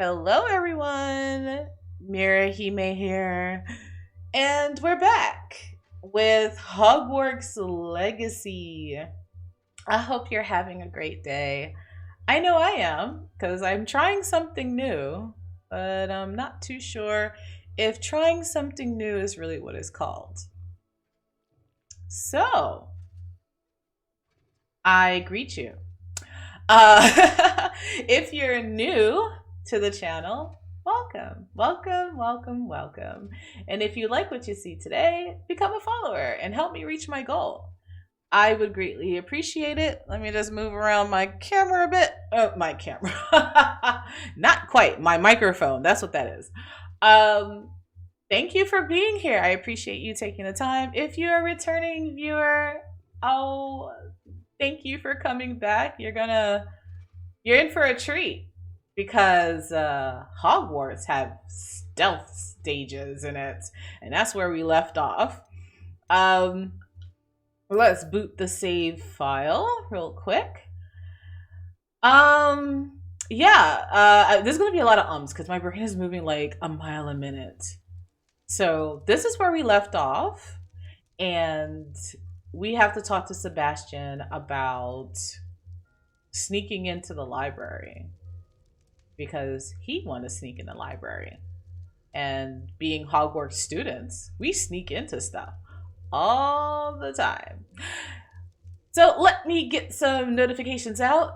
Hello, everyone. Mirahime here, and we're back with Hogwarts Legacy. I hope you're having a great day. I know I am because I'm trying something new, but I'm not too sure if trying something new is really what it's called. So, I greet you. If you're new to the channel, welcome, welcome, welcome, welcome. And if you like what you see today, become a follower and help me reach my goal. I would greatly appreciate it. Let me just move around my camera a bit. Oh, my camera. Not quite. My microphone. That's what that is. Um, Thank you for being here. I appreciate you taking the time. If you're a returning viewer, oh, thank you for coming back. You're in for a treat because Hogwarts have stealth stages in it, and that's where we left off. Um, let's boot the save file real quick. Yeah, there's gonna be a lot of ums because my brain is moving like a mile a minute. So this is where we left off, and we have to talk to Sebastian about sneaking into the library because he wanted to sneak in the library. And being Hogwarts students, we sneak into stuff all the time. So let me get some notifications out.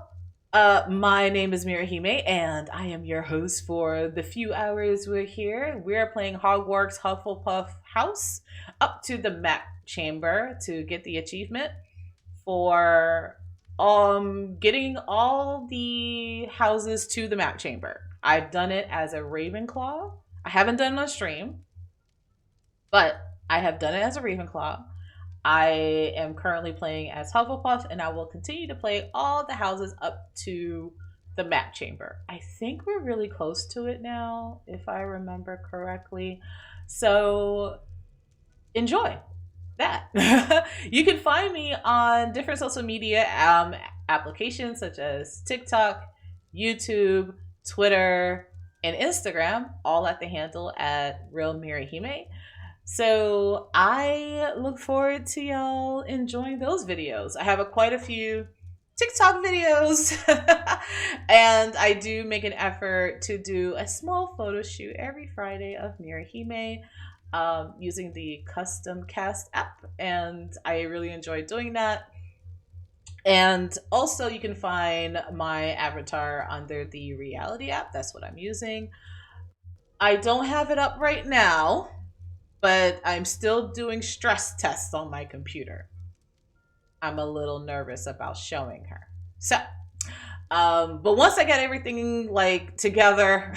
My name is Mirahime, and I am your host for the few hours we're here. We're playing Hogwarts Hufflepuff House up to the map chamber to get the achievement for getting all the houses to the map chamber. I've done it as a Ravenclaw. I haven't done it on stream, but I have done it as a Ravenclaw. I am currently playing as Hufflepuff, and I will continue to play all the houses up to the map chamber. I think we're really close to it now, if I remember correctly. So enjoy that. You can find me on different social media applications such as TikTok, YouTube, Twitter, and Instagram, all at the handle at Real Mirahime. So I look forward to y'all enjoying those videos. I have quite a few TikTok videos, and I do make an effort to do a small photo shoot every Friday of Mirahime using the custom cast app, and I really enjoy doing that. And also you can find my avatar under the reality app. That's what I'm using. I don't have it up right now, but I'm still doing stress tests on my computer. I'm a little nervous about showing her. So, but once I get everything like together,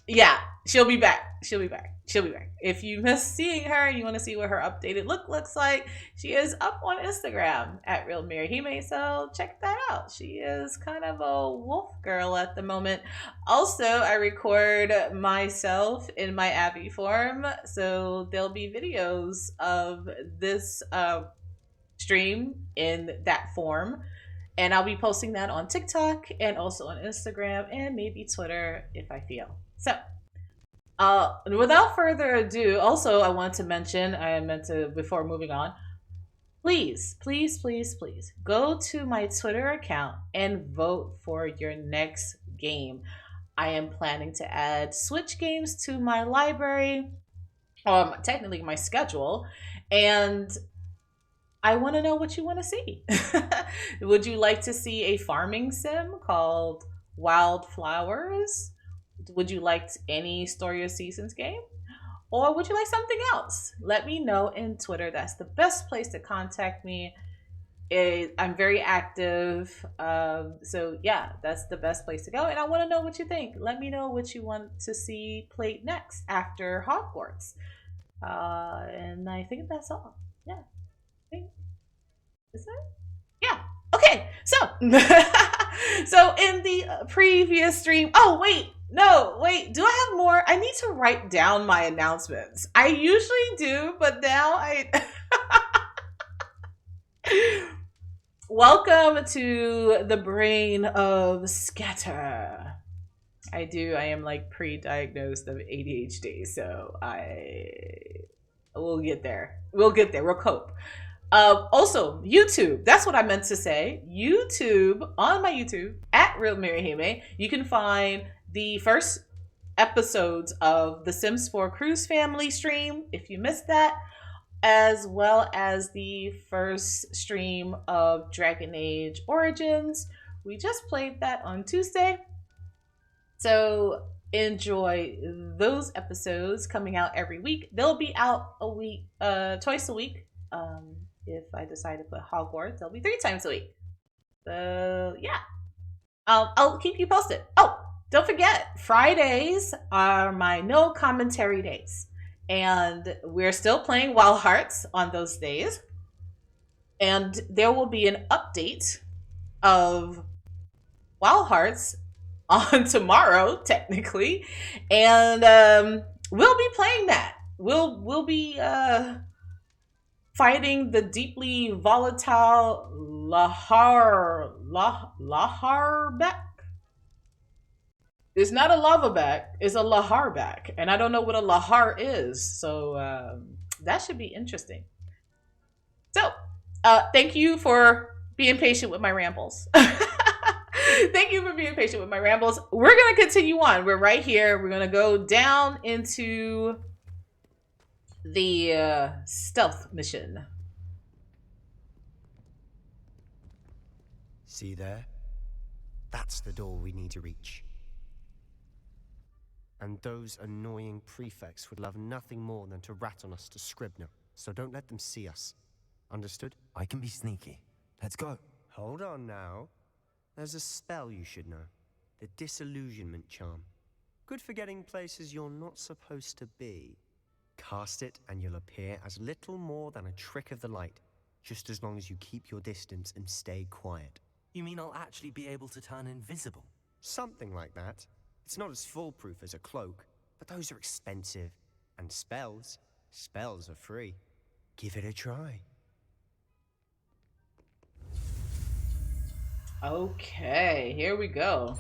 yeah, she'll be back. She'll be back. She'll be back. If you miss seeing her, you want to see what her updated look looks like, she is up on Instagram at Real Mirahime, so check that out. She is kind of a wolf girl at the moment. Also, I record myself in my Abby form, so there'll be videos of this stream in that form, and I'll be posting that on TikTok and also on Instagram and maybe Twitter if I feel. So, without further ado, also I want to mention, I meant to before moving on, please, please, please, please go to my Twitter account and vote for your next game. I am planning to add Switch games to my library, technically my schedule, and I want to know what you want to see. Would you like to see a farming sim called Wildflowers? Would you like any Story of Seasons game? Or would you like something else? Let me know in Twitter. That's the best place to contact me. I'm very active. So yeah, that's the best place to go. And I want to know what you think. Let me know what you want to see played next after Hogwarts. And I think that's all. Yeah. I think, is that? Yeah. Okay. So, so in the previous stream, oh wait, no, wait, do I have more? I need to write down my announcements. I usually do, but now I welcome to the brain of Scatter. I am like pre-diagnosed of ADHD, so we'll get there. We'll get there. We'll cope. Also, YouTube. That's what I meant to say. YouTube, on my YouTube, at Real Mary Hime, you can find the first episodes of the Sims 4 Cruise Family stream, if you missed that, as well as the first stream of Dragon Age Origins. We just played that on Tuesday. So enjoy those episodes coming out every week. They'll be out a week, twice a week. If I decide to put Hogwarts, they'll be 3 times a week. So yeah, I'll keep you posted. Oh, don't forget, Fridays are my no commentary days, and we're still playing Wild Hearts on those days. And there will be an update of Wild Hearts on tomorrow, technically, and we'll be playing that. We'll be fighting the deeply volatile Laharback. It's not a lavaback, it's a Laharback, and I don't know what a Lahar is, so that should be interesting. So, thank you for being patient with my rambles. Thank you for being patient with my rambles. We're gonna continue on. We're right here. We're gonna go down into the stealth mission. See there? That's the door we need to reach. And those annoying prefects would love nothing more than to rat on us to Scribner, so don't let them see us. Understood? I can be sneaky. Let's go. Hold on now. There's a spell you should know. The Disillusionment Charm. Good for getting places you're not supposed to be. Cast it and you'll appear as little more than a trick of the light, just as long as you keep your distance and stay quiet. You mean I'll actually be able to turn invisible? Something like that. It's not as foolproof as a cloak, but those are expensive. And spells are free. Give it a try. Okay, here we go.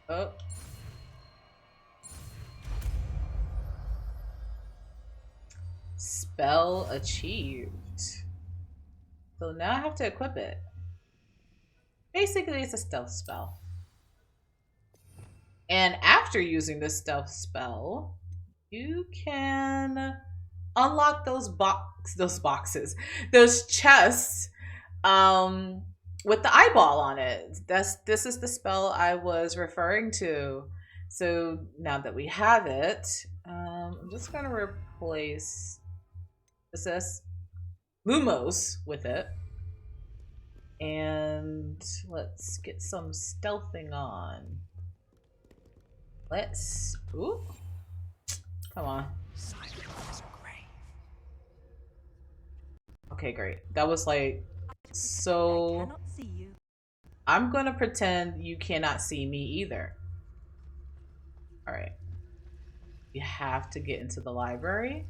Oh. Spell achieved. So now I have to equip it. Basically, it's a stealth spell. And after using this stealth spell, you can unlock those boxes, those chests, with the eyeball on it. This is the spell I was referring to. So now that we have it, I'm just gonna replace this Lumos with it. And let's get some stealthing on. Ooh. Come on. Okay, great. That was like, so... I cannot see you. I'm gonna pretend you cannot see me either. Alright. You have to get into the library.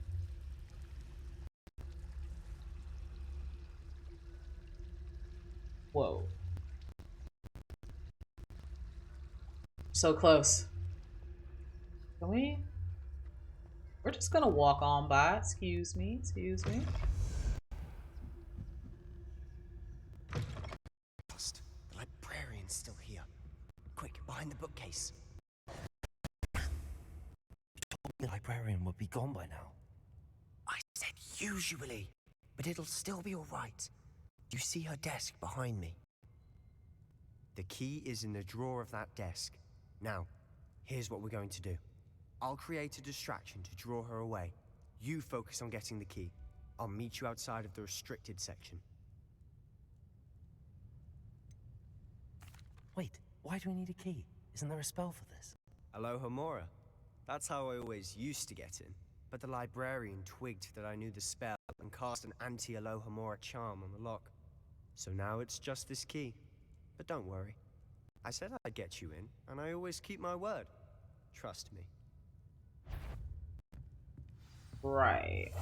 Whoa. So close. Can we? We're just gonna walk on by. Excuse me. The librarian's still here. Quick, behind the bookcase. The librarian would be gone by now. I said usually, but it'll still be all right. You see her desk behind me? The key is in the drawer of that desk. Now, here's what we're going to do. I'll create a distraction to draw her away. You focus on getting the key. I'll meet you outside of the restricted section. Wait, why do we need a key? Isn't there a spell for this? Alohomora. That's how I always used to get in. But the librarian twigged that I knew the spell and cast an anti-Alohomora charm on the lock. So now it's just this key. But don't worry. I said I'd get you in, and I always keep my word. Trust me. Right.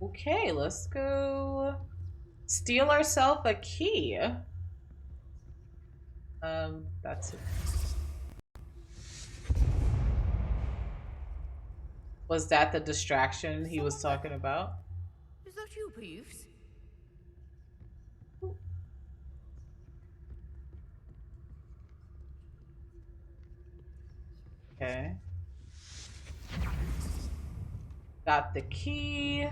Okay, let's go steal ourselves a key. That's it. Was that the distraction he was talking about? Is that you, Peeves? Okay. Got the key.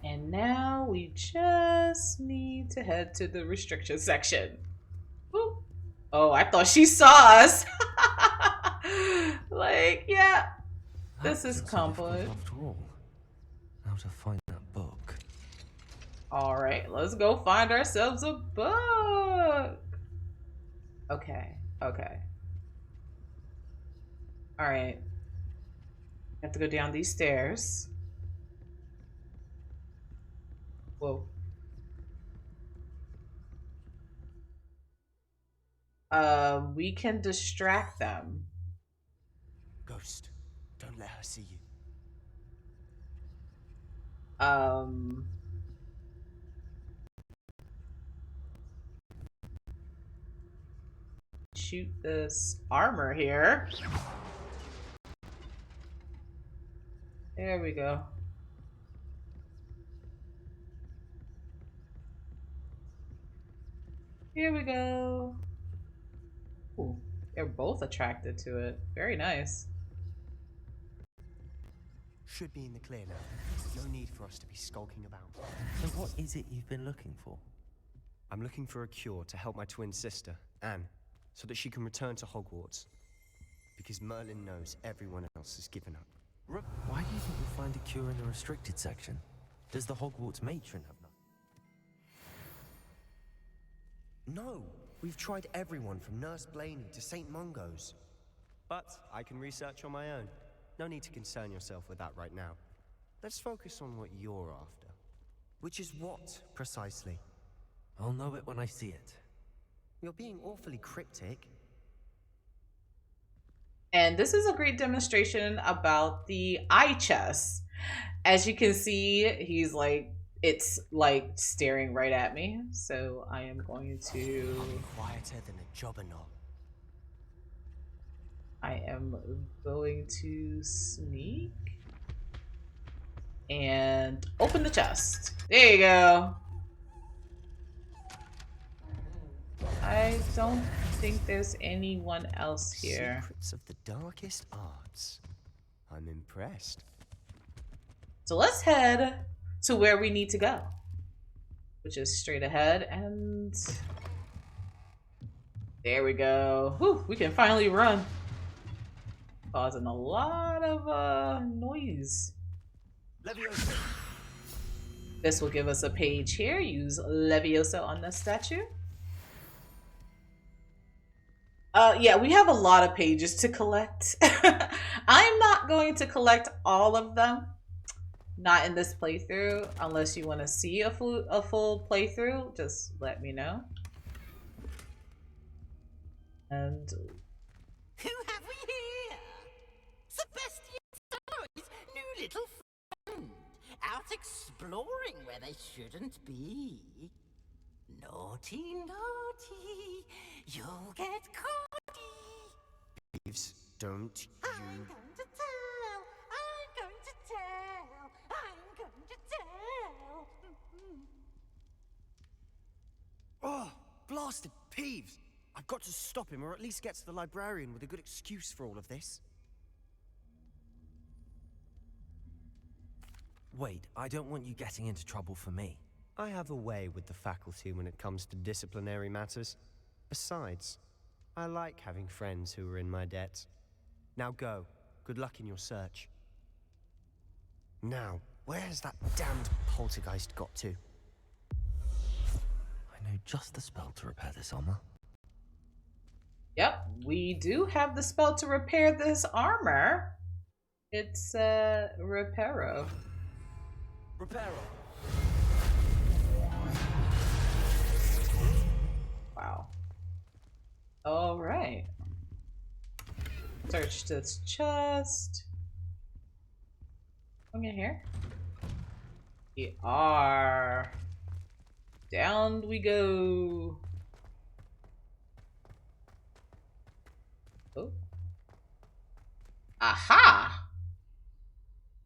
And now we just need to head to the restriction section. Woo. Oh, I thought she saw us. Like, yeah. This is complex. After all, how to find that book? All right, let's go find ourselves a book. Okay, okay. All right. Have to go down these stairs. Whoa. We can distract them. Ghost, don't let her see you. Shoot this armor here. There we go. Here we go. Ooh, they're both attracted to it. Very nice. Should be in the clear now. No need for us to be skulking about. So what is it you've been looking for? I'm looking for a cure to help my twin sister, Anne, so that she can return to Hogwarts. Because Merlin knows everyone else has given up. Why do you think you'll find a cure in the restricted section? Does the Hogwarts matron have none? No! We've tried everyone from Nurse Blaney to St. Mungo's. But I can research on my own. No need to concern yourself with that right now. Let's focus on what you're after. Which is what, precisely? I'll know it when I see it. You're being awfully cryptic. And this is a great demonstration about the eye chest. As you can see, he's like, it's like staring right at me. So I am going to... Quieter than a jobberknoll. I am going to sneak and open the chest. There you go. I don't think there's anyone else here. Secrets of the darkest arts. I'm impressed. So let's head to where we need to go, which is straight ahead, and there we go. Whew, we can finally run. Causing a lot of noise. Leviosa. This will give us a page here. Use Leviosa on the statue. Yeah, we have a lot of pages to collect. I'm not going to collect all of them. Not in this playthrough. Unless you want to see a full playthrough, just let me know. And Who have we here? Sebastian Story's new little friend. Out exploring where they shouldn't be. Naughty, naughty. You'll get caught. Thieves, don't I'm you... going to tell. I'm going to tell. I'm going to tell. Oh, blasted Peeves! I've got to stop him, or at least get to the librarian with a good excuse for all of this. Wait, I don't want you getting into trouble for me. I have a way with the faculty when it comes to disciplinary matters. Besides, I like having friends who are in my debt. Now go. Good luck in your search. Now, where has that damned poltergeist got to? I know just the spell to repair this armor. yep, we do have the spell to repair this armor. It's Reparo. Reparo. Wow. All right. Search this chest. Come in here. We are. Down we go. Oh. Aha!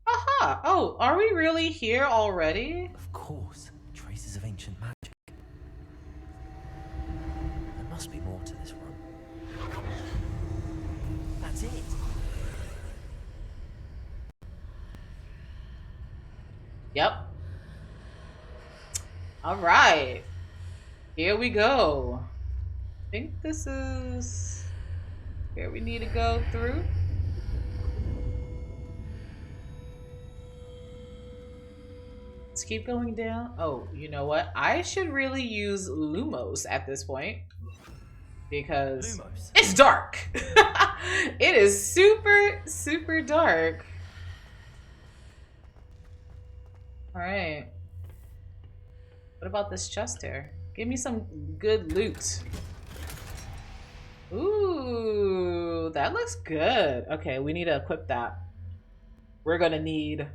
Aha! Oh, are we really here already? Of course, traces of ancient magic. There must be more to this room. That's it. Yep. All right. Here we go. I think this is where we need to go through. Let's keep going down. Oh, you know what? I should really use Lumos at this point because Lumos. it's dark. It is super, super dark. All right. What about this chest here? Give me some good loot. Ooh, that looks good. Okay, we need to equip that. We're gonna need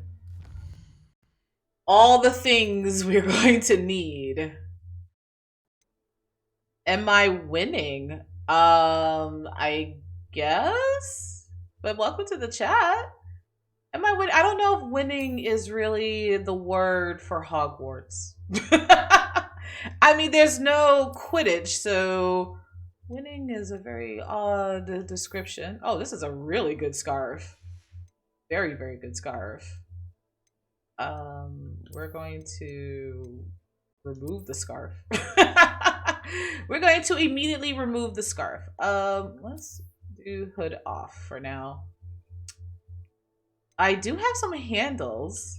all the things we're going to need. Am I winning? I guess? But welcome to the chat. Am I winning? I don't know if winning is really the word for Hogwarts. I mean, there's no Quidditch, so winning is a very odd description. Oh, this is a really good scarf. Very, very good scarf. We're going to remove the scarf. We're going to immediately remove the scarf. Let's do hood off for now. I do have some handles.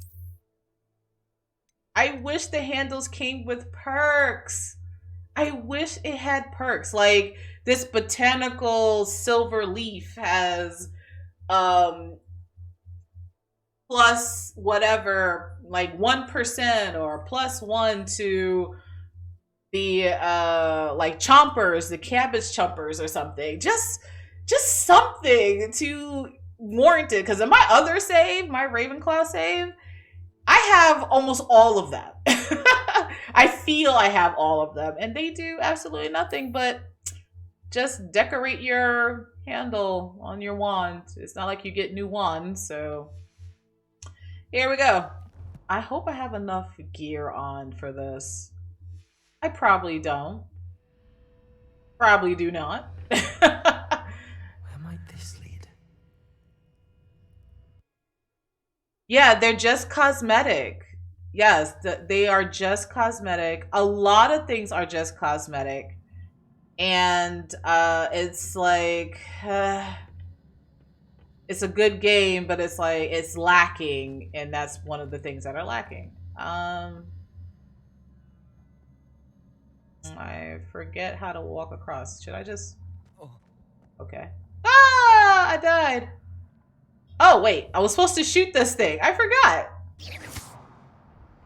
I wish the handles came with perks. I wish it had perks. Like this botanical silver leaf has plus whatever, like 1% or +1 to the like chompers, the cabbage chompers or something. Just something to warrant it. Because in my other save, my Ravenclaw save, I have almost all of them. I feel I have all of them, and they do absolutely nothing but just decorate your handle on your wand. It's not like you get new wands, so here we go. I hope I have enough gear on for this. I probably don't. Probably do not. Where might this lead? Yeah, they're just cosmetic. Yes, they are just cosmetic. A lot of things are just cosmetic. And it's like, it's a good game, but it's like, it's lacking. And that's one of the things that are lacking. I forget how to walk across. Should I just? Okay. Ah, I died. Oh, wait. I was supposed to shoot this thing. I forgot.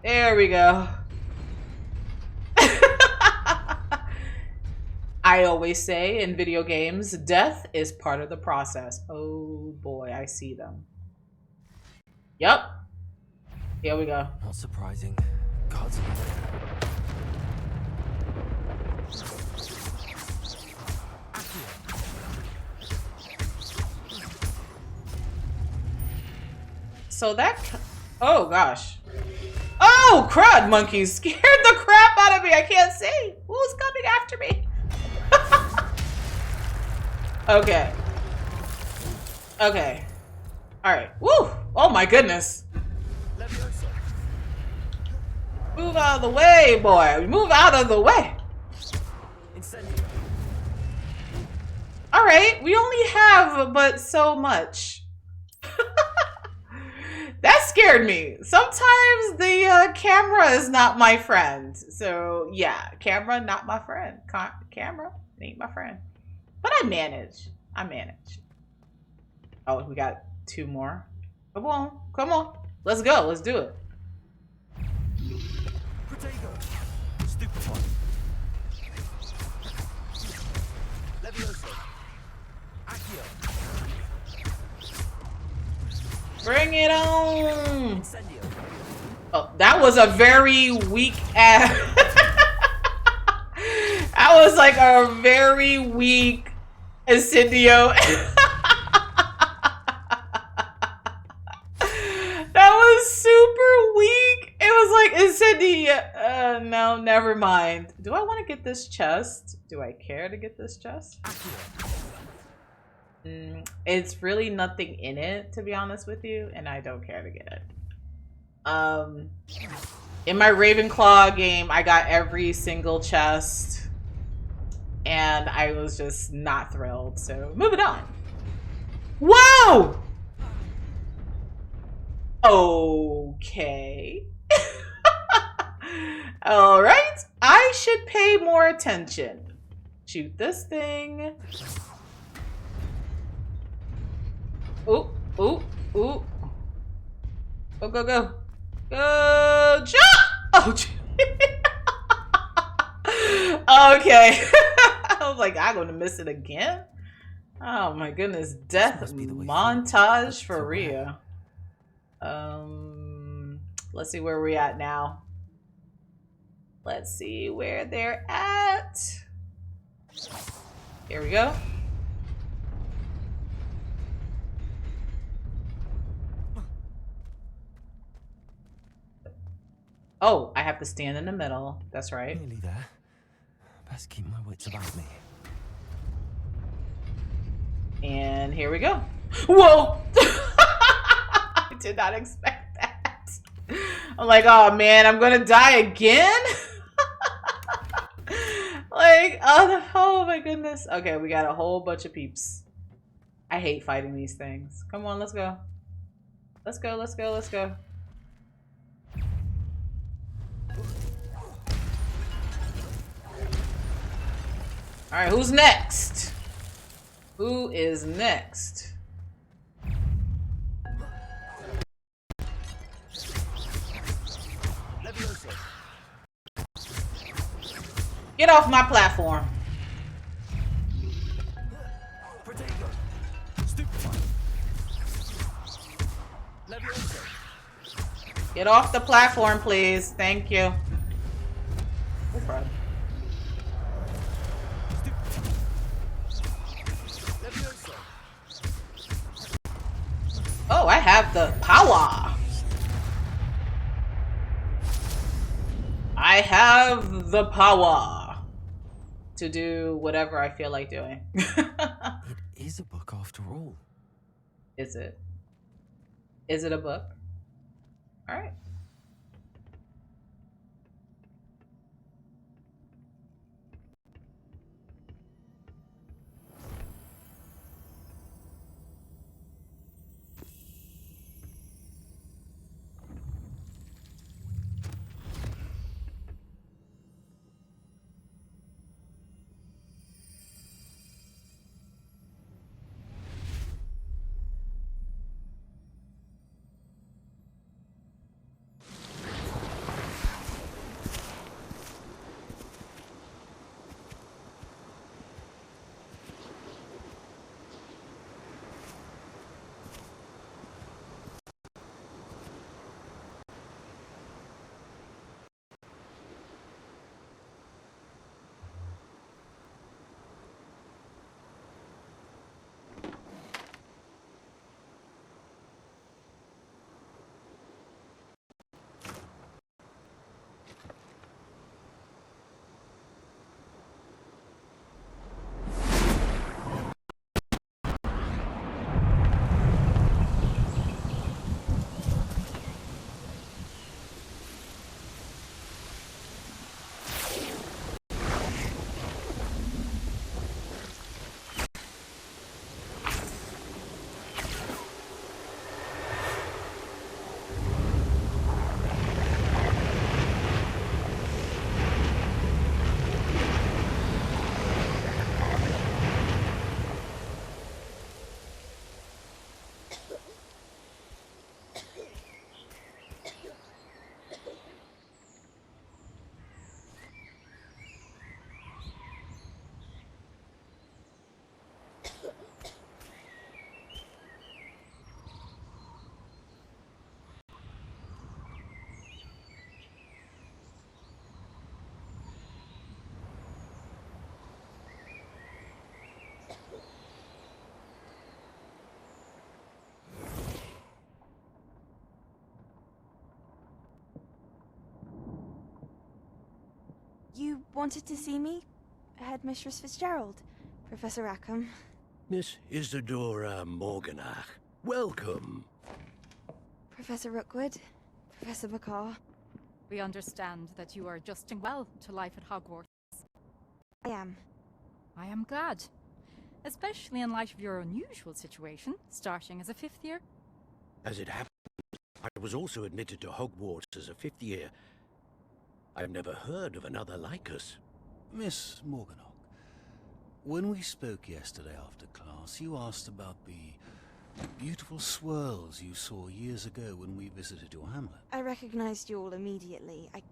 There we go. I always say in video games, death is part of the process. Oh boy, I see them. Yep. Here we go. Not surprising. Gods. So that, oh gosh. Oh, crud monkeys scared the crap out of me. I can't see. Who's coming after me? Okay. Okay. All right. Woo. Oh my goodness. Move out of the way, boy. Move out of the way. All right. We only have but so much. That scared me. Sometimes the camera is not my friend. So yeah, camera not my friend. Camera ain't my friend. But I manage. I manage. Oh, we got 2 more. Come on. Come on. Let's go. Let's do it. Bring it on! Oh, that was a very weak ass. That was like a very weak Incendio. That was super weak. It was like Incendio. No, never mind. Do I want to get this chest? Do I care to get this chest? It's really nothing in it, to be honest with you, and I don't care to get it. In my Ravenclaw game, I got every single chest, and I was just not thrilled. So moving on. Whoa! Okay. All right. I should pay more attention. Shoot this thing. Ooh, ooh, ooh. Go, go, go. Go, jump! Oh, okay. I was like, I'm going to miss it again? Oh my goodness. Death montage for Rhea. Let's see where we're at now. Let's see where they're at. Here we go. Oh, I have to stand in the middle. That's right. Nearly there. Best keep my wits about me. And here we go. Whoa! I did not expect that. I'm like, oh man, I'm gonna die again? Like, oh my goodness. Okay, we got a whole bunch of peeps. I hate fighting these things. Come on, let's go. Let's go, let's go, let's go. All right, who's next? Who is next? Get off my platform. Get off the platform, please. Thank you. Oh, crap. Oh, I have the power. I have the power to do whatever I feel like doing. It is a book after all. Is it? Is it a book? All right. wanted to see me? Headmistress Fitzgerald, Professor Rackham. Miss Isadora Morganach, welcome. Professor Rookwood, Professor McCaw. We understand that you are adjusting well to life at Hogwarts. I am. I am glad. Especially in light of your unusual situation, starting as a 5th year. As it happens, I was also admitted to Hogwarts as a 5th year. I've never heard of another like us. Miss Morganach, when we spoke yesterday after class, you asked about the beautiful swirls you saw years ago when we visited your hamlet. I recognized you all immediately. I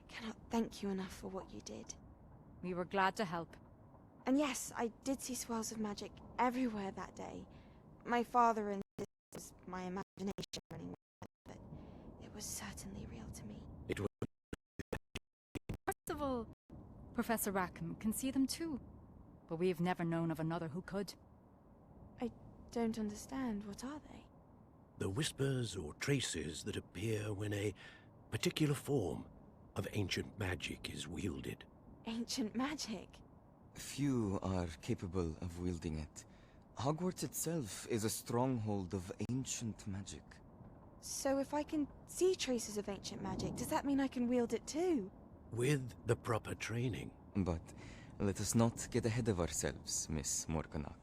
cannot thank you enough for what you did. We were glad to help. And yes, I did see swirls of magic everywhere that day. My father and this was my imagination running wild, but it was certainly real to me. It was First of all, Professor Rackham can see them too. But we have never known of another who could. I don't understand. What are they? the whispers or traces that appear when a particular form of ancient magic is wielded. Ancient magic? Few are capable of wielding it. Hogwarts itself is a stronghold of ancient magic. So if I can see traces of ancient magic, does that mean I can wield it too? With the proper training. But let us not get ahead of ourselves, Miss Morganach.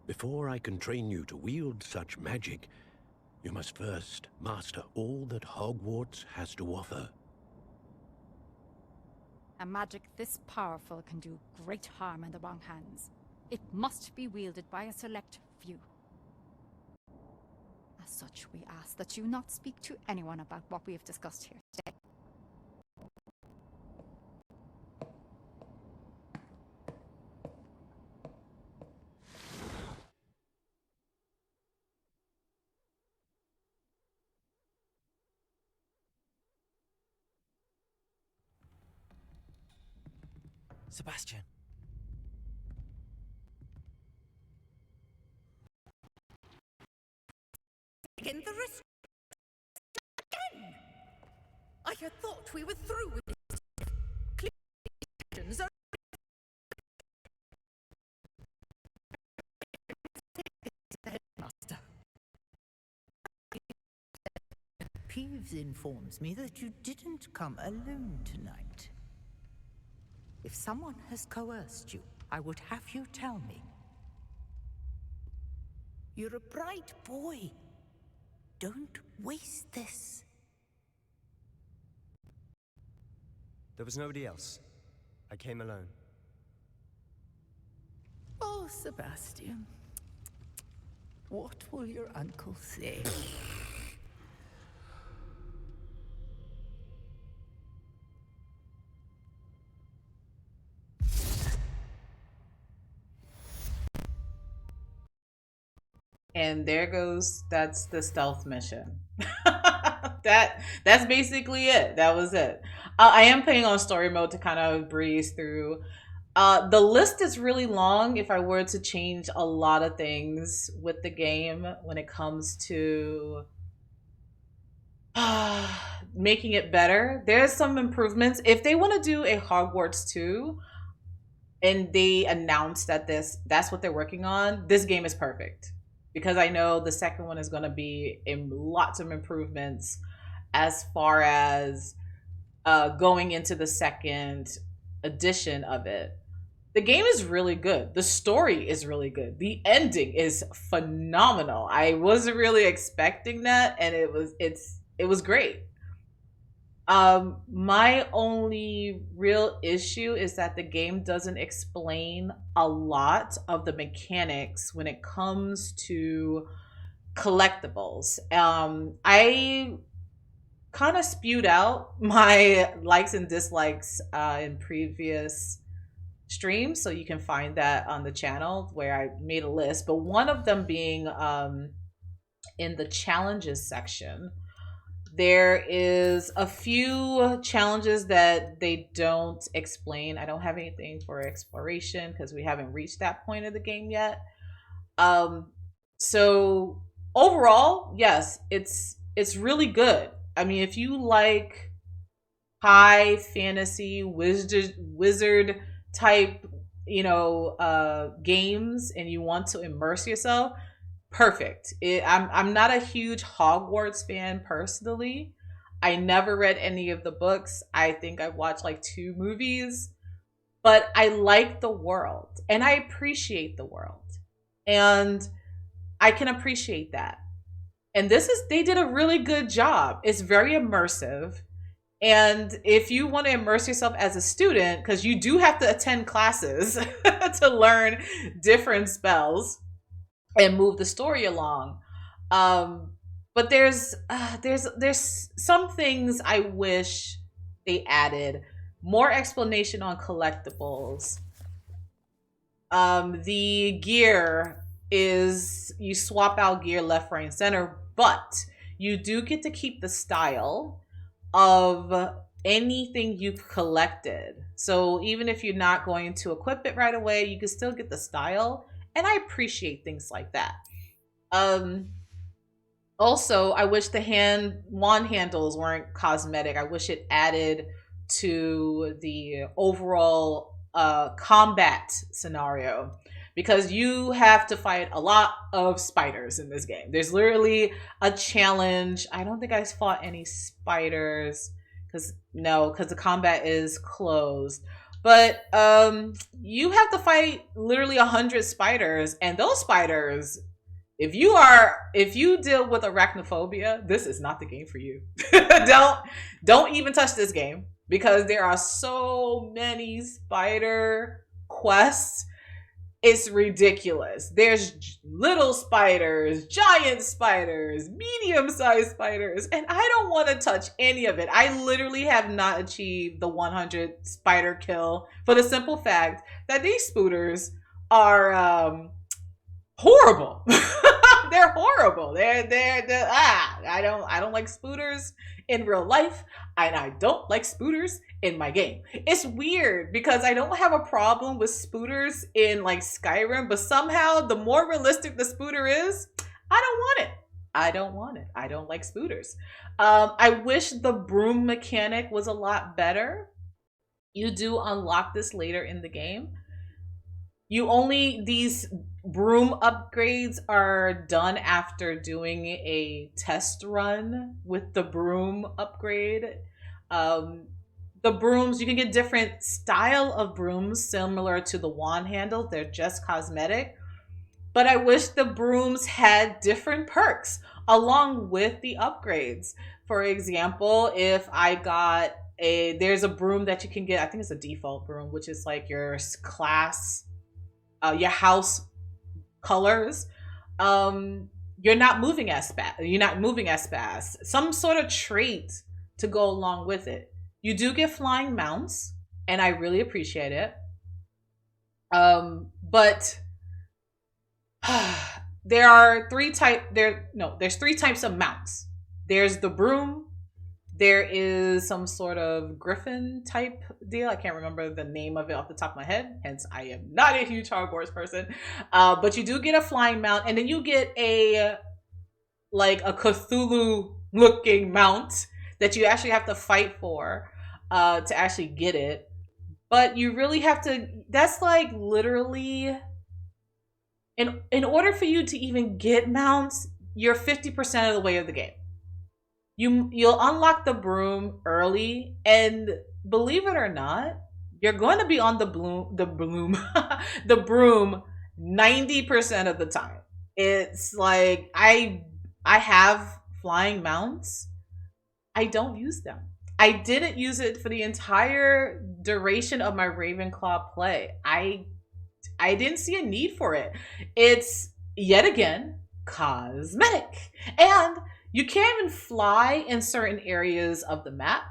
Before I can train you to wield such magic, you must first master all that Hogwarts has to offer. A magic this powerful can do great harm in the wrong hands. It must be wielded by a select few. As such, we ask that you not speak to anyone about what we have discussed here today. Sebastian. In the risk again. I had thought we were through with this. Clearly, Headmaster. Peeves informs me that you didn't come alone tonight. If someone has coerced you, I would have you tell me. You're a bright boy. Don't waste this. There was nobody else. I came alone. Oh, Sebastian. What will your uncle say? And there goes, that's the stealth mission. That's basically it. That was it. I am playing on story mode to kind of breeze through. The list is really long if I were to change a lot of things with the game when it comes to making it better. There's some improvements. If they want to do a Hogwarts 2 and they announce that that's what they're working on, this game is perfect. Because I know the second one is going to be in lots of improvements as far as going into the second edition of it. The game is really good. The story is really good. The ending is phenomenal. I wasn't really expecting that, and it was great. My only real issue is that the game doesn't explain a lot of the mechanics when it comes to collectibles. I kind of spewed out my likes and dislikes in previous streams, so you can find that on the channel where I made a list, but one of them being in the challenges section. There is a few challenges that they don't explain. I don't have anything for exploration because we haven't reached that point of the game yet. So overall, yes, it's really good. I mean, if you like high fantasy wizard type, games, and you want to immerse yourself, perfect. I'm not a huge Hogwarts fan personally. I never read any of the books. I think I've watched like 2 movies, but I like the world and I appreciate the world. And I can appreciate that. And they did a really good job. It's very immersive. And if you want to immerse yourself as a student, because you do have to attend classes to learn different spells and move the story along. But there's some things I wish they added. More explanation on collectibles. The gear is, you swap out gear left, right, and center, but you do get to keep the style of anything you've collected. So even if you're not going to equip it right away, you can still get the style. And I appreciate things like that. Also, I wish the wand handles weren't cosmetic. I wish it added to the overall combat scenario, because you have to fight a lot of spiders in this game. There's literally a challenge. I don't think I fought any spiders because the combat is closed. But you have to fight literally 100 spiders, and those spiders, if you deal with arachnophobia, this is not the game for you. Don't even touch this game, because there are so many spider quests. It's ridiculous. There's little spiders, giant spiders, medium-sized spiders, and I don't want to touch any of it. I literally have not achieved the 100 spider kill for the simple fact that these spooters are horrible. They're horrible. I don't like spooters in real life, and I don't like spooters in my game. It's weird because I don't have a problem with spooters in like Skyrim, but somehow the more realistic the spooter is, I don't want it. I don't like spooters. I wish the broom mechanic was a lot better. You do unlock this later in the game. These broom upgrades are done after doing a test run with the broom upgrade. The brooms, you can get different style of brooms similar to the wand handle. They're just cosmetic. But I wish the brooms had different perks along with the upgrades. For example, if I got there's a broom that you can get, I think it's a default broom, which is like your class, your house colors. You're not moving as fast. Some sort of trait to go along with it. You do get flying mounts, and I really appreciate it. But there's 3 types of mounts. There's the broom. There is some sort of griffin type deal. I can't remember the name of it off the top of my head. Hence, I am not a huge Hogwarts person. But you do get a flying mount, and then you get a Cthulhu looking mount that you actually have to fight for to actually get it. But you really have to, that's like literally, in order for you to even get mounts, you're 50% of the way of the game. You'll unlock the broom early, and believe it or not, you're going to be on the broom 90% of the time. It's like I have flying mounts. I don't use them. I didn't use it for the entire duration of my Ravenclaw play. I didn't see a need for it. It's yet again cosmetic, and you can't even fly in certain areas of the map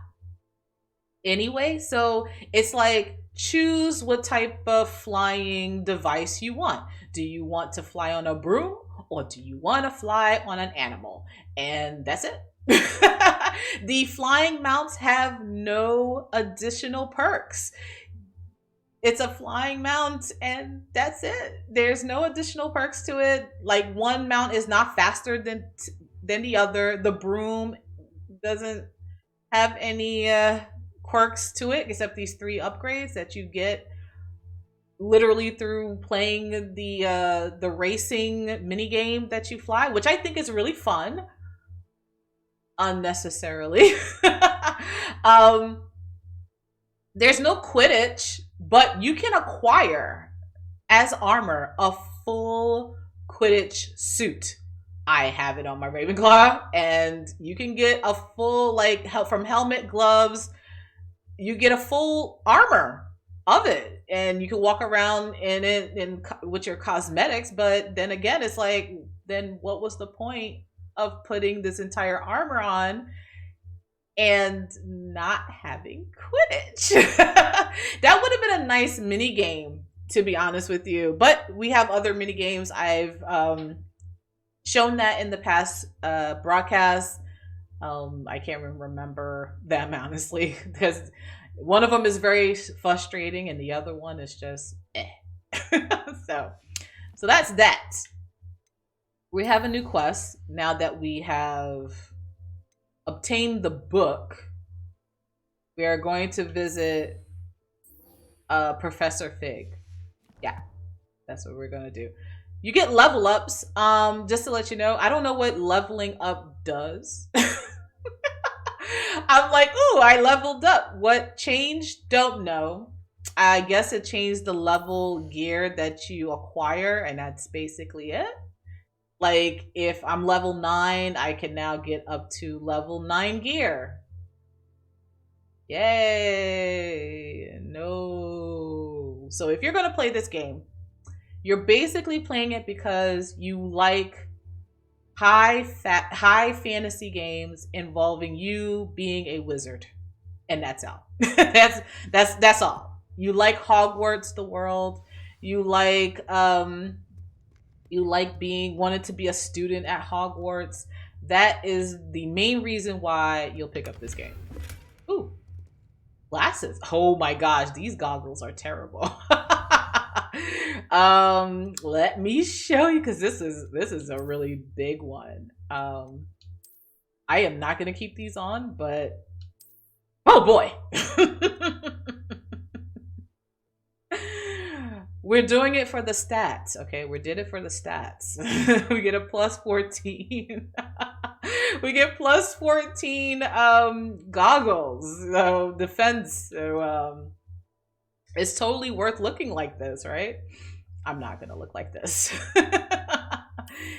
anyway. So it's like, choose what type of flying device you want. Do you want to fly on a broom, or do you want to fly on an animal? And that's it. The flying mounts have no additional perks. It's a flying mount, and that's it. There's no additional perks to it. Like, one mount is not faster than the other. The broom doesn't have any quirks to it except these 3 upgrades that you get literally through playing the racing mini game that you fly, which I think is really fun. Unnecessarily. There's no Quidditch, but you can acquire as armor a full Quidditch suit. I have it on my Ravenclaw, and you can get a full, like, from helmet, gloves, you get a full armor of it, and you can walk around in it with your cosmetics. But then again, it's like, then what was the point of putting this entire armor on and not having Quidditch? That would have been a nice mini game, to be honest with you. But we have other mini games. I've shown that in the past broadcasts. I can't remember them, honestly, because one of them is very frustrating and the other one is just eh. So that's that. We have a new quest now that we have obtained the book. We are going to visit Professor Fig. Yeah, that's what we're gonna do. You get level ups. Just to let you know, I don't know what leveling up does. I'm like, ooh, I leveled up. What changed? Don't know. I guess it changed the level gear that you acquire, and that's basically it. Like, if I'm level 9, I can now get up to level 9 gear. Yay! No. So if you're going to play this game, you're basically playing it because you like high fantasy games involving you being a wizard, and that's all. that's all. You like Hogwarts, the world. You like wanted to be a student at Hogwarts. That is the main reason why you'll pick up this game. Ooh, glasses. Oh my gosh, these goggles are terrible. Let me show you, because this is a really big one. I am not gonna keep these on, but oh boy. We're doing it for the stats, okay? We did it for the stats. We get a plus 14. We get plus 14 goggles, defense. So it's totally worth looking like this, right? I'm not gonna look like this.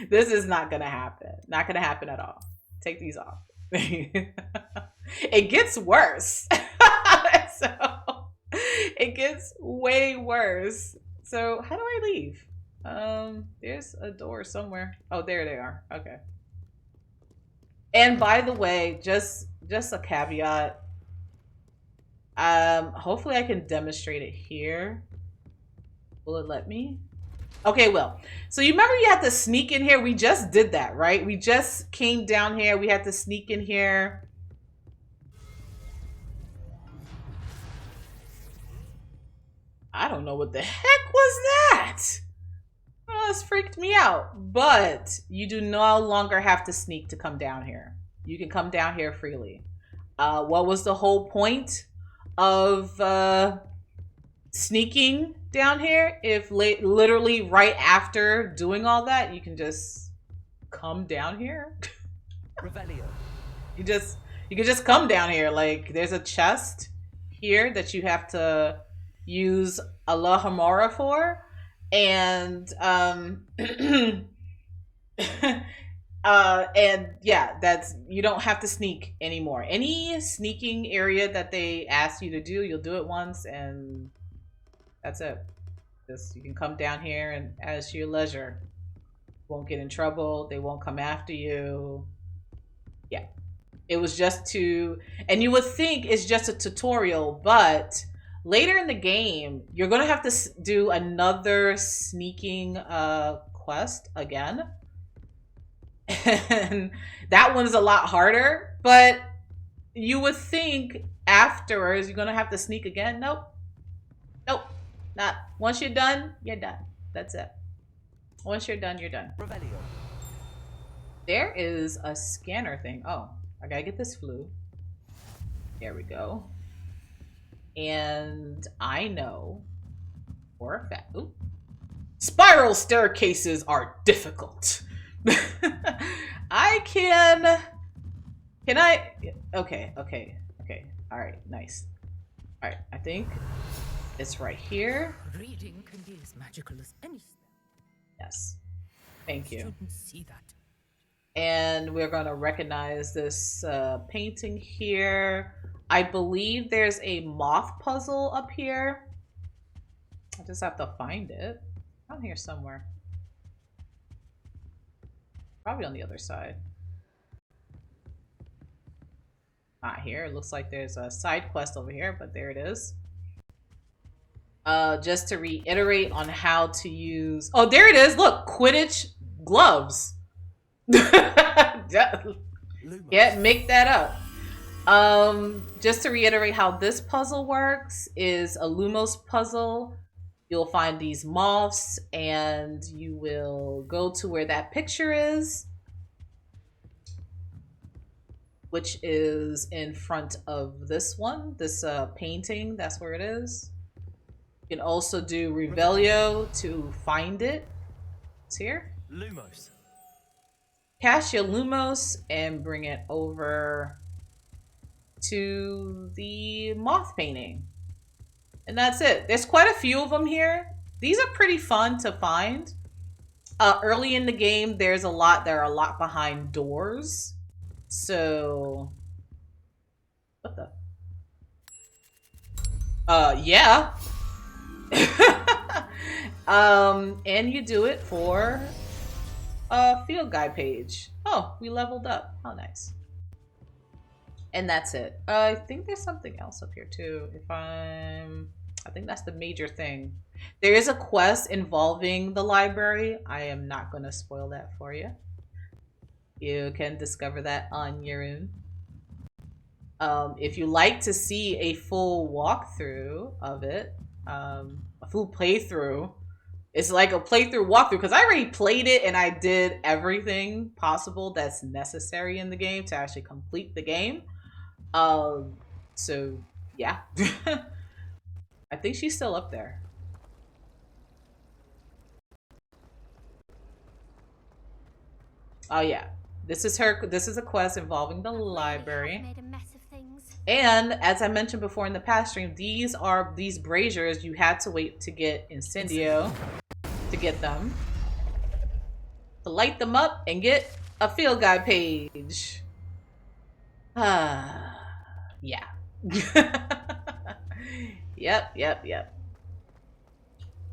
This is not gonna happen. Not gonna happen at all. Take these off. It gets worse. So it gets way worse. So how do I leave? There's a door somewhere. Oh, there they are. Okay. And by the way, just a caveat. Hopefully I can demonstrate it here. Will it let me? Okay, well. So you remember you had to sneak in here? We just did that, right? We just came down here. We had to sneak in here. I don't know what the heck was that? Oh, this freaked me out. But you do no longer have to sneak to come down here. You can come down here freely. What was the whole point of sneaking down here? If literally right after doing all that, you can just come down here. Revelio. You can just come down here. Like, there's a chest here that you have to use Alohomora for, and and yeah, that's, you don't have to sneak anymore. Any sneaking area that they ask you to do, you'll do it once, and that's it. Just, you can come down here and as to your leisure. Won't get in trouble. They won't come after you. Yeah, it was just to, and you would think it's just a tutorial, but later in the game, you're gonna have to do another sneaking quest again. And that one's a lot harder, but you would think afterwards you're gonna have to sneak again. Nope. Nope. Not. Once you're done, you're done. That's it. Once you're done, you're done. Revelio. There is a scanner thing. Oh, I gotta get this flue. There we go. And I know for a fact, ooh, spiral staircases are difficult. Can I, okay. All right, nice. All right, I think it's right here. Reading can be as magical as any spell. Yes, thank you. Shouldn't see that. And we're gonna recognize this painting here. I believe there's a moth puzzle up here. I just have to find it. Down here somewhere. Probably on the other side. Not here. It looks like there's a side quest over here, but there it is. Just to reiterate on how to use... Oh, there it is! Look! Quidditch gloves! Can't make that up. Just to reiterate how this puzzle works is a Lumos puzzle. You'll find these moths and you will go to where that picture is, which is in front of this one, this painting. That's where it is. You can also do Revelio to find it. It's here. Lumos. Cast your Lumos and bring it over to the moth painting. And that's it. There's quite a few of them here. These are pretty fun to find. Early in the game, there are a lot behind doors. So, what the? Yeah. And you do it for a field guide page. Oh, we leveled up. How nice. And that's it. I think there's something else up here too. I think that's the major thing. There is a quest involving the library. I am not going to spoil that for you. You can discover that on your own. If you like to see a full walkthrough of it, a full playthrough, it's like a playthrough walkthrough because I already played it and I did everything possible that's necessary in the game to actually complete the game. So yeah. I think she's still up there. Oh yeah. This is a quest involving the library. Made a mess of things. And as I mentioned before in the past stream, these braziers you had to wait to get Incendio to get them. To light them up and get a field guide page. Yeah. Yep.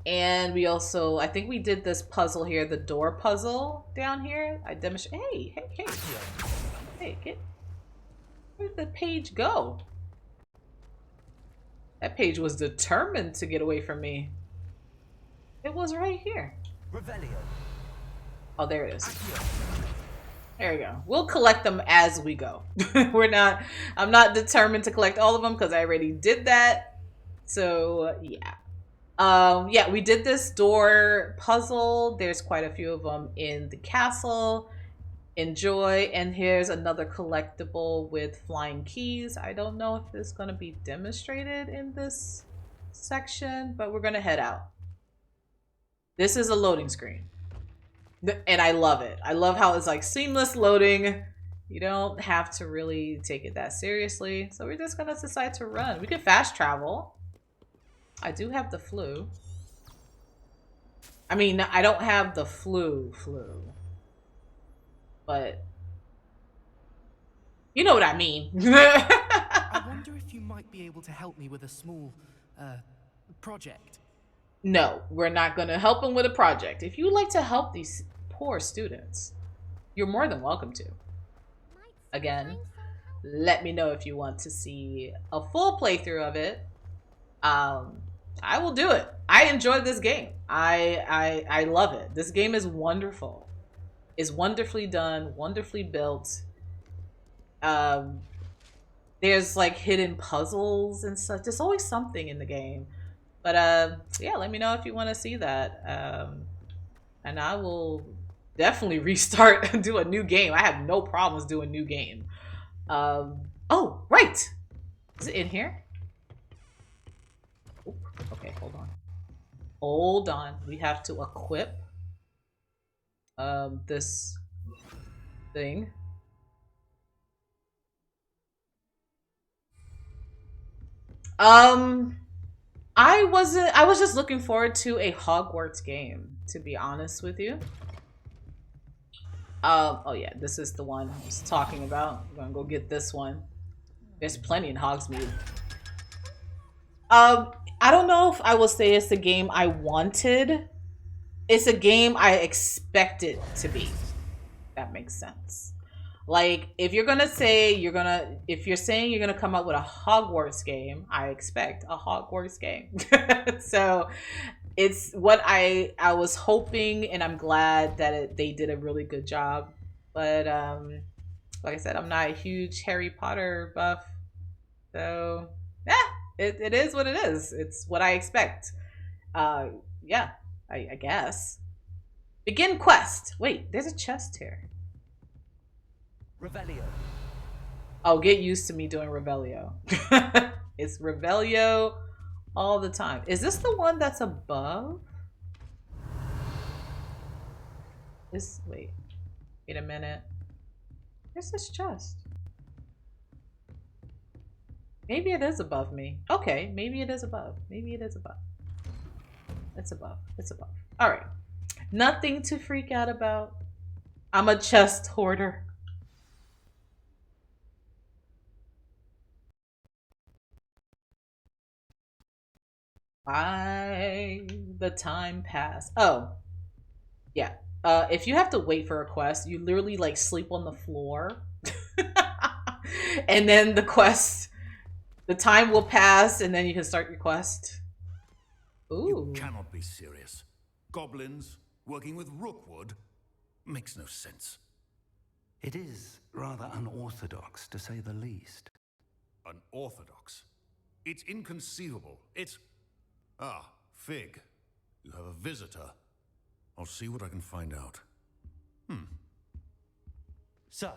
And we also, I think we did this puzzle here, the door puzzle down here. I demonstrate. Hey, where'd the page go? That page was determined to get away from me. It was right here. Revelio. Oh, there it is. There we go. We'll collect them as we go. I'm not determined to collect all of them because I already did that. So yeah. Yeah, we did this door puzzle. There's quite a few of them in the castle. Enjoy. And here's another collectible with flying keys. I don't know if it's going to be demonstrated in this section, but we're going to head out. This is a loading screen. And I love it. I love how it's like seamless loading. You don't have to really take it that seriously. So we're just going to decide to run. We can fast travel. I do have the flu. I mean, I don't have the flu. But you know what I mean. I wonder if you might be able to help me with a small project. No, we're not going to help them with a project. If you would like to help these poor students, you're more than welcome to. Again, let me know if you want to see a full playthrough of it. I will do it. I enjoyed this game. I love it. This game is wonderful. It's wonderfully done, wonderfully built. There's like hidden puzzles and stuff. There's always something in the game. But yeah, let me know if you want to see that. And I will definitely restart and do a new game. I have no problems doing a new game. Oh, right. Is it in here? Oop, okay, hold on. Hold on. We have to equip this thing. I was just looking forward to a Hogwarts game, to be honest with you. Oh yeah, this is the one I was talking about. I'm gonna go get this one. There's plenty in Hogsmeade. I don't know if I will say it's a game I wanted. It's a game I expected to be. That makes sense. Like, if you're gonna say if you're saying you're gonna come up with a Hogwarts game, I expect a Hogwarts game. So it's what I was hoping, and I'm glad that they did a really good job. But like I said, I'm not a huge Harry Potter buff, so yeah, it is what it is. It's what I expect. Yeah, I guess. Begin quest. Wait, there's a chest here. Revelio. Oh, get used to me doing Revelio. It's Revelio all the time. Is this the one that's above? Wait a minute. Where's this chest? Maybe it is above me. Okay, maybe it is above. Maybe it is above. It's above. It's above. All right. Nothing to freak out about. I'm a chest hoarder. The time passed. Oh, yeah. If you have to wait for a quest, you literally like sleep on the floor. And then the time will pass and then you can start your quest. Ooh. You cannot be serious. Goblins working with Rookwood makes no sense. It is rather unorthodox, to say the least. Unorthodox? It's inconceivable. It's... Ah, Fig. You have a visitor. I'll see what I can find out. Sir,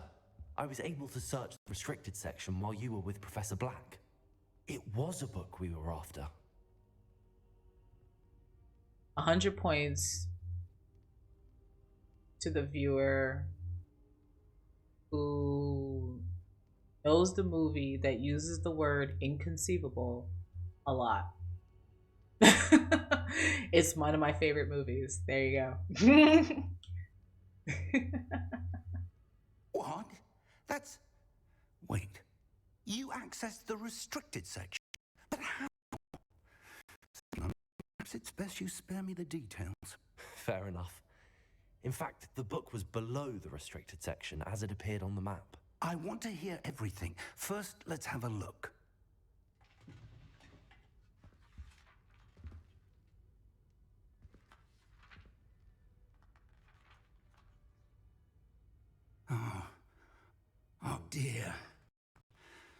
I was able to search the restricted section while you were with Professor Black. It was a book we were after. 100 points to the viewer who knows the movie that uses the word inconceivable a lot. It's one of my favorite movies. There you go. What? That's... Wait. You accessed the restricted section? But how? Perhaps it's best you spare me the details. Fair enough. In fact, the book was below the restricted section as it appeared on the map. I want to hear everything. First, let's have a look. Oh dear.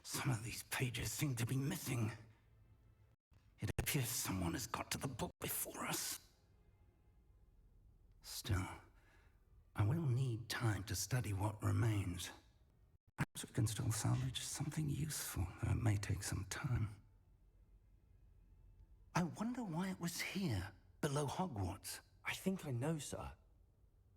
Some of these pages seem to be missing. It appears someone has got to the book before us. Still, I will need time to study what remains. Perhaps we can still salvage something useful, though it may take some time. I wonder why it was here, below Hogwarts. I think I know, sir.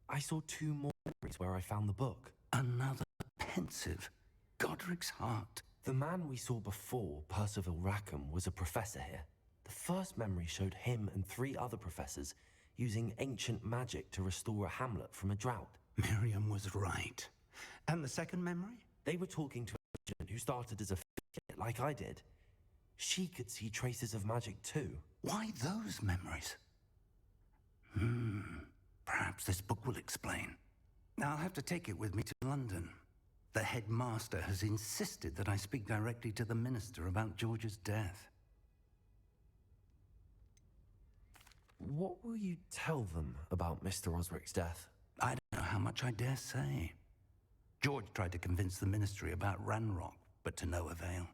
I saw 2 more memories where I found the book. Another pensive Godric's heart. The man we saw before, Percival Rackham, was a professor here. The first memory showed him and 3 other professors using ancient magic to restore a hamlet from a drought. Miriam was right. And the second memory? They were talking to a student who started as a figure like I did. She could see traces of magic too. Why those memories? Perhaps this book will explain. Now I'll have to take it with me to London. The headmaster has insisted that I speak directly to the minister about George's death. What will you tell them about Mr. Osric's death? I don't know how much I dare say. George tried to convince the ministry about Ranrock, but to no avail.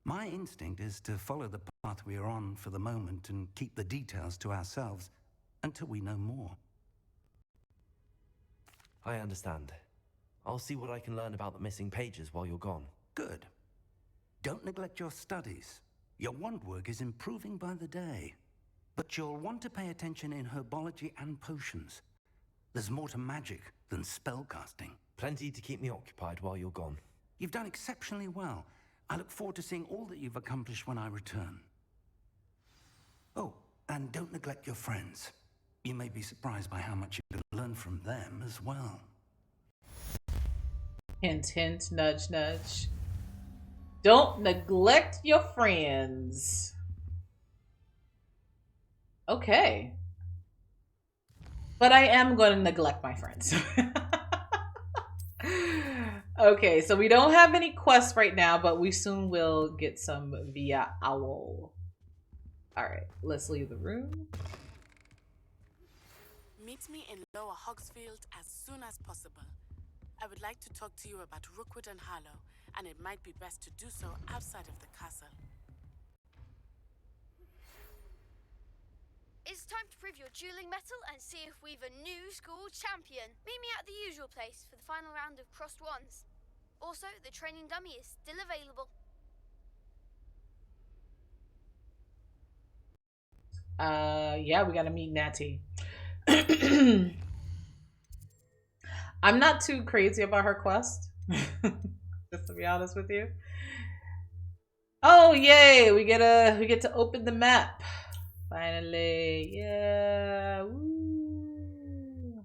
My instinct is to follow the path we are on for the moment and keep the details to ourselves until we know more. I understand. I'll see what I can learn about the missing pages while you're gone. Good. Don't neglect your studies. Your wand work is improving by the day, but you'll want to pay attention in herbology and potions. There's more to magic than spellcasting. Plenty to keep me occupied while you're gone. You've done exceptionally well. I look forward to seeing all that you've accomplished when I return. Oh, and don't neglect your friends. You may be surprised by how much you can learn from them as well. Hint, hint, nudge, nudge. Don't neglect your friends. Okay. But I am going to neglect my friends. Okay, so we don't have any quests right now, but we soon will get some via Owl. Alright, let's leave the room. Meet me in Lower Hogsfield as soon as possible. I would like to talk to you about Rookwood and Harlow, and it might be best to do so outside of the castle. It's time to prove your dueling mettle and see if we've a new school champion. Meet me at the usual place for the final round of crossed wands. Also, the training dummy is still available. Yeah, we gotta meet Natty. I'm not too crazy about her quest, just to be honest with you. Oh yay, we get to open the map. Finally, yeah. Woo.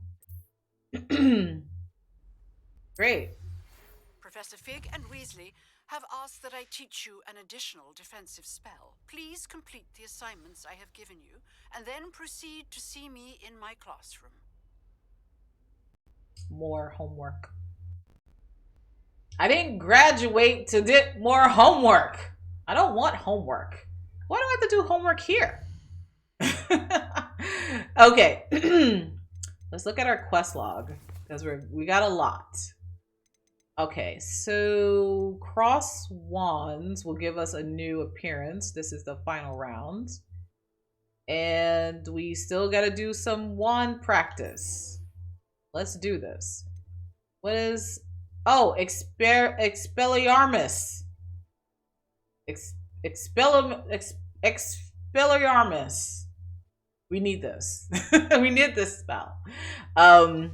Great. Professor Fig and Weasley have asked that I teach you an additional defensive spell. Please complete the assignments I have given you, and then proceed to see me in my classroom. More homework. I didn't graduate to do more homework. I don't want homework. Why do I have to do homework here? Okay. Let's look at our quest log, because we got a lot. Okay, so cross wands will give us a new appearance. This is the final round. And we still gotta do some wand practice. Let's do this. What is... Oh, Expelliarmus. Expelliarmus. We need this. We need this spell. Oh,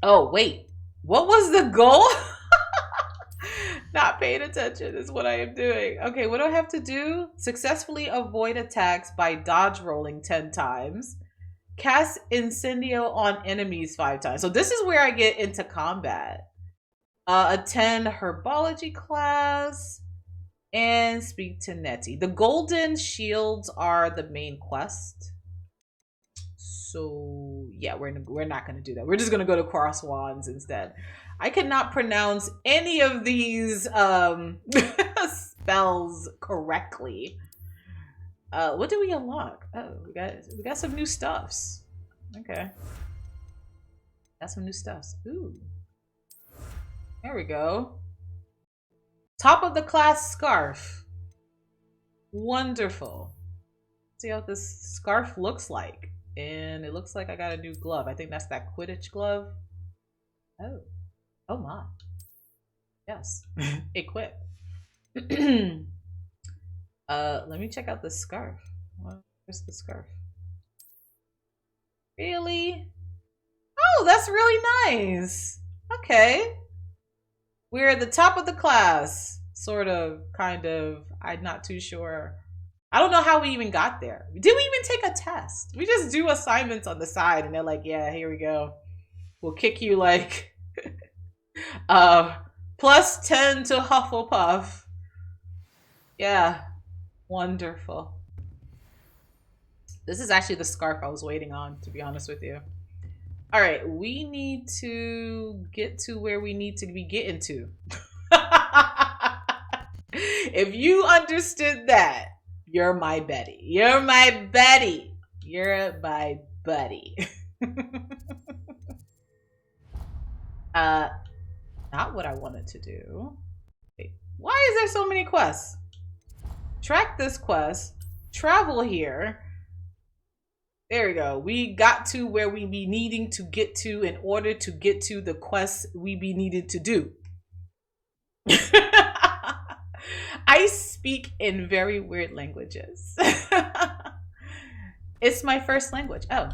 wait. What was the goal? Not paying attention is what I am doing. Okay, what do I have to do? Successfully avoid attacks by dodge rolling 10 times. Cast Incendio on enemies 5 times. So this is where I get into combat. Attend Herbology class. And speak to Nettie. The golden shields are the main quest. So yeah, we're not gonna do that. We're just gonna go to cross wands instead. I cannot pronounce any of these spells correctly. What do we unlock? Oh, we got some new stuffs. Okay, got some new stuffs. Ooh, there we go. Top of the class scarf. Wonderful. See how this scarf looks like. And it looks like I got a new glove. I think that's that Quidditch glove. Oh. Oh my. Yes. Equip. Let me check out the scarf. Where's the scarf? Really? Oh, that's really nice. Okay. We're at the top of the class. Sort of, kind of. I'm not too sure. I don't know how we even got there. Did we even take a test? We just do assignments on the side and they're like, yeah, here we go. We'll kick you like plus 10 to Hufflepuff. Yeah, wonderful. This is actually the scarf I was waiting on, to be honest with you. All right, we need to get to where we need to be getting to. If you understood that, you're my Betty. You're my Betty. You're my buddy. Not what I wanted to do. Wait, why is there so many quests? Track this quest. Travel here. There we go. We got to where we be needing to get to in order to get to the quests we be needed to do. I speak in very weird languages. It's my first language. Oh.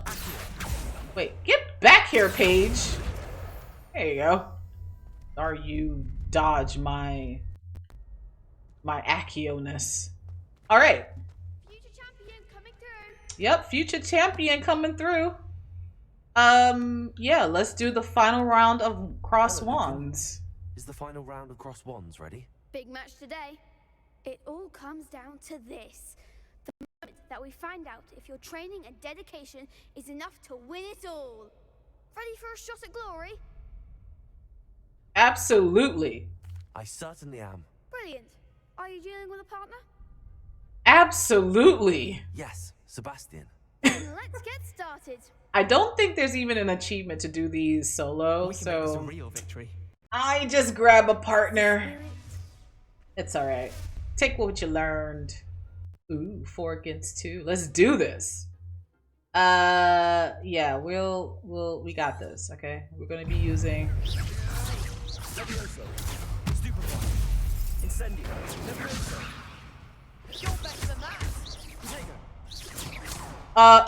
Wait, get back here, Paige. There you go. Or you dodge my Accio-ness. Alright. Future champion coming through. Yep, future champion coming through. Yeah, let's do the final round of cross wands. Is the final round of cross wands ready? Big match today. It all comes down to this. The moment that we find out if your training and dedication is enough to win it all. Ready for a shot at glory? Absolutely. I certainly am. Brilliant. Are you dealing with a partner? Absolutely. Yes, Sebastian. Then let's get started. I don't think there's even an achievement to do these solo, We can make this a so real victory. I just grab a partner. It's all right. Take what you learned. Ooh, 4 against 2. Let's do this. Yeah, we got this. Okay, we're gonna be using.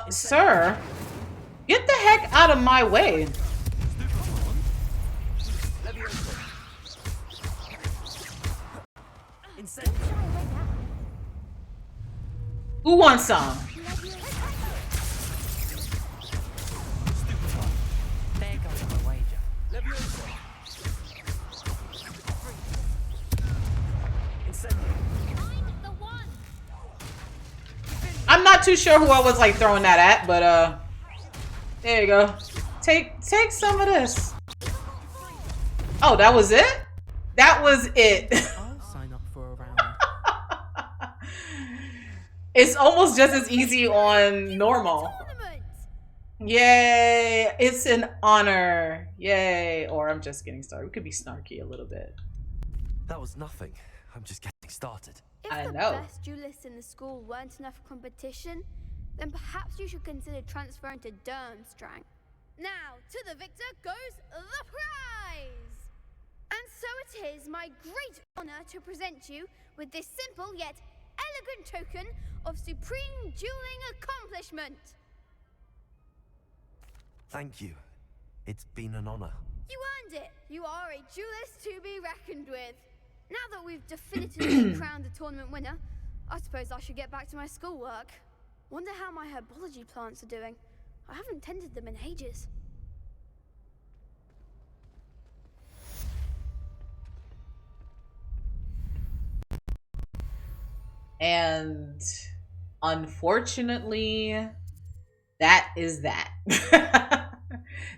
Sir, get the heck out of my way. Who wants some? There goes my wager. I'm not too sure who I was like throwing that at, but there you go. Take some of this. Oh, that was it? That was it. I'll sign up for a round. It's almost just as easy on normal. Yay! It's an honor. Yay! Or I'm just getting started. We could be snarky a little bit. That was nothing. I'm just getting started. If I the know. best duelists in the school weren't enough competition, then perhaps you should consider transferring to Durmstrang. Now, to the victor goes the prize! And so it is my great honor to present you with this simple yet elegant token of supreme dueling accomplishment. Thank you. It's been an honor. You earned it. You are a duelist to be reckoned with. Now that we've definitively crowned the tournament winner, I suppose I should get back to my schoolwork. Wonder how my herbology plants are doing. I haven't tended them in ages. And unfortunately, that is that.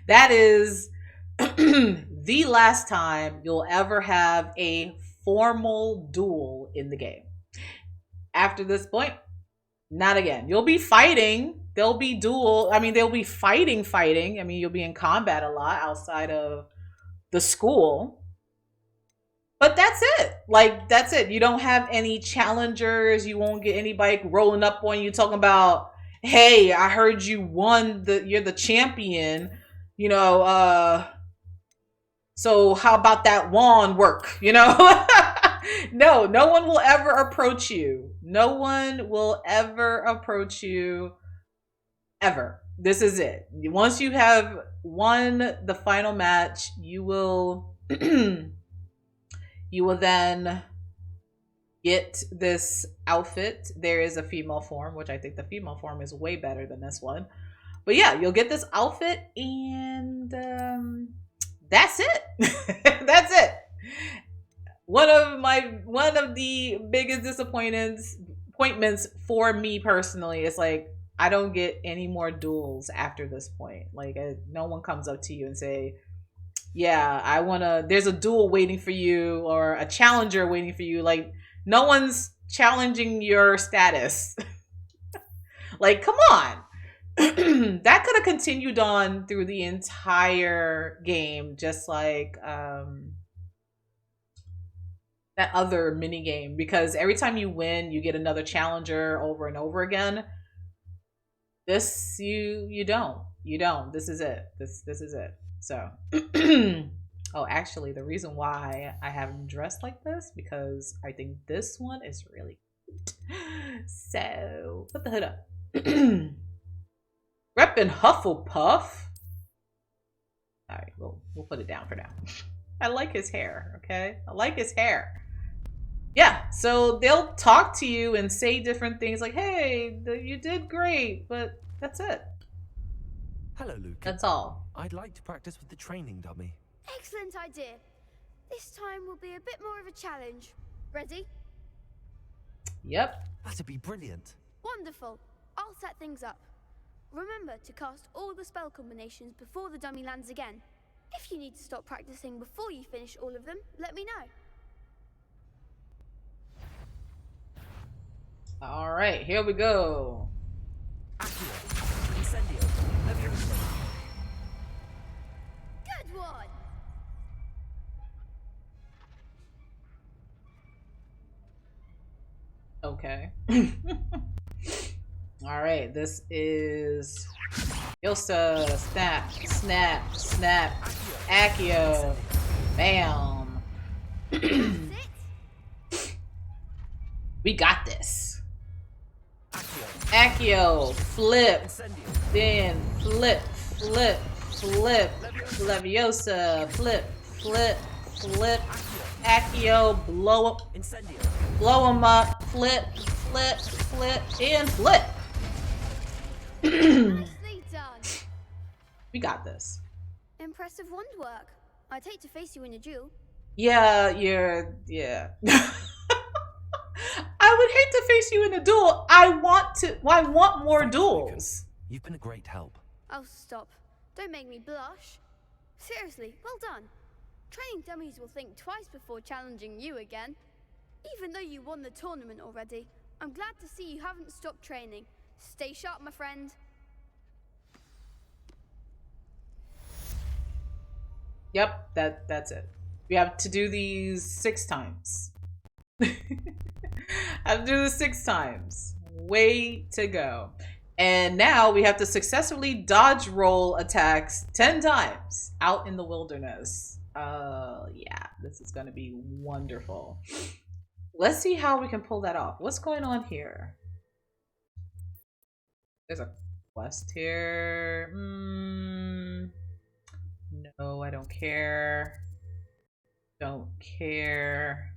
That is the last time you'll ever have a formal duel in the game. After this point, not again. You'll be fighting. There'll be they'll be fighting. I mean, you'll be in combat a lot outside of the school. But that's it. Like, that's it. You don't have any challengers. You won't get anybody rolling up on you talking about, hey, I heard you won you're the champion. You know, so how about that wand work? You know? No one will ever approach you. No one will ever approach you ever. This is it. Once you have won the final match, you will you will then get this outfit. There is a female form, which I think the female form is way better than this one. But yeah, you'll get this outfit, and that's it. That's it. One of the biggest disappointments for me personally is like, I don't get any more duels after this point. Like, no one comes up to you and say, yeah, there's a duel waiting for you or a challenger waiting for you. Like, no one's challenging your status. Like, come on. That could have continued on through the entire game, just like that other mini game, because every time you win, you get another challenger over and over again. This you don't. This is it. This is it. So Oh, actually, the reason why I have him dressed like this because I think this one is really cute. So put the hood up. Reppin' Hufflepuff. All right, we'll put it down for now. I like his hair. Okay, I like his hair. Yeah, so they'll talk to you and say different things like, "Hey, you did great," but that's it. Hello, Luke. That's all. I'd like to practice with the training dummy. Excellent idea. This time will be a bit more of a challenge. Ready? Yep. That'd be brilliant. Wonderful. I'll set things up. Remember to cast all the spell combinations before the dummy lands again. If you need to stop practicing before you finish all of them, let me know. All right, here we go. Good one. Okay. All right, this is Yosa. Snap, snap, snap. Accio. Bam. We got this. Accio. Flip. Then flip, flip, flip. Leviosa. Flip, flip, flip. Accio. Blow up. Blow him up. Flip, flip, flip, and flip. Nicely done. We got this. Impressive wand work. I'd hate to face you in a duel. Yeah. I would hate to face you in a duel. I want more duels. You've been a great help. Oh, stop. Don't make me blush. Seriously, well done. Training dummies will think twice before challenging you again. Even though you won the tournament already, I'm glad to see you haven't stopped training. Stay sharp, my friend. Yep, that's it. We have to do these 6 times. I have to do this 6 times. Way to go. And now we have to successfully dodge roll attacks 10 times out in the wilderness. Yeah, this is gonna be wonderful. Let's see how we can pull that off. What's going on here? There's a quest here. No, I don't care. Don't care.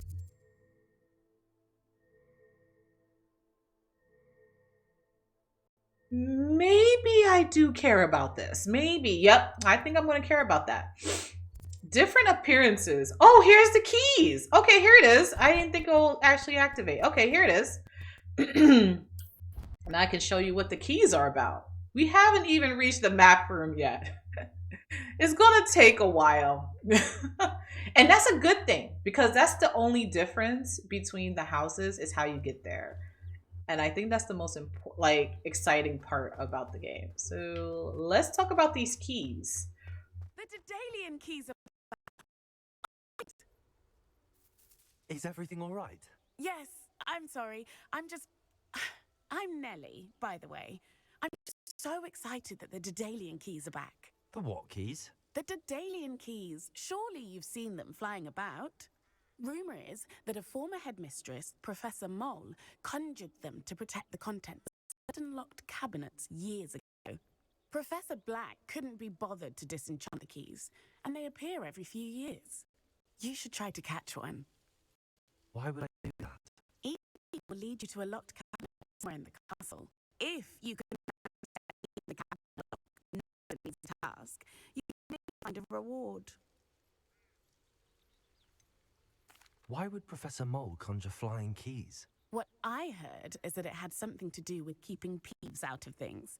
Maybe I do care about this. Maybe. Yep. I think I'm going to care about that. Different appearances. Oh, here's the keys. Okay, here it is. I didn't think it will actually activate. Okay, here it is. And I can show you what the keys are about. We haven't even reached the map room yet. It's going to take a while. And that's a good thing because that's the only difference between the houses is how you get there. And I think that's the most exciting part about the game. So let's talk about these keys. The Daedalian keys are... Is everything all right? Yes, I'm sorry. I'm Nellie, by the way. I'm just so excited that the Daedalian keys are back. The what keys? The Daedalian keys. Surely you've seen them flying about. Rumour is that a former headmistress, Professor Mole, conjured them to protect the contents of certain locked cabinets years ago. Professor Black couldn't be bothered to disenchant the keys, and they appear every few years. You should try to catch one. Why would I do that? Each key will lead you to a locked cabinet somewhere in the castle. If you can the cabinet lock, task, you may find a reward. Why would Professor Mole conjure flying keys? What I heard is that it had something to do with keeping Peeves out of things.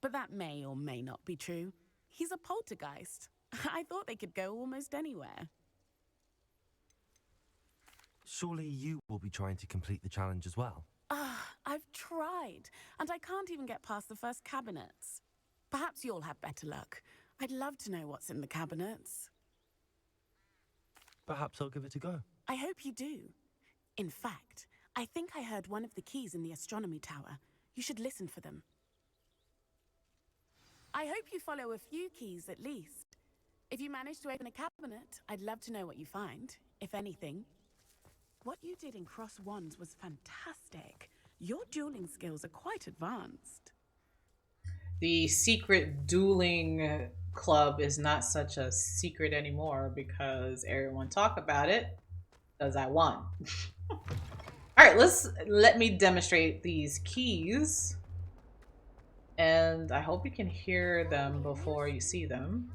But that may or may not be true. He's a poltergeist. I thought they could go almost anywhere. Surely you will be trying to complete the challenge as well. I've tried, and I can't even get past the first cabinets. Perhaps you'll have better luck. I'd love to know what's in the cabinets. Perhaps I'll give it a go. I hope you do. In fact, I think I heard one of the keys in the astronomy tower. You should listen for them. I hope you follow a few keys at least. If you manage to open a cabinet, I'd love to know what you find, if anything. What you did in Cross Wands was fantastic. Your dueling skills are quite advanced. The secret dueling club is not such a secret anymore because everyone talk about it because I won. All right, let me demonstrate these keys. And I hope you can hear them before you see them.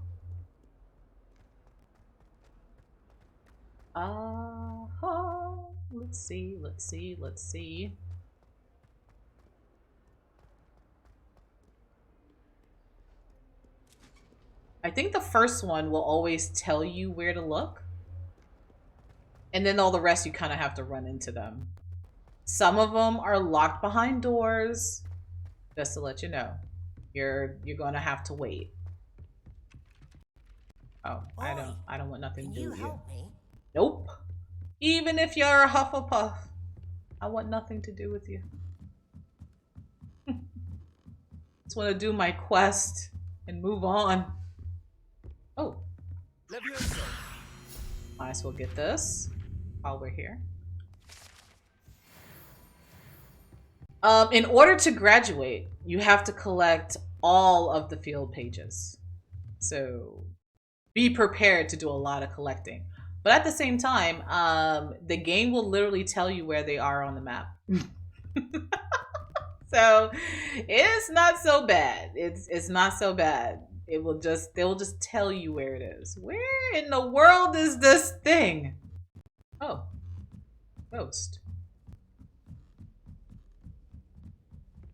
Let's see. I think the first one will always tell you where to look. And then all the rest you kind of have to run into them. Some of them are locked behind doors. Just to let you know. You're gonna have to wait. Oh, I don't want nothing to do with you. Help me? Nope. Even if you're a Hufflepuff, I want nothing to do with you. Just want to do my quest and move on. Oh. Might as well get this while we're here. In order to graduate, you have to collect all of the field pages. So be prepared to do a lot of collecting. But at the same time, the game will literally tell you where they are on the map. So it's not so bad. It's not so bad. They will just tell you where it is. Where in the world is this thing? Oh, ghost.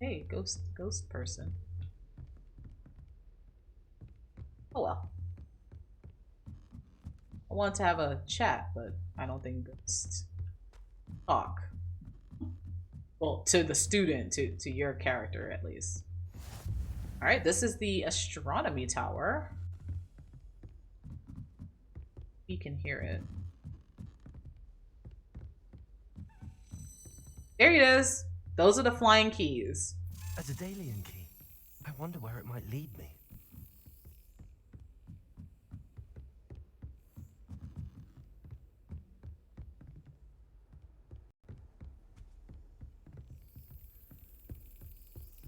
Hey, ghost person. Oh well. I want to have a chat, but I don't think ghosts talk. Well, to the student, to your character at least. All right, this is the astronomy tower. You can hear it. There it is. Those are the flying keys. A Daedalian key. I wonder where it might lead me.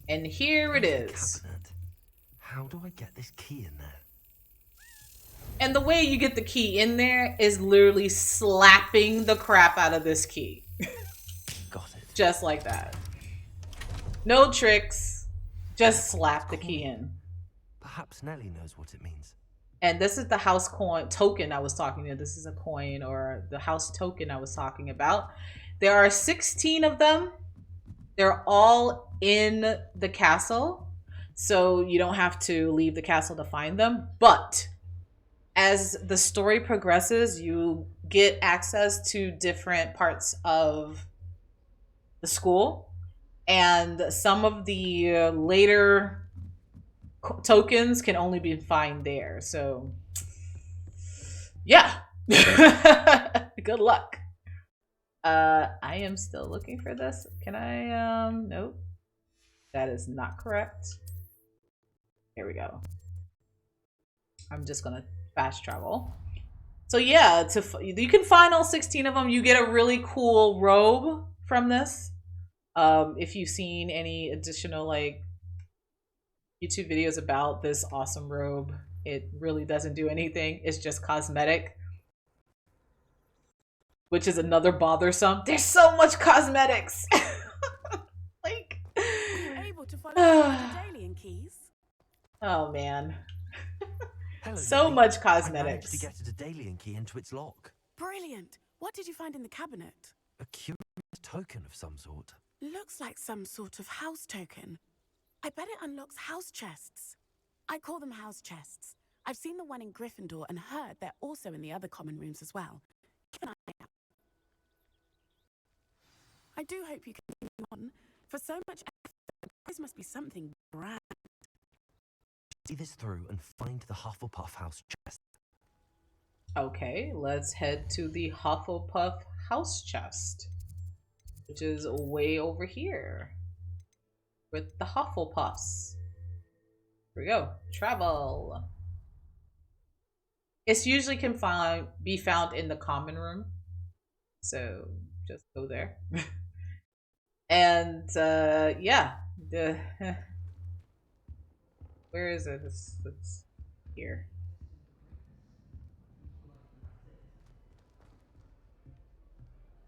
And here it is. How do I get this key in there? And the way you get the key in there is literally slapping the crap out of this key. Got it. Just like that. No tricks. Just slap the key in. Perhaps Nellie knows what it means. And this is the house coin token I was talking about. This is a coin, or the house token I was talking about. There are 16 of them. They're all in the castle, so you don't have to leave the castle to find them. But as the story progresses, you get access to different parts of the school, and some of the later tokens can only be found there. So yeah. Good luck. I am still looking for this. Can I, nope. That is not correct. Here we go. I'm just gonna fast travel. So yeah, you can find all 16 of them. You get a really cool robe from this. If you've seen any additional like YouTube videos about this awesome robe, it really doesn't do anything. It's just cosmetic. Which is another bothersome. There's so much cosmetics. Like, Were you able to follow the Daedalian keys? Oh man. Hello, So Nellie. much I cosmetics. managed to get a Daedalian key into its lock. Brilliant. What did you find in the cabinet? A curious token of some sort. Looks like some sort of house token. I bet it unlocks house chests. I call them house chests. I've seen the one in Gryffindor and heard they're also in the other common rooms as well. Keep an eye out. I do hope you continue on. For so much effort, this must be something grand. See this through and find the Hufflepuff house chest. Okay, let's head to the Hufflepuff house chest, which is way over here with the Hufflepuffs. Here we go. Travel. It's usually can be found in the common room. So just go there. And yeah, the where is it? It's here.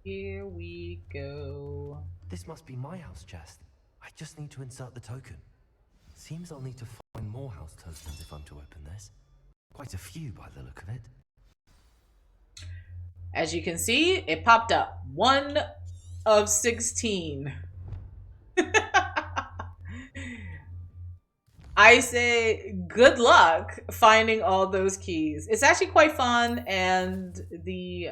Here we go. This must be my house chest. I just need to insert the token. Seems I'll need to find more house tokens if I'm to open this. Quite a few by the look of it. As you can see, it popped up. 1 of 16. I say good luck finding all those keys. It's actually quite fun, and the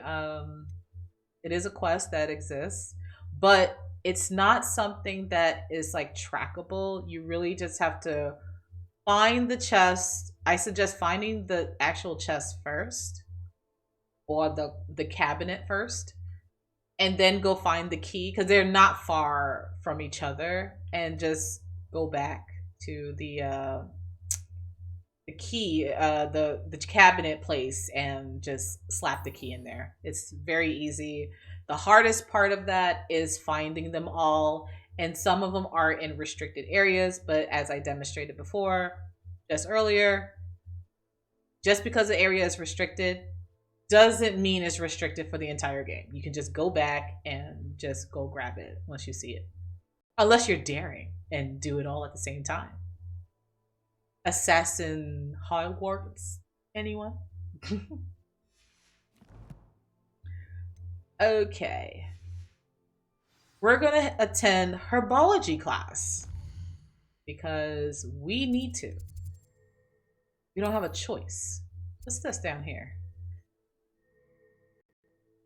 it is a quest that exists, but it's not something that is like trackable. You really just have to find the chest. I suggest finding the actual chest first, or the cabinet first, and then go find the key, because they're not far from each other, and just go back to the key, the cabinet place, and just slap the key in there. It's very easy. The hardest part of that is finding them all, and some of them are in restricted areas, but as I demonstrated before, just earlier, just because the area is restricted doesn't mean it's restricted for the entire game. You can just go back and just go grab it once you see it. Unless you're daring and do it all at the same time. Assassin Hogwarts, anyone? Okay. We're gonna attend herbology class because we need to. We don't have a choice. What's this down here?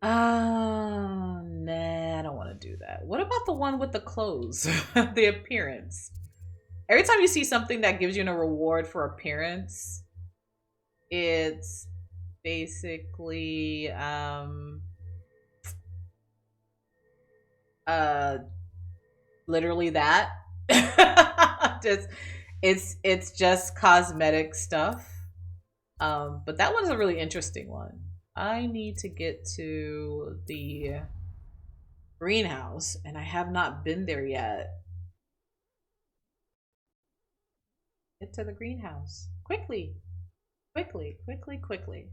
Nah, I don't want to do that. What about the one with the clothes? The appearance. Every time you see something that gives you a reward for appearance, it's basically literally that. It's just cosmetic stuff. But that one's a really interesting one. I need to get to the greenhouse, and I have not been there yet. Get to the greenhouse. Quickly. Quickly, quickly, quickly.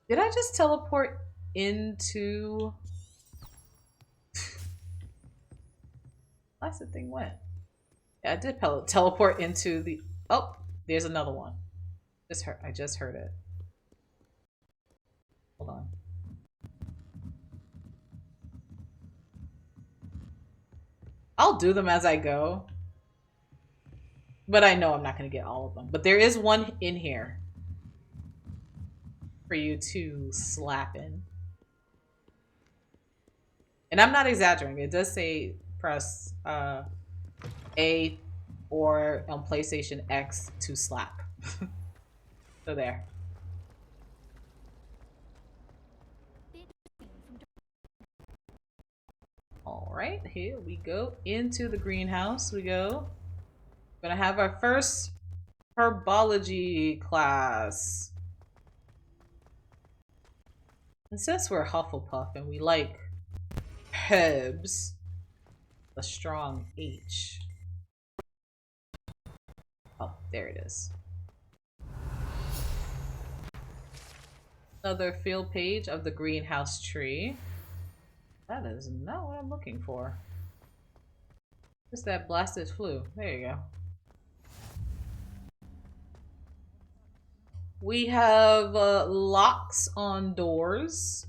Did I just teleport into... That's the thing went. Yeah, I did teleport into the... Oh, there's another one. I just heard it. Hold on. I'll do them as I go. But I know I'm not going to get all of them. But there is one in here for you to slap in. And I'm not exaggerating. It does say press A or on PlayStation X to slap. So there. All right, here we go into the greenhouse. We go. We're gonna have our first herbology class. And since we're Hufflepuff and we like herbs, a strong H. Oh, there it is. Another field page of the greenhouse tree. That is not what I'm looking for. Just that blasted flu. There you go. We have locks on doors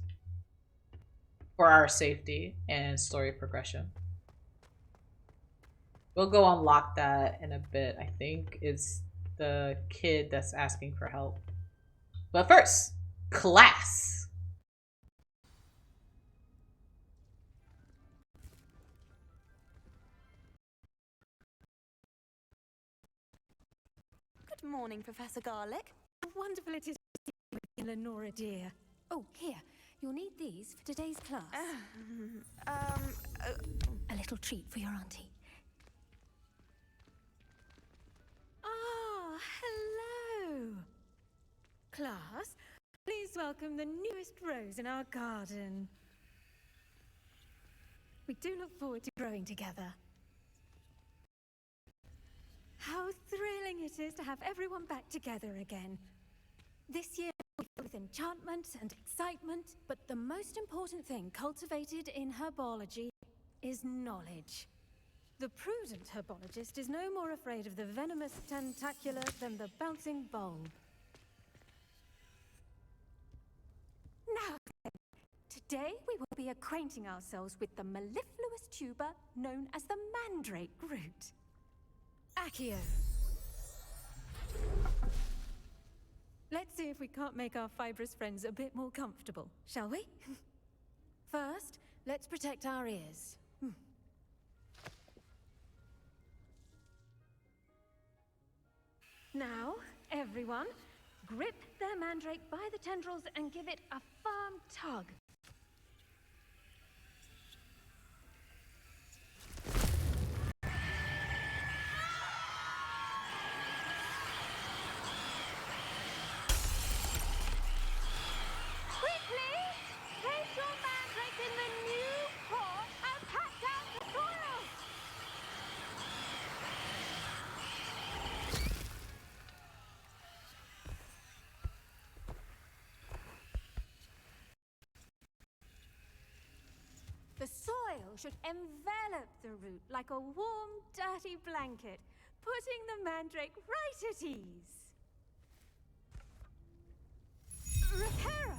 for our safety and story progression. We'll go unlock that in a bit. I think it's the kid that's asking for help. But first, class. Good morning, Professor Garlick. Wonderful it is to see you again, Lenora dear. Oh, here. You'll need these for today's class. A little treat for your auntie. Ah, hello. Class, please welcome the newest rose in our garden. We do look forward to growing together. How thrilling it is to have everyone back together again. This year will be filled with enchantment and excitement, but the most important thing cultivated in herbology is knowledge. The prudent herbologist is no more afraid of the venomous tentacula than the bouncing bulb. Now then, today we will be acquainting ourselves with the mellifluous tuber known as the mandrake root. Accio. Let's see if we can't make our fibrous friends a bit more comfortable, shall we? First, let's protect our ears. Now, everyone, grip their mandrake by the tendrils and give it a firm tug. Quickly! Place your mandrake in the new pot and pack down the soil! The soil should envelop the root like a warm, dirty blanket, putting the mandrake right at ease. Reparo!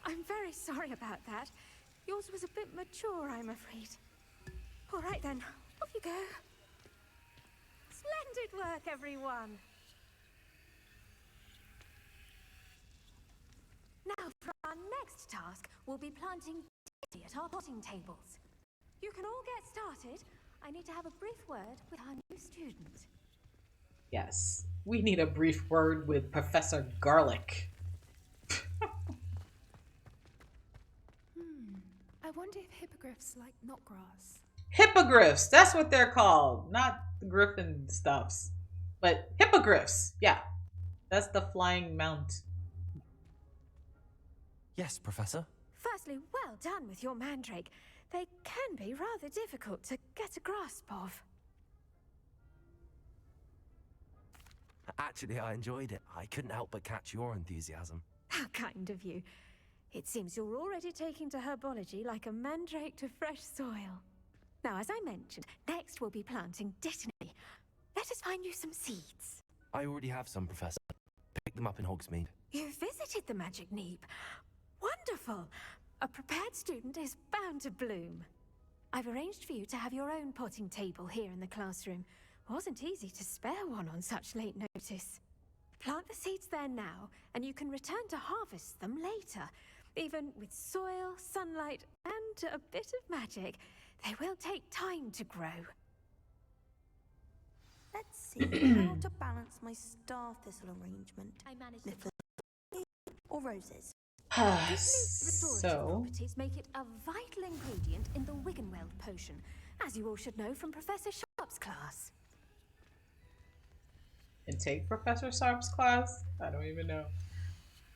I'm very sorry about that. Yours was a bit mature, I'm afraid. All right then, off you go. Splendid work, everyone. Now, for our next task, we'll be planting tea at our potting tables. You can all get started. I need to have a brief word with our new student. Yes, we need a brief word with Professor Garlic. I wonder if hippogriffs like knotgrass. Hippogriffs, that's what they're called. Not the griffin stuffs, but hippogriffs. Yeah, that's the flying mount. Yes, Professor. Firstly, well done with your mandrake. They can be rather difficult to get a grasp of. Actually, I enjoyed it. I couldn't help but catch your enthusiasm. How kind of you. It seems you're already taking to herbology like a mandrake to fresh soil. Now, as I mentioned, next we'll be planting dittany. Let us find you some seeds. I already have some, Professor. Picked them up in Hogsmeade. You visited the Magic Neep. Wonderful! A prepared student is bound to bloom. I've arranged for you to have your own potting table here in the classroom. Wasn't easy to spare one on such late notice. Plant the seeds there now, and you can return to harvest them later. Even with soil, sunlight, and a bit of magic, they will take time to grow. Let's see how to balance my star thistle arrangement. I managed to or roses. So, properties make it a vital ingredient in the Wiggenweld potion, as you all should know from Professor Sharp's class. and take Professor Sharp's class? I don't even know.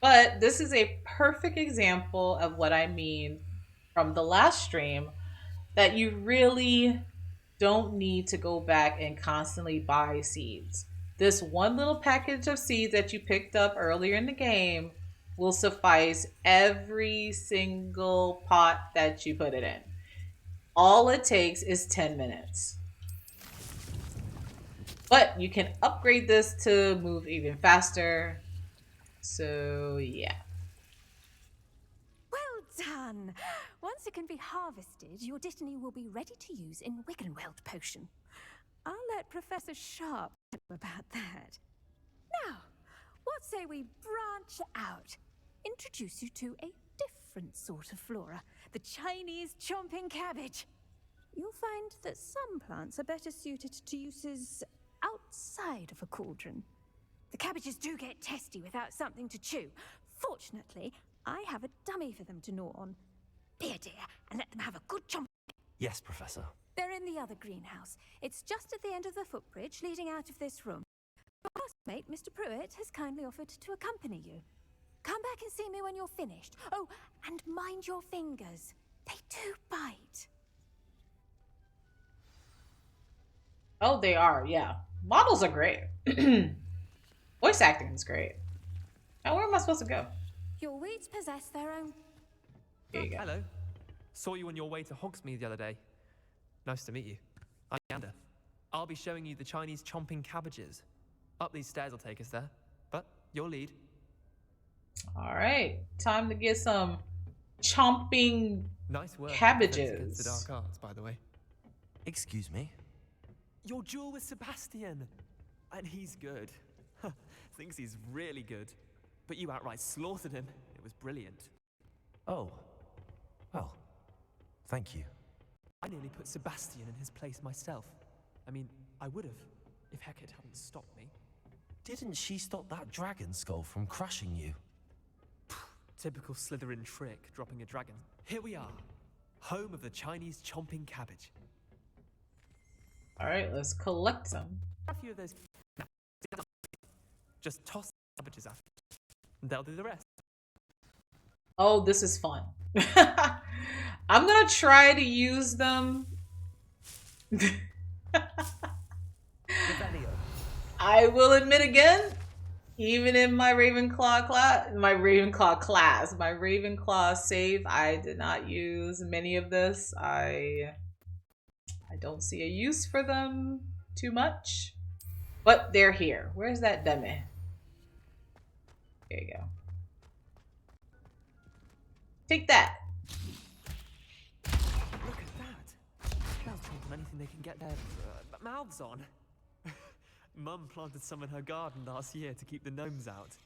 But this is a perfect example of what I mean from the last stream, that you really don't need to go back and constantly buy seeds. This one little package of seeds that you picked up earlier in the game will suffice every single pot that you put it in. All it takes is 10 minutes. But you can upgrade this to move even faster. So yeah. Well done! Once it can be harvested, your dittany will be ready to use in Wiggenweld potion. I'll let Professor Sharp know about that. Now, what say we branch out? Introduce you to a different sort of flora, the Chinese chomping cabbage. You'll find that some plants are better suited to uses outside of a cauldron. The cabbages do get testy without something to chew. Fortunately, I have a dummy for them to gnaw on. Here, dear, and let them have a good chomp. Yes, Professor. They're in the other greenhouse. It's just at the end of the footbridge leading out of this room. Mate, Mr. Pruitt has kindly offered to accompany you. Come back and see me when you're finished. Oh, and mind your fingers. They do bite. Oh, they are, yeah. Models are great. Voice acting is great. Now, where am I supposed to go? Your weeds possess their own... Here you go. Hello. Saw you on your way to Hogsmeade the other day. Nice to meet you. I'm Yander. I'll be showing you the Chinese chomping cabbages. Up these stairs will take us there. But your lead. Alright. Time to get some chomping Nice work. cabbages. Against the dark arts, by the way. Excuse me? Your duel with Sebastian. And he's good. Thinks he's really good. But you outright slaughtered him. It was brilliant. Oh. Well, thank you. I nearly put Sebastian in his place myself. I mean, I would have, if Hecate hadn't stopped me. Didn't she stop that dragon skull from crushing you? Typical Slytherin trick, dropping a dragon. Here we are, home of the Chinese chomping cabbage. Alright, let's collect some. A few of those. Just toss the cabbages after. They'll do the rest. Oh, this is fun. I'm gonna try to use them. I will admit again, even in my Ravenclaw save, I did not use many of this. I don't see a use for them too much, but they're here. Where's that dummy? There you go. Take that. Look at that. That's chomping anything they can get their mouths on. Mum planted some in her garden last year to keep the gnomes out.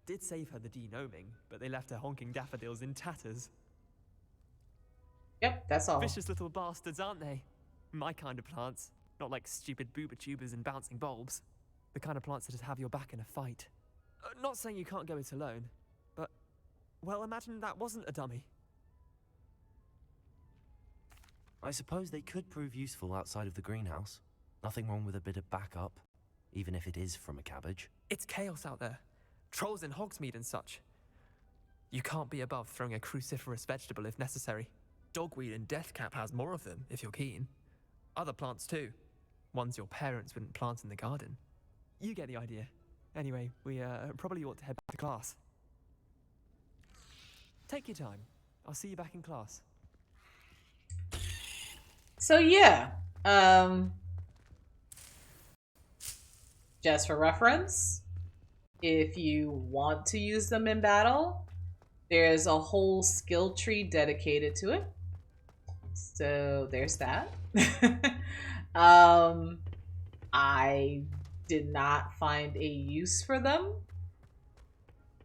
Did save her the de-gnoming, but they left her honking daffodils in tatters. Yep, that's all. Vicious little bastards, aren't they? My kind of plants. Not like stupid booba tubers and bouncing bulbs. The kind of plants that just have your back in a fight. Not saying you can't go it alone, but, well, imagine that wasn't a dummy. I suppose they could prove useful outside of the greenhouse. Nothing wrong with a bit of backup, even if it is from a cabbage. It's chaos out there. Trolls in Hogsmeade and such. You can't be above throwing a cruciferous vegetable if necessary. Dogweed and deathcap has more of them, if you're keen. Other plants too. Ones your parents wouldn't plant in the garden. You get the idea. Anyway, we probably ought to head back to class. Take your time. I'll see you back in class. So yeah, just for reference, if you want to use them in battle, there's a whole skill tree dedicated to it. So there's that. I did not find a use for them.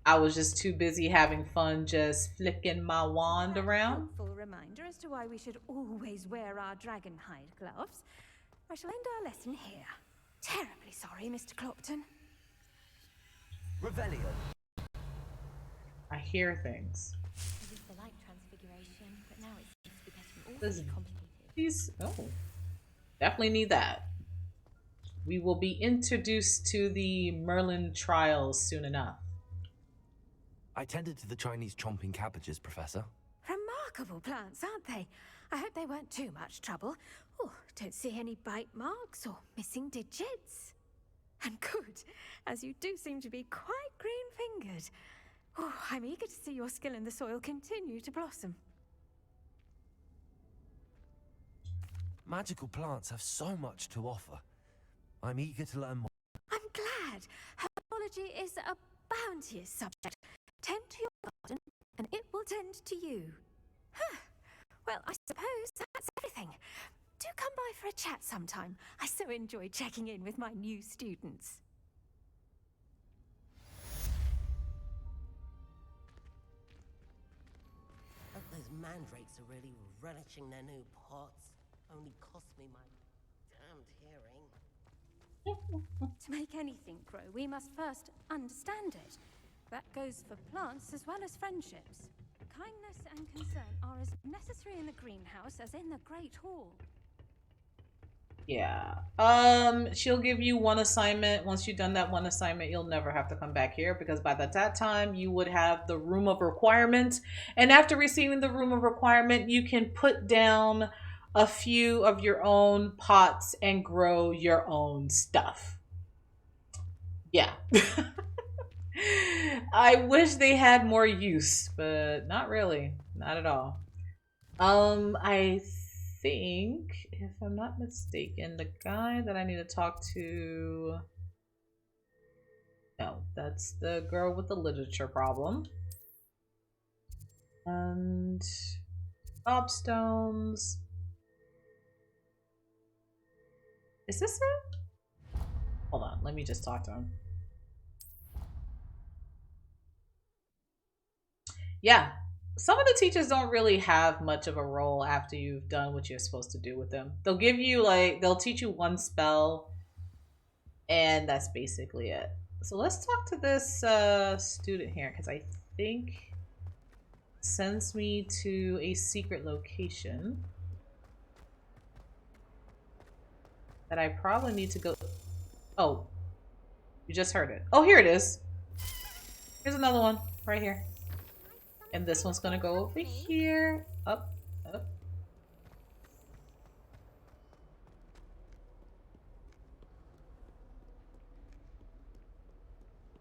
I was just too busy having fun just flicking my wand around. Helpful reminder as to why we should always wear our dragonhide gloves. I shall end our lesson here. Terribly sorry, Mr. Clopton. Revelio. I hear things. I used the light transfiguration, but now it seems to be getting awfully complicated. These, oh, definitely need that. We will be introduced to the Merlin trials soon enough. I tended to the Chinese chomping cabbages, Professor. Remarkable plants, aren't they? I hope they weren't too much trouble. Oh, don't see any bite marks or missing digits. And good, as you do seem to be quite green-fingered. Oh, I'm eager to see your skill in the soil continue to blossom. Magical plants have so much to offer. I'm eager to learn more. I'm glad. Herbology is a bounteous subject. Tend to your garden, and it will tend to you. Huh. Well, I suppose that's everything. Do come by for a chat sometime. I so enjoy checking in with my new students. Those mandrakes are really relishing their new pots. Only cost me my damned hearing. To make anything grow, we must first understand it. That goes for plants as well as friendships. Kindness and concern are as necessary in the greenhouse as in the Great Hall. Yeah. She'll give you one assignment. Once you've done that one assignment, you'll never have to come back here because by that time you would have the room of requirement. And after receiving the room of requirement, you can put down a few of your own pots and grow your own stuff. Yeah. I wish they had more use, but not really. Not at all. I think, if I'm not mistaken, the guy that I need to talk to... No, that's the girl with the literature problem. And... Gobstones. Is this it? Hold on, let me just talk to him. Yeah. Some of the teachers don't really have much of a role after you've done what you're supposed to do with them. They'll give you they'll teach you one spell and that's basically it. So let's talk to this student here because I think it sends me to a secret location that I probably need to go. Oh, you just heard it. Oh, here it is. Here's another one right here. And this one's gonna go over here. Up, up.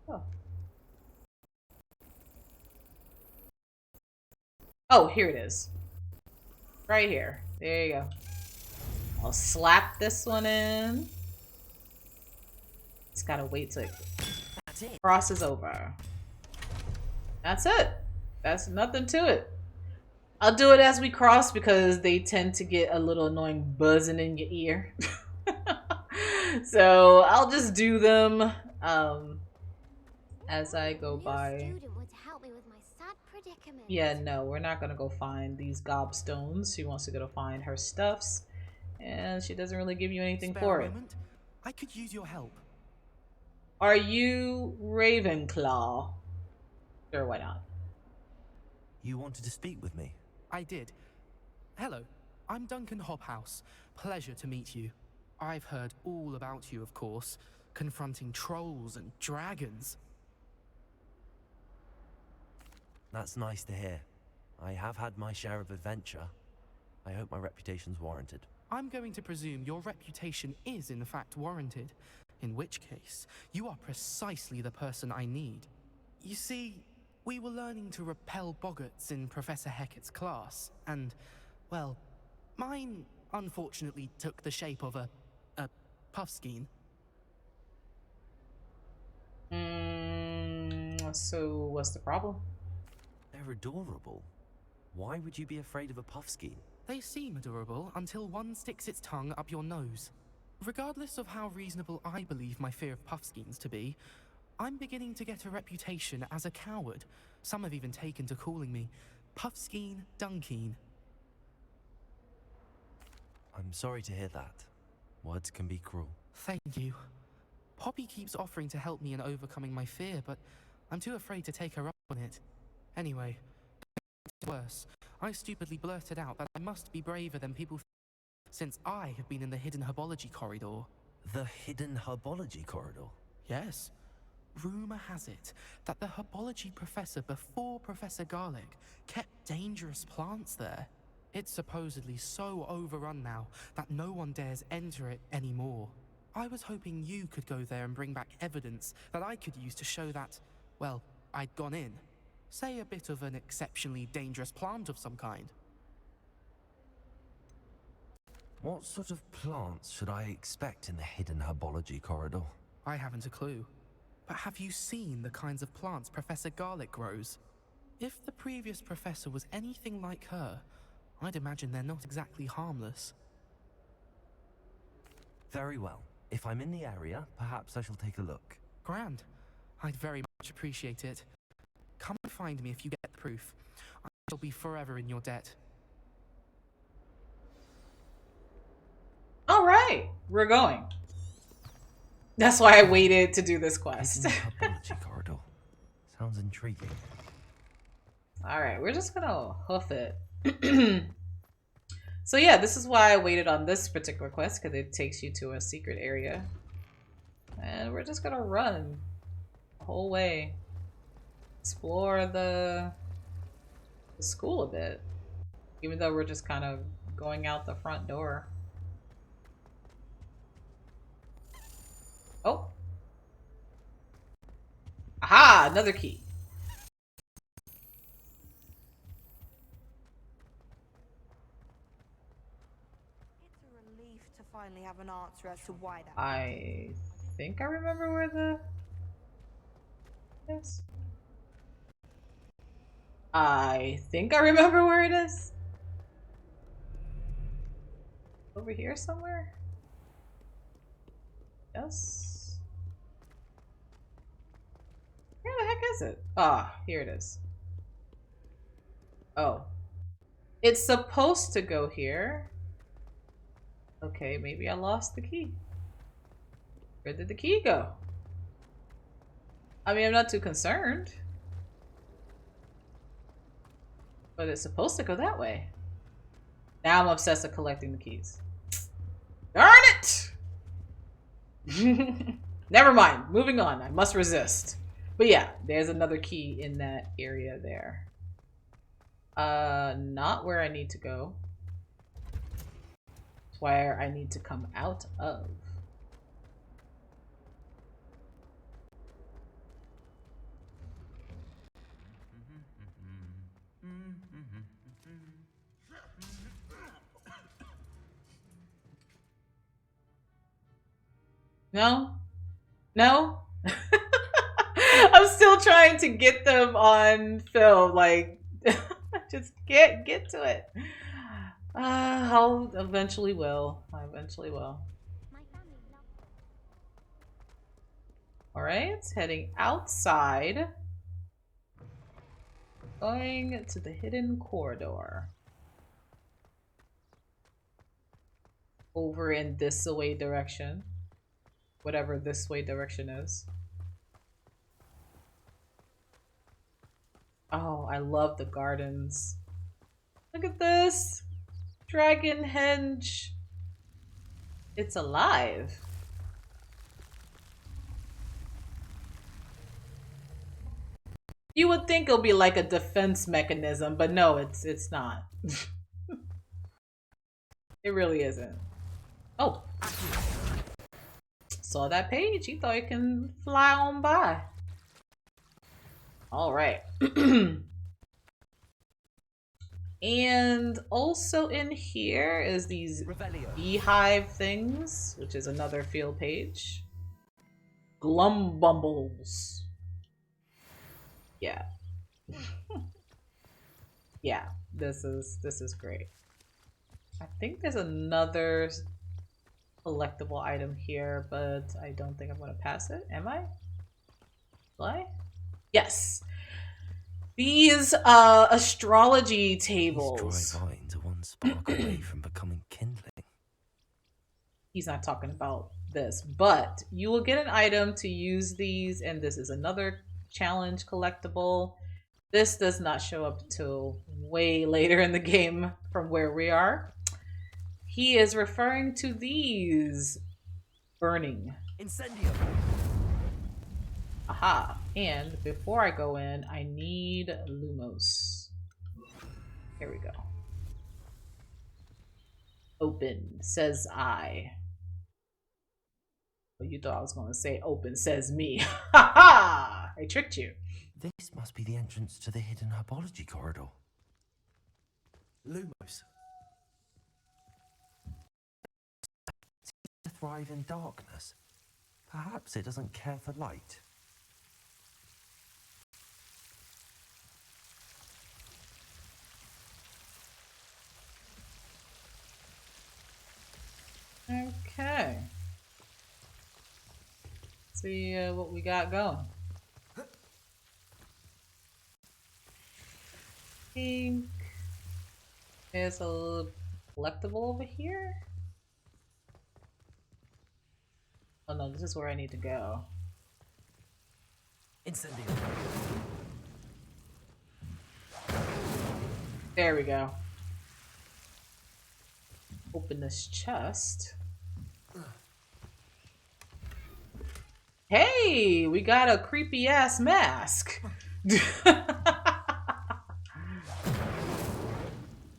Oh. Oh, here it is. Right here. There you go. I'll slap this one in. Just gotta wait till it crosses over. That's it. That's nothing to it. I'll do it as we cross because they tend to get a little annoying buzzing in your ear. So I'll just do them as I go by. Yeah, no, we're not gonna go find these gobstones. She wants to go to find her stuffs, and she doesn't really give you anything for it. I could use your help. Are you Ravenclaw? Sure, why not? You wanted to speak with me? I did. Hello, I'm Duncan Hobhouse. Pleasure to meet you. I've heard all about you, of course, confronting trolls and dragons. That's nice to hear. I have had my share of adventure. I hope my reputation's warranted. I'm going to presume your reputation is in fact warranted, in which case, you are precisely the person I need. You see, we were learning to repel boggarts in Professor Hecat's class, and, well, mine unfortunately took the shape of a puffskein. So what's the problem? They're adorable. Why would you be afraid of a puffskein? They seem adorable until one sticks its tongue up your nose. Regardless of how reasonable I believe my fear of puffskeins to be, I'm beginning to get a reputation as a coward. Some have even taken to calling me Puffskein Dunkeen. I'm sorry to hear that. Words can be cruel. Thank you. Poppy keeps offering to help me in overcoming my fear, but I'm too afraid to take her up on it. Anyway, worse, I stupidly blurted out that I must be braver than people since I have been in the hidden herbology corridor. The hidden herbology corridor? Yes. Rumor has it that the herbology professor before Professor Garlic kept dangerous plants there. It's supposedly so overrun now that no one dares enter it anymore. I was hoping you could go there and bring back evidence that I could use to show that, well, I'd gone in. Say a bit of an exceptionally dangerous plant of some kind. What sort of plants should I expect in the hidden herbology corridor? I haven't a clue. But have you seen the kinds of plants Professor Garlic grows? If the previous professor was anything like her, I'd imagine they're not exactly harmless. Very well. If I'm in the area, perhaps I shall take a look. Grand. I'd very much appreciate it. Come and find me if you get the proof. I shall be forever in your debt. All right, we're going. That's why I waited to do this quest. Herbology corridor. Sounds intriguing. All right, we're just gonna hoof it. So yeah, this is why I waited on this particular quest, because it takes you to a secret area. And we're just gonna run the whole way. Explore the school a bit. Even though we're just kind of going out the front door. Oh. Aha! Another key. It's a relief to finally have an answer as to why that. I think I remember where the... Yes. I think I remember where it is. Over here somewhere? Yes. Where the heck is it? Ah, here it is. Oh. It's supposed to go here. Okay, maybe I lost the key. Where did the key go? I mean, I'm not too concerned. But it's supposed to go that way. Now I'm obsessed with collecting the keys. Darn it! Never mind. Moving on. I must resist. But yeah, there's another key in that area there. Not where I need to go. It's where I need to come out of. No? No? I'm still trying to get them on film. Like, just get to it. I'll eventually will. I eventually will. Alright, heading outside. Going to the hidden corridor. Over in this way direction. Whatever this way direction is. Oh, I love the gardens. Look at this. Dragon henge. It's alive. You would think it'll be like a defense mechanism, but no, it's not. It really isn't. Oh. Saw that page. He thought he can fly on by. All right. And also in here is these beehive things, which is another field page. Glumbumbles. Yeah. Yeah, this is great. I think there's another collectible item here, but I don't think I'm gonna pass it. Am I? Will I? Yes. These astrology tables. These dry vines are one spark away from becoming kindling. He's not talking about this, but you will get an item to use these, and this is another challenge collectible. This does not show up till way later in the game from where we are. He is referring to these burning. Incendio. Aha. And before I go in, I need Lumos. Here we go. Open, says I. Well, you thought I was going to say open, says me. Ha ha! I tricked you. This must be the entrance to the hidden herbology corridor. Lumos. To thrive in darkness. Perhaps it doesn't care for light. Okay. See what we got going. Think there's a little collectible over here. Oh no, this is where I need to go. Incendio. There we go. Open this chest. Hey, we got a creepy ass mask.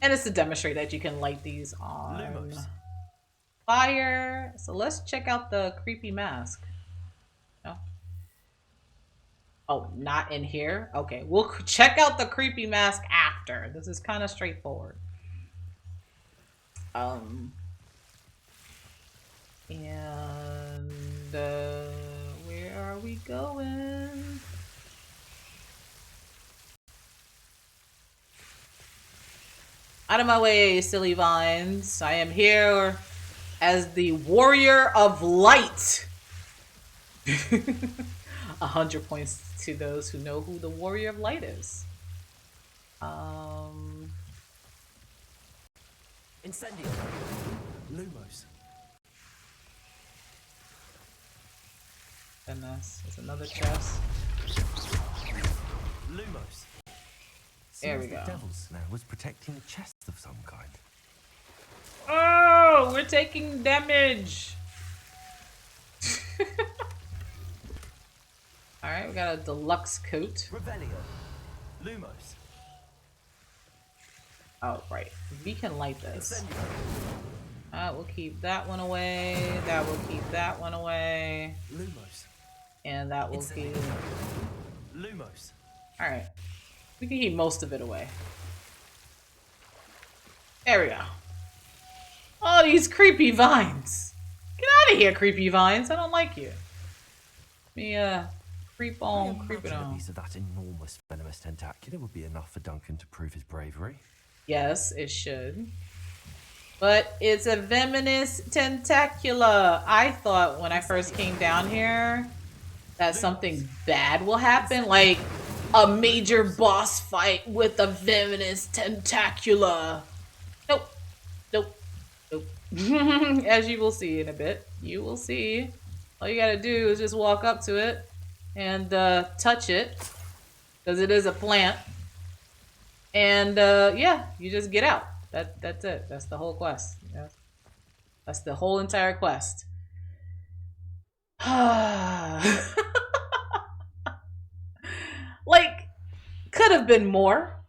And it's to demonstrate that you can light these on fire. So let's check out the creepy mask. No. Oh, not in here? Okay, we'll check out the creepy mask after. This is kind of straightforward. And where are we going? Out of my way, silly vines. I am here as the warrior of light. 100 points to those who know who the warrior of light is. Incendio. Lumos. Goodness, there's another chest. Lumos. There we go. The devil's snare was protecting a chest of some kind. Oh, we're taking damage. All right, we got a deluxe coat. Revelio. Lumos. Oh, right. We can light this. We'll keep that one away. That will keep that one away. Lumos. And that will keep... Lumos. All right. We can keep most of it away. There we go. Oh, these creepy vines. Get out of here, creepy vines. I don't like you. Let me, creep on, creep it on. A piece of that enormous venomous tentacula would be enough for Duncan to prove his bravery. Yes, it should. But it's a venomous tentacula. I thought when I first came down here that something bad will happen, like a major boss fight with a venomous tentacula. Nope. Nope. Nope. As you will see in a bit. You will see. All you gotta do is just walk up to it and touch it, because it is a plant. And yeah, you just get out. That's it. That's the whole quest. Yeah. That's the whole entire quest. Like, could have been more,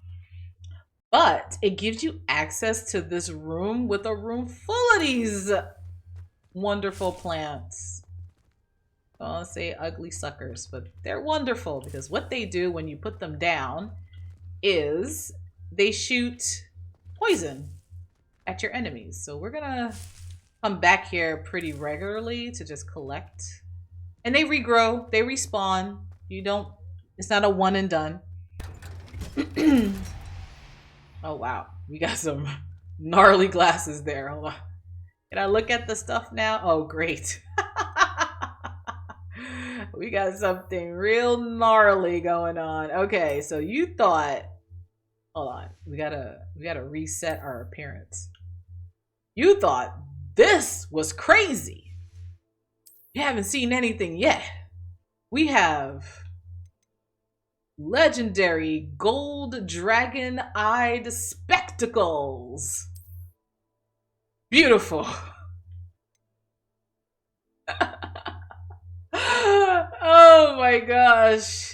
but it gives you access to this room with a room full of these wonderful plants. I don't want to say ugly suckers, but they're wonderful because what they do when you put them down is they shoot poison at your enemies. So we're gonna come back here pretty regularly to just collect. And they regrow, they respawn. You don't, it's not a one and done. Oh wow, we got some gnarly glasses there. Hold on. Can I look at the stuff now? Oh great. We got something real gnarly going on. Okay, so you thought, hold on, we gotta reset our appearance. You thought this was crazy. You haven't seen anything yet. We have legendary gold dragon-eyed spectacles. Beautiful. Oh my gosh.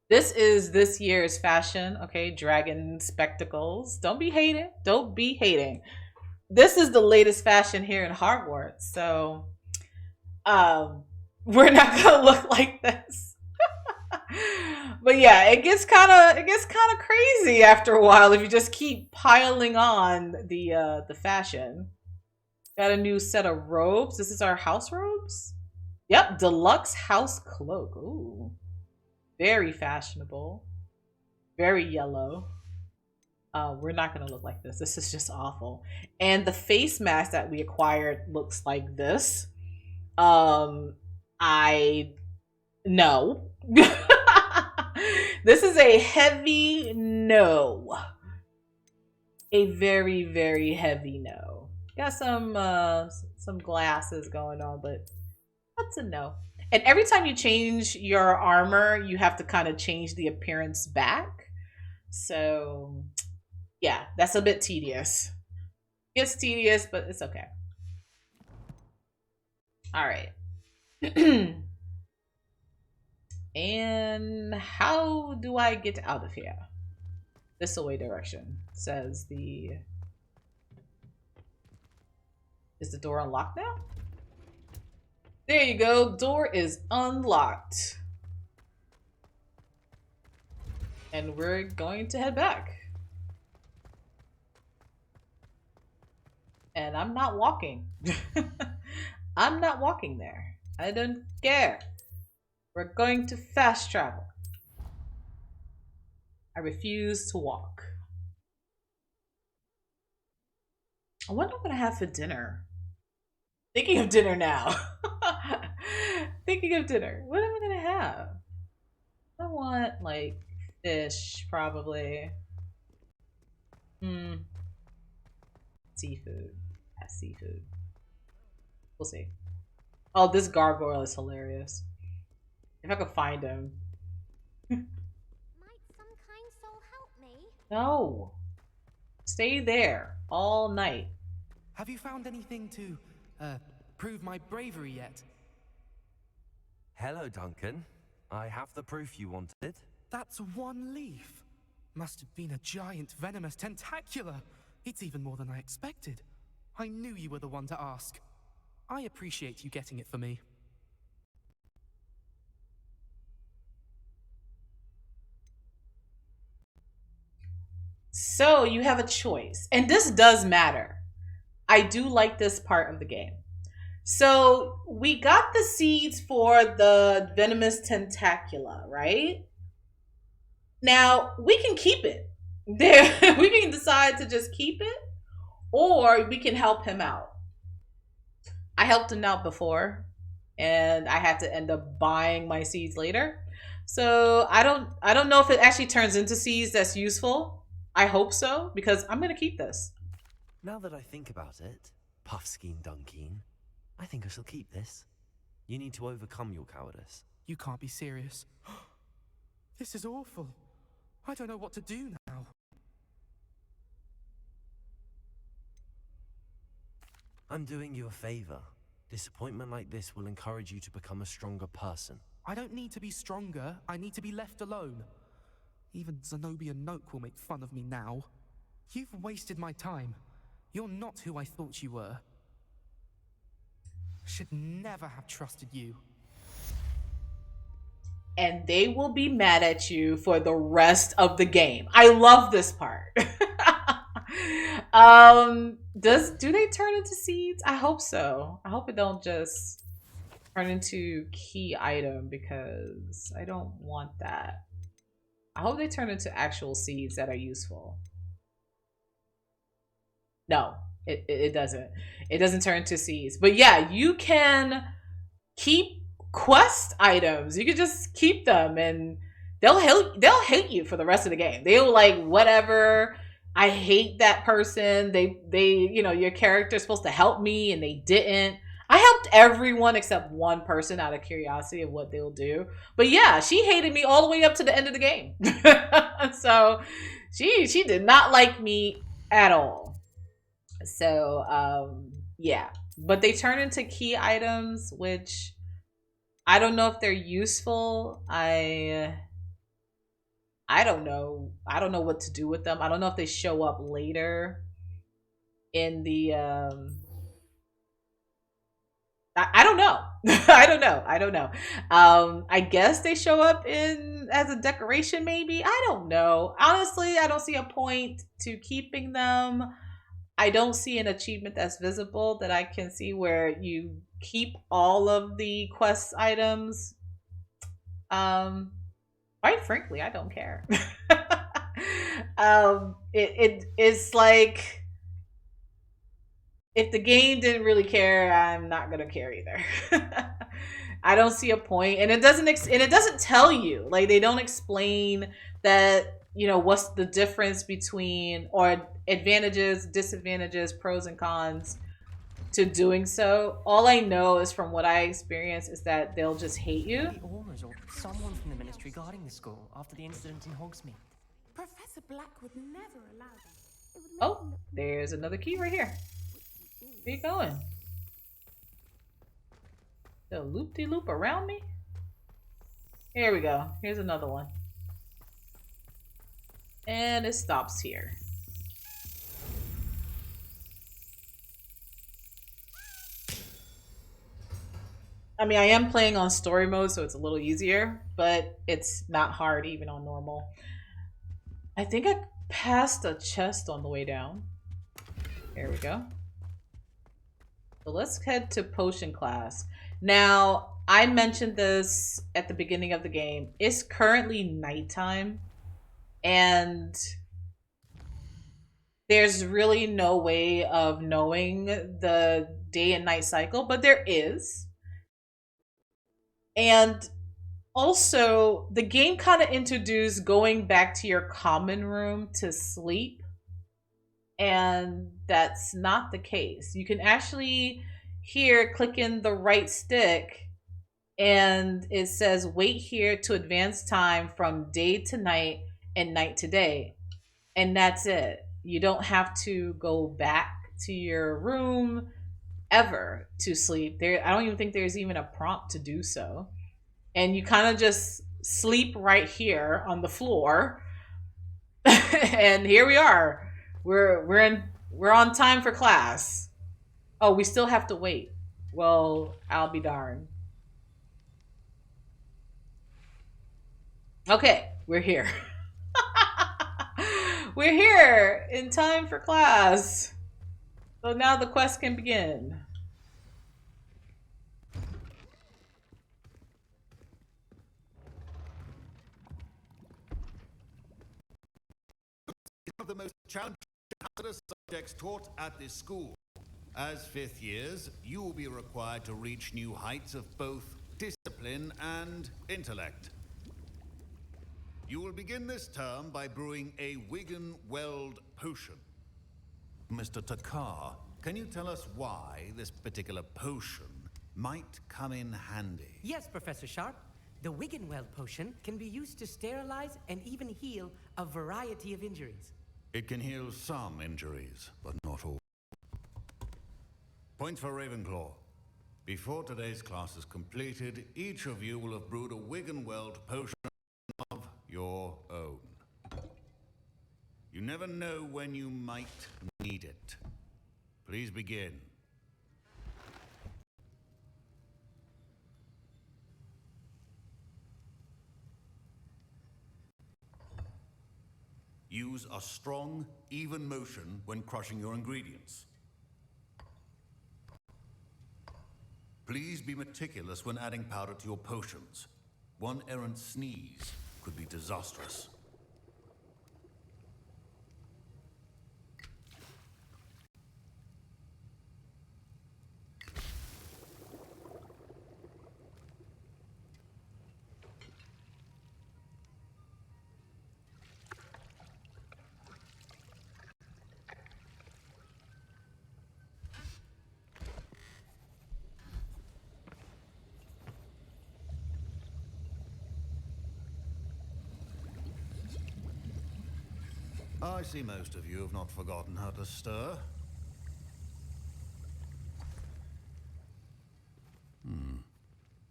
This is this year's fashion, okay? Dragon spectacles. Don't be hating. Don't be hating. This is the latest fashion here in Hogwarts. So, we're not gonna look like this. But yeah, it gets kind of crazy after a while if you just keep piling on the fashion. Got a new set of robes. This is our house robes. Yep, deluxe house cloak. Ooh. Very fashionable. Very yellow. We're not gonna look like this. This is just awful. And the face mask that we acquired looks like this. No. This is a heavy no. A very, very heavy no. Got some glasses going on, but that's a no. And every time you change your armor, you have to kind of change the appearance back. So Yeah, that's a bit tedious. It's tedious, but it's okay. All right. And how do I get out of here? This away direction says the... Is the door unlocked now? There you go. Door is unlocked. And we're going to head back. And I'm not walking. I'm not walking there. I don't care. We're going to fast travel. I refuse to walk. I wonder what I have for dinner. Thinking of dinner now. Thinking of dinner. What am I gonna have? I want like fish, probably. Seafood. Yeah, seafood. We'll see. Oh, this gargoyle is hilarious. If I could find him. Might some kind soul help me? No. Stay there all night. Have you found anything to, prove my bravery yet? Hello, Duncan. I have the proof you wanted. That's one leaf. Must have been a giant venomous tentacula. It's even more than I expected. I knew you were the one to ask. I appreciate you getting it for me. So you have a choice, and this does matter. I do like this part of the game. So we got the seeds for the venomous tentacula, right? Now we can keep it. There, we can decide to just keep it, or we can help him out. I helped him out before, and I had to end up buying my seeds later. So I don't know if it actually turns into seeds that's useful. I hope so, because I'm gonna keep this. Now that I think about it, Puffskein Dunkeen, I think I shall keep this. You need to overcome your cowardice. You can't be serious. This is awful. I don't know what to do now. I'm doing you a favor. Disappointment like this will encourage you to become a stronger person. I don't need to be stronger. I need to be left alone. Even Zenobia Noak will make fun of me now. You've wasted my time. You're not who I thought you were. Should never have trusted you. And they will be mad at you for the rest of the game. I love this part. Do they turn into seeds? I hope so. I hope it don't just turn into key item, because I don't want that. I hope they turn into actual seeds that are useful. No, it doesn't. It doesn't turn into seeds. But yeah, you can keep quest items. You can just keep them, and they'll hate you for the rest of the game. They'll like, whatever. I hate that person. They you know, your character's supposed to help me and they didn't. I helped everyone except one person out of curiosity of what they'll do. But yeah, she hated me all the way up to the end of the game. So she did not like me at all. So yeah, but they turn into key items, which I don't know if they're useful. I don't know. I don't know what to do with them. I don't know if they show up later in the I don't know. I don't know. I guess they show up in as a decoration, maybe. I don't know. Honestly, I don't see a point to keeping them. I don't see an achievement that's visible that I can see where you keep all of the quest items. Quite frankly, I don't care. It's like, if the game didn't really care, I'm not gonna care either. I don't see a point, and it doesn't tell you, like, they don't explain that, you know, what's the difference between, or advantages, disadvantages, pros and cons to doing so. All I know is from what I experience is that they'll just hate you. The Aurors or someone from the ministry guarding the school after the incident in Hogsmeade. Professor Black would never allow them. Oh, there's another key right here. Where you going? The loop-de-loop around me? Here we go. Here's another one. And it stops here. I mean, I am playing on story mode, so it's a little easier, but it's not hard even on normal. I think I passed a chest on the way down. There we go. So let's head to potion class. Now, I mentioned this at the beginning of the game. It's currently nighttime, and there's really no way of knowing the day and night cycle, but there is. And also, the game kind of introduced going back to your common room to sleep, and that's not the case. You can actually here click in the right stick, and it says wait here to advance time from day to night and night to day, and that's it. You don't have to go back to your room ever to sleep. I don't even think there's even a prompt to do so. And you kind of just sleep right here on the floor. And here we are. We're on time for class. Oh, we still have to wait. Well, I'll be darned. Okay, we're here. We're here in time for class. So now the quest can begin. One of the most challenging hazardous subjects taught at this school. As fifth years, you will be required to reach new heights of both discipline and intellect. You will begin this term by brewing a Wigan-Weld potion. Mr. Takar, can you tell us why this particular potion might come in handy? Yes, Professor Sharp. The Wigan-Weld potion can be used to sterilize and even heal a variety of injuries. It can heal some injuries, but not all. Points for Ravenclaw. Before today's class is completed, each of you will have brewed a Wigan-Weld potion of your own. You never know when you might need it. Please begin. Use a strong, even motion when crushing your ingredients. Please be meticulous when adding powder to your potions. One errant sneeze could be disastrous. I see most of you have not forgotten how to stir.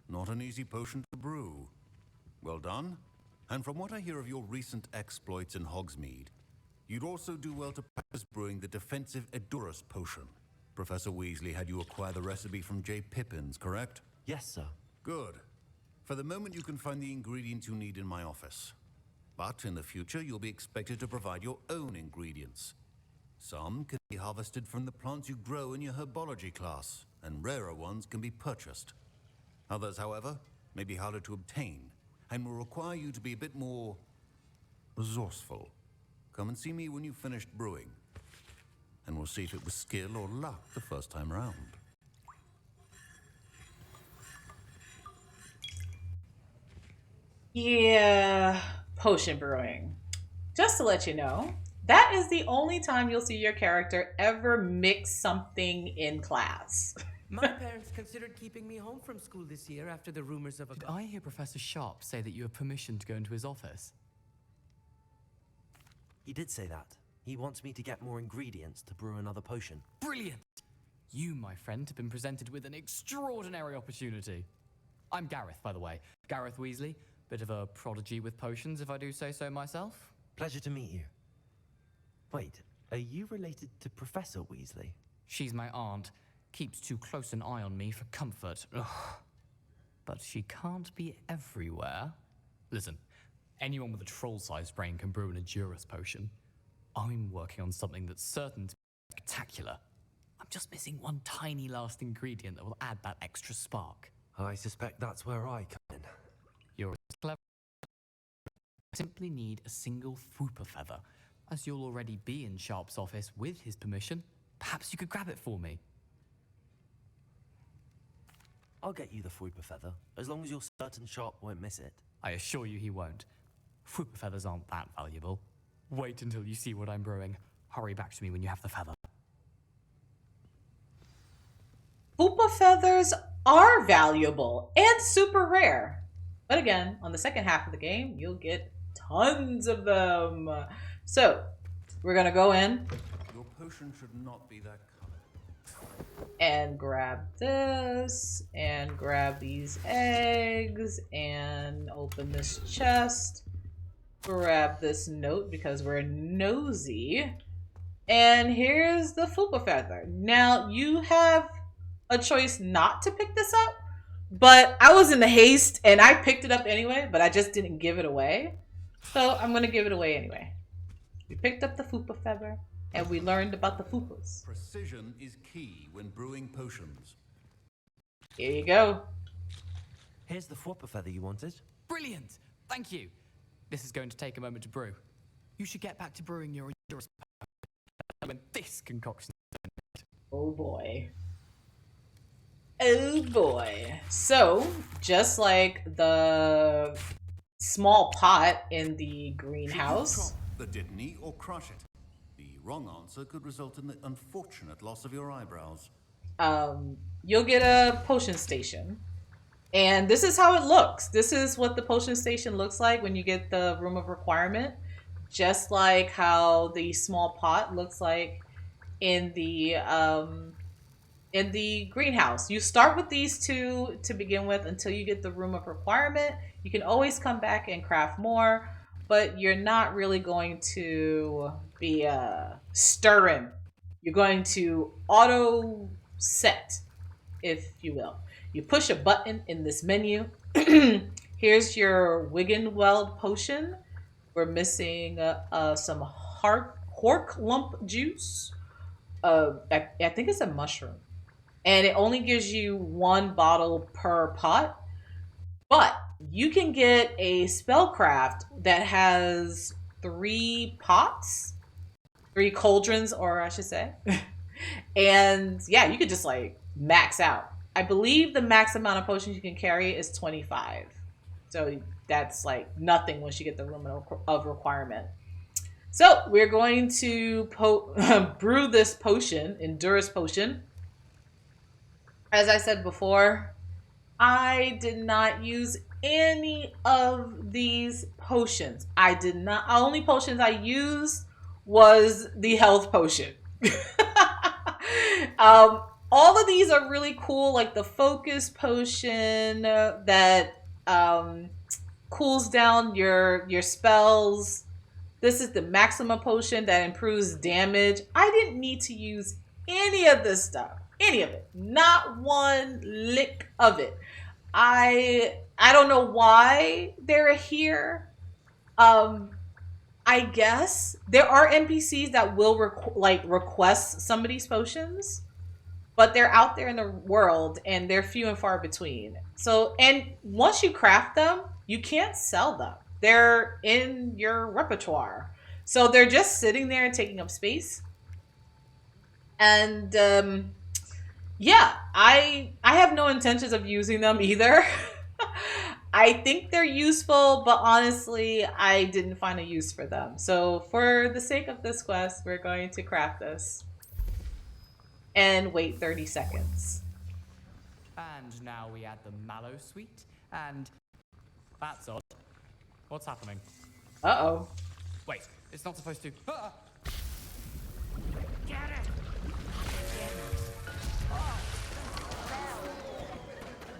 Not an easy potion to brew. Well done. And from what I hear of your recent exploits in Hogsmeade, you'd also do well to practice brewing the defensive Edurus potion. Professor Weasley had you acquire the recipe from J. Pippins, correct? Yes, sir. Good. For the moment, you can find the ingredients you need in my office. But in the future, you'll be expected to provide your own ingredients. Some can be harvested from the plants you grow in your herbology class, and rarer ones can be purchased. Others, however, may be harder to obtain, and will require you to be a bit more resourceful. Come and see me when you've finished brewing, and we'll see if it was skill or luck the first time around. Yeah, potion brewing. Just to let you know, that is the only time you'll see your character ever mix something in class. My parents considered keeping me home from school this year after the rumors of a... Did I hear Professor Sharp say that you have permission to go into his office? He did say that. He wants me to get more ingredients to brew another potion. Brilliant! You, my friend, have been presented with an extraordinary opportunity. I'm Gareth, by the way. Gareth Weasley. Bit of a prodigy with potions, if I do say so myself. Pleasure to meet you. Wait, are you related to Professor Weasley? She's my aunt. Keeps too close an eye on me for comfort. Ugh. But she can't be everywhere. Listen, anyone with a troll-sized brain can brew an Edurus potion. I'm working on something that's certain to be spectacular. I'm just missing one tiny last ingredient that will add that extra spark. I suspect that's where I come in. You're clever. I simply need a single Fwooper feather. As you'll already be in Sharp's office with his permission, perhaps you could grab it for me. I'll get you the Fwooper feather, as long as you're certain Sharp won't miss it. I assure you he won't. Fwooper feathers aren't that valuable. Wait until you see what I'm brewing. Hurry back to me when you have the feather. Hoopa feathers are valuable and super rare. But again, on the second half of the game, you'll get tons of them. So, we're gonna go in. Your potion should not be that color. And grab this, and grab these eggs, and open this chest. Grab this note because we're nosy. And here's the Fupa feather. Now, you have a choice not to pick this up, but I was in the haste and I picked it up anyway, but I just didn't give it away. So I'm gonna give it away anyway. We picked up the Fupa feather and we learned about the Fupas. Precision is key when brewing potions. Here you go. Here's the Fwooper feather you wanted. Brilliant! Thank you. This is going to take a moment to brew. You should get back to brewing your Edurus when this concoction is finished. Oh boy. Oh boy. So, just like the small pot in the greenhouse. The Dittany or crush it. The wrong answer could result in the unfortunate loss of your eyebrows. You'll get a potion station. And this is how it looks. This is what the potion station looks like when you get the room of requirement. Just like how the small pot looks like in the greenhouse. You start with these two to begin with until you get the room of requirement. You can always come back and craft more, but you're not really going to be stirring. You're going to auto set, if you will. You push a button in this menu. Here's your Wiggenweld potion. We're missing some hork lump juice. I think it's a mushroom. And it only gives you 1 bottle per pot. But you can get a spellcraft that has 3 pots. 3 cauldrons, or I should say. And yeah, you could just like max out. I believe the max amount of potions you can carry is 25. So that's like nothing once you get the room of requirement. So we're going to brew this potion, Edurus potion. As I said before, I did not use any of these potions. I did not. Only potions I used was the health potion. All of these are really cool, like the focus potion that cools down your spells. This is the Maxima potion that improves damage. I didn't need to use any of this stuff. Any of it. Not one lick of it. I don't know why they're here. I guess there are NPCs that will request some of these potions, but they're out there in the world and they're few and far between. So, and once you craft them, you can't sell them. They're in your repertoire. So they're just sitting there and taking up space. And yeah, I have no intentions of using them either. I think they're useful, but honestly, I didn't find a use for them. So for the sake of this quest, we're going to craft this and wait 30 seconds. And now we add the mallow sweet, and that's odd. What's happening? Uh-oh. Wait, it's not supposed to. Ah!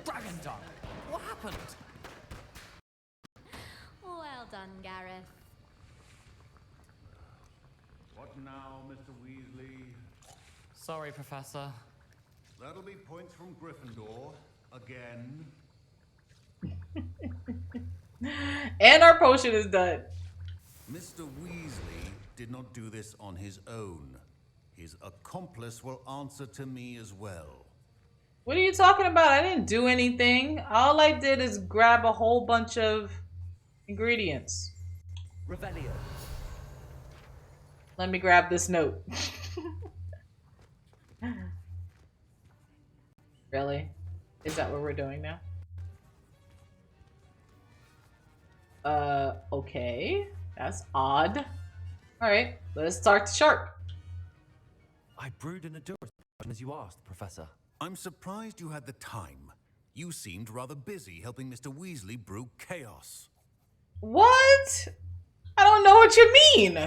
Dragon Dog, what happened? Well done, Gareth. What now, Mr. Weasley? Sorry, Professor. That'll be points from Gryffindor. Again. And our potion is done. Mr. Weasley did not do this on his own. His accomplice will answer to me as well. What are you talking about? I didn't do anything. All I did is grab a whole bunch of ingredients. Revelio. Let me grab this note. Really? Is that what we're doing now? Okay. That's odd. Alright, let's start sharp. I brewed an endurance potion as you asked, Professor. I'm surprised you had the time. You seemed rather busy helping Mr. Weasley brew chaos. What? I don't know what you mean.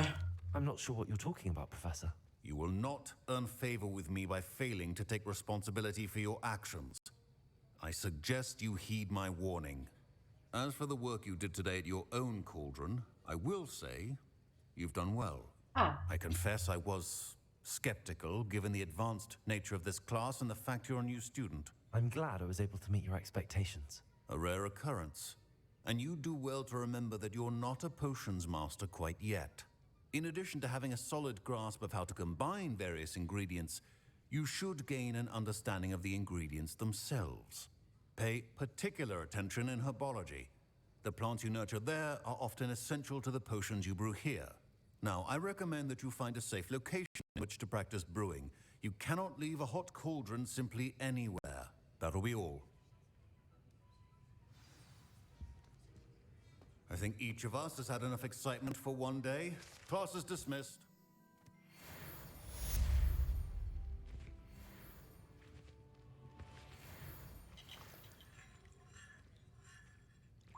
I'm not sure what you're talking about, Professor. You will not earn favor with me by failing to take responsibility for your actions. I suggest you heed my warning. As for the work you did today at your own cauldron, I will say you've done well. I confess I was skeptical given the advanced nature of this class and the fact you're a new student. I'm glad I was able to meet your expectations. A rare occurrence. And you do well to remember that you're not a potions master quite yet. In addition to having a solid grasp of how to combine various ingredients, you should gain an understanding of the ingredients themselves. Pay particular attention in herbology. The plants you nurture there are often essential to the potions you brew here. Now, I recommend that you find a safe location in which to practice brewing. You cannot leave a hot cauldron simply anywhere. That'll be all. I think each of us has had enough excitement for one day. Class is dismissed.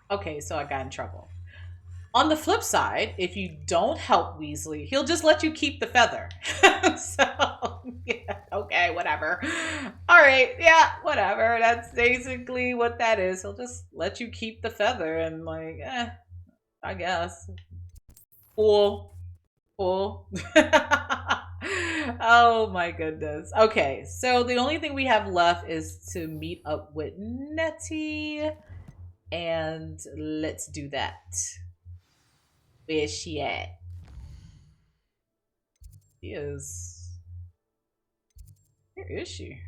Okay, so I got in trouble. On the flip side, if you don't help Weasley, he'll just let you keep the feather. So, yeah, okay, whatever. All right, yeah, whatever. That's basically what that is. He'll just let you keep the feather and like, I guess. Fool. Fool. Oh my goodness. Okay, so the only thing we have left is to meet up with Nettie. And let's do that. Where's she at? She is... Where is she?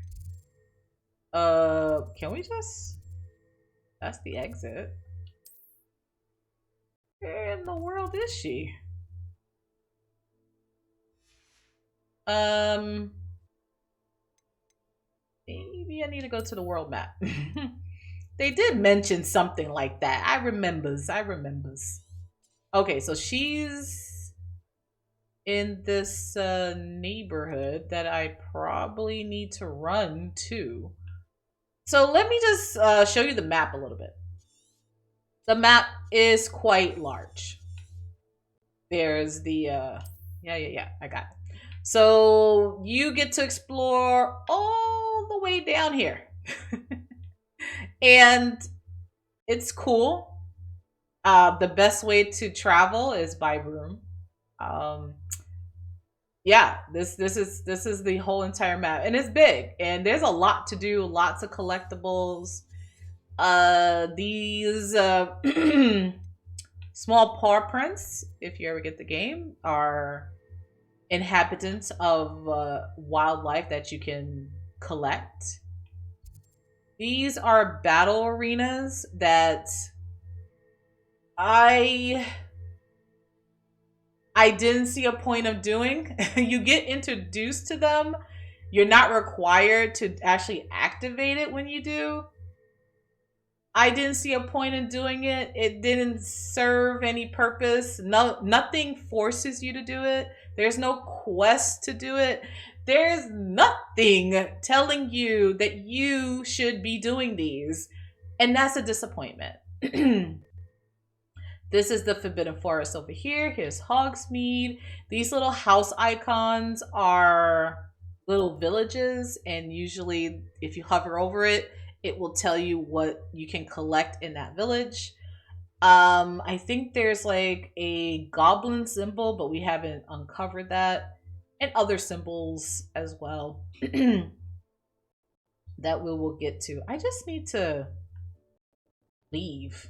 Can we just... That's the exit. Where in the world is she? Maybe I need to go to the world map. They did mention something like that. I remembers. Okay, so she's in this neighborhood that I probably need to run to. So let me just show you the map a little bit. The map is quite large. There's the, yeah, I got it. So you get to explore all the way down here. And it's cool. The best way to travel is by room. Yeah, this is the whole entire map, and it's big, and there's a lot to do, lots of collectibles. These small paw prints, if you ever get the game, are inhabitants of wildlife that you can collect. These are battle arenas that I didn't see a point of doing. You get introduced to them. You're not required to actually activate it when you do. I didn't see a point in doing it. It didn't serve any purpose. Nothing forces you to do it. There's no quest to do it. There's nothing telling you that you should be doing these. And that's a disappointment. This is the Forbidden Forest over here. Here's Hogsmeade. These little house icons are little villages, and usually if you hover over it, it will tell you what you can collect in that village. I think there's like a goblin symbol, but we haven't uncovered that, and other symbols as well that we will get to. I just need to leave.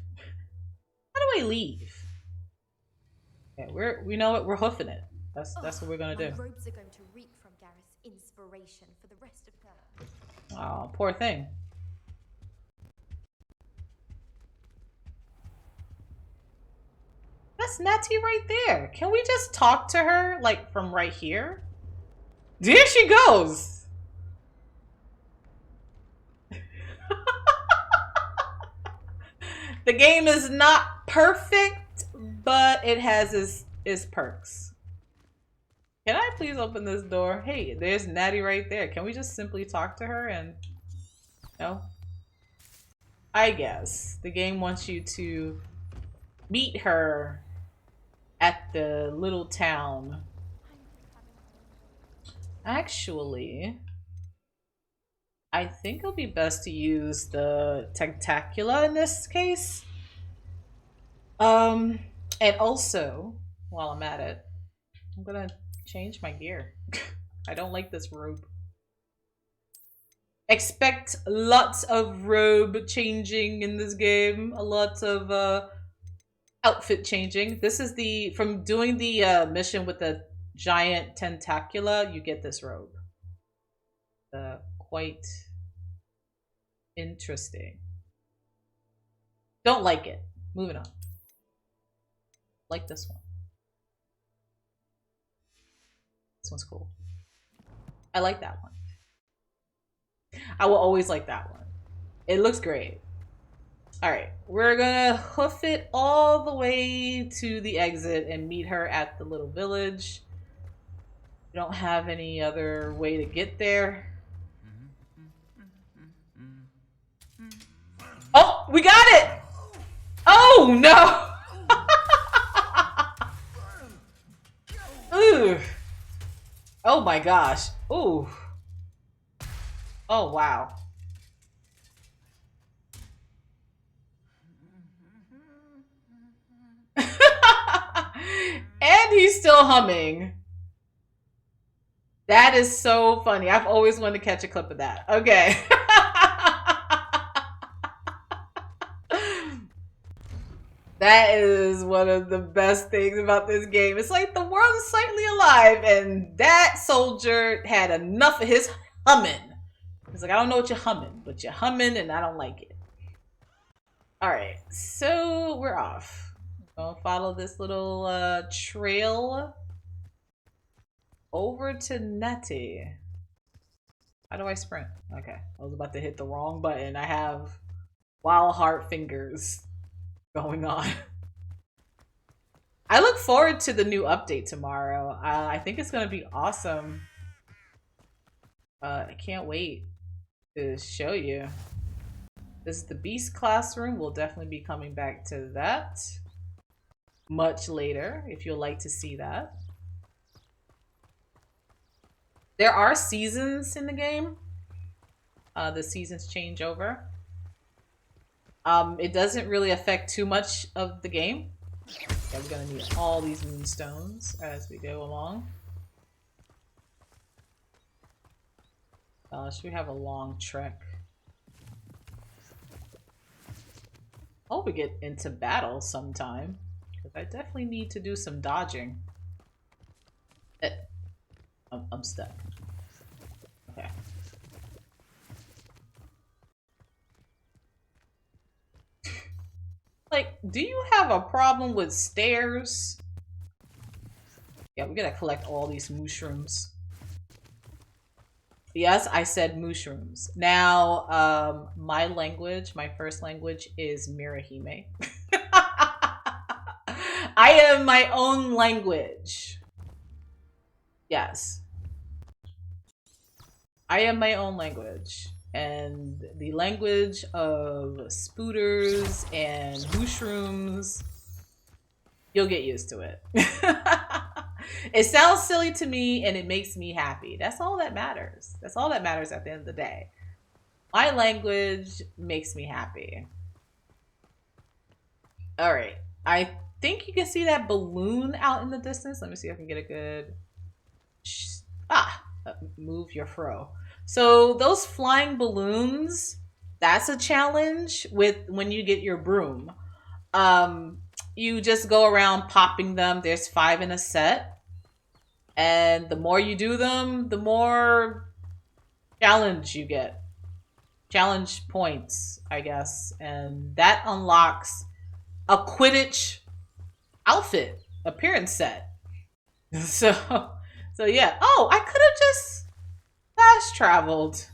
How do I leave? Okay, we know it. We're hoofing it. That's what we're gonna do. My robes are going to reek from Gareth's inspiration for the rest of term. Oh, poor thing. That's Natty right there. Can we just talk to her, like, from right here? There she goes! The game is not perfect, but it has its perks. Can I please open this door? Hey, there's Natty right there. Can we just simply talk to her and... No? I guess. The game wants you to meet her at the little town. Actually, I think it'll be best to use the Tentacula in this case. And also, while I'm at it, I'm gonna change my gear. I don't like this robe. Expect lots of robe changing in this game. A lot of outfit changing. This is from doing the mission with the giant Tentacula, you get this robe. Quite interesting. Don't like it. Moving on. Like this one. This one's cool. I like that one. I will always like that one. It looks great. Alright, we're gonna hoof it all the way to the exit and meet her at the little village. We don't have any other way to get there. Oh, we got it! Oh, no! Ooh. Oh my gosh. Ooh. Oh, wow. And he's still humming. That is so funny. I've always wanted to catch a clip of that. Okay. That is one of the best things about this game. It's like the world is slightly alive, and that soldier had enough of his humming. He's like, I don't know what you're humming, but you're humming and I don't like it. Alright, so we're off. Gonna follow this little trail over to Nettie. How do I sprint? Okay, I was about to hit the wrong button. I have wild heart fingers going on. I look forward to the new update tomorrow. I think it's gonna be awesome. I can't wait to show you. This is the Beast Classroom. We'll definitely be coming back to that much later if you'd like to see that. There are seasons in the game. The seasons change over. It doesn't really affect too much of the game. Okay, we're gonna need all these moonstones as we go along. Gosh, we have a long trek. Hope we get into battle sometime, because I definitely need to do some dodging. I'm stuck. Okay. Like, do you have a problem with stairs? Yeah, we gotta collect all these mushrooms. Yes, I said mushrooms. Now, my language, my first language is Mirahime. I am my own language. Yes. I am my own language. And the language of spooters and mushrooms You'll get used to it. It sounds silly to me and it makes me happy. That's all that matters. That's all that matters at the end of the day. My language makes me happy. All right. I think you can see that balloon out in the distance. Let me see if I can get a good... move your fro. So those flying balloons, that's a challenge with when you get your broom. You just go around popping them. There's 5 in a set. And the more you do them, the more challenge you get. Challenge points, I guess. And that unlocks a Quidditch outfit appearance set. So yeah. Oh, I could have just fast traveled.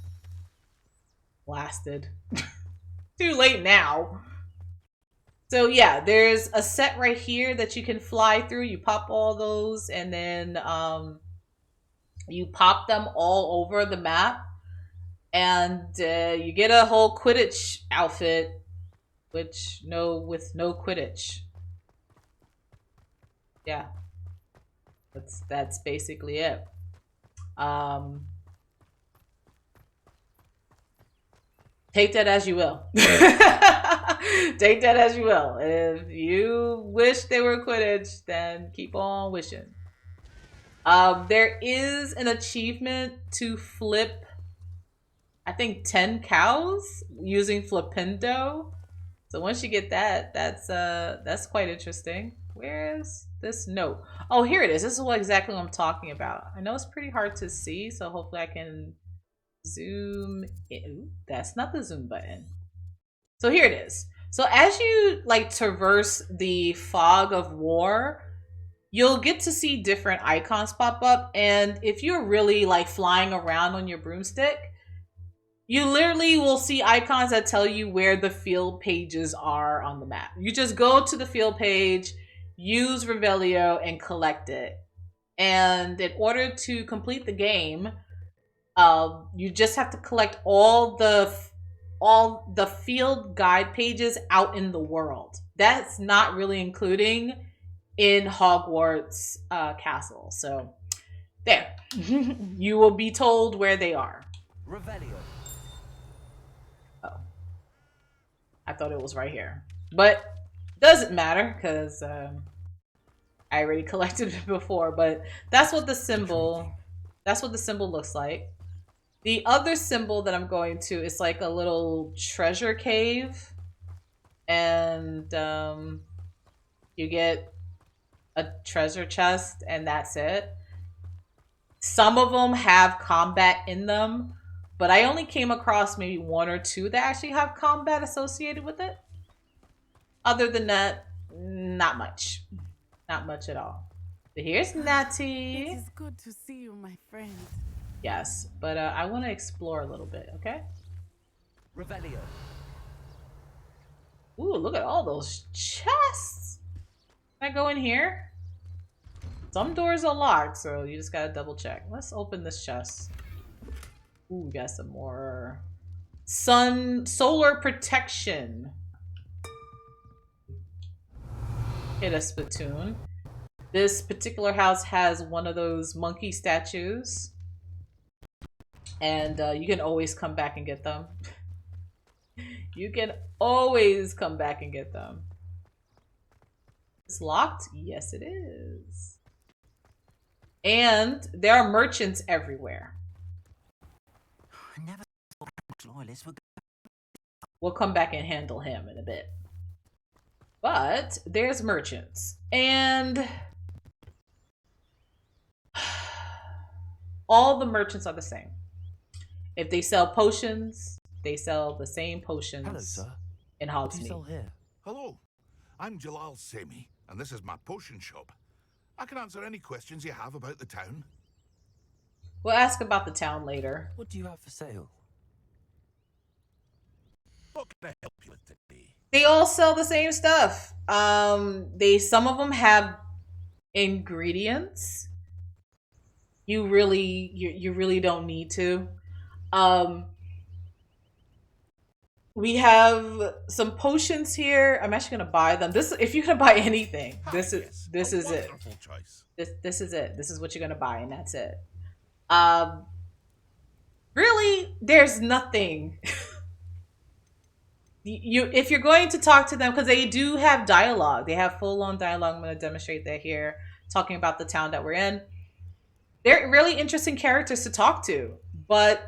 Blasted. Too late now. So yeah, there's a set right here that you can fly through. You pop all those and then you pop them all over the map. And you get a whole Quidditch outfit, with no Quidditch. Yeah. That's basically it. Take that as you will. Take that as you will. If you wish they were Quidditch, then keep on wishing. There is an achievement to flip, I think, 10 cows using Flippendo. So once you get that, that's quite interesting. Where's this note? Oh, here it is. This is exactly what I'm talking about. I know it's pretty hard to see, so hopefully I can zoom in. Ooh, that's not the zoom button. So here it is. So as you traverse the fog of war, you'll get to see different icons pop up. And if you're really flying around on your broomstick, you literally will see icons that tell you where the field pages are on the map. You just go to the field page, use Revelio, and collect it. And in order to complete the game, you just have to collect all the field guide pages out in the world. That's not really including in Hogwarts Castle. So there, you will be told where they are. Revelio. Oh, I thought it was right here, but doesn't matter because I already collected it before. But that's what the symbol. That's what the symbol looks like. The other symbol that I'm going to is like a little treasure cave, and you get a treasure chest, and that's it. Some of them have combat in them, but I only came across maybe 1 or 2 that actually have combat associated with it. Other than that, not much. Not much at all. But here's Natty. It is good to see you, my friend. Yes, but I want to explore a little bit, okay? Revelio. Ooh, look at all those chests. Can I go in here? Some doors are locked, so you just gotta double check. Let's open this chest. Ooh, we got some more solar protection. Hit a spittoon. This particular house has one of those monkey statues. And you can always come back and get them. You can always come back and get them. It's locked? Yes, it is. And there are merchants everywhere. I never thought loyalists were. We'll come back and handle him in a bit. But there's merchants. And all the merchants are the same. If they sell potions, they sell the same potions. Hello, sir. In What do you Hogsmeade. sell here? Hello, I'm Jalal Semi, and this is my potion shop. I can answer any questions you have about the town. We'll ask about the town later. What do you have for sale? What can I help you with today? They all sell the same stuff. Some of them have ingredients. You really don't need to. We have some potions here. I'm actually gonna buy them. This, if you're gonna buy anything, this is it. This is it. This is what you're gonna buy, and that's it. Really, there's nothing. You, if you're going to talk to them, because they do have dialogue. They have full-on dialogue. I'm gonna demonstrate that here, talking about the town that we're in. They're really interesting characters to talk to, but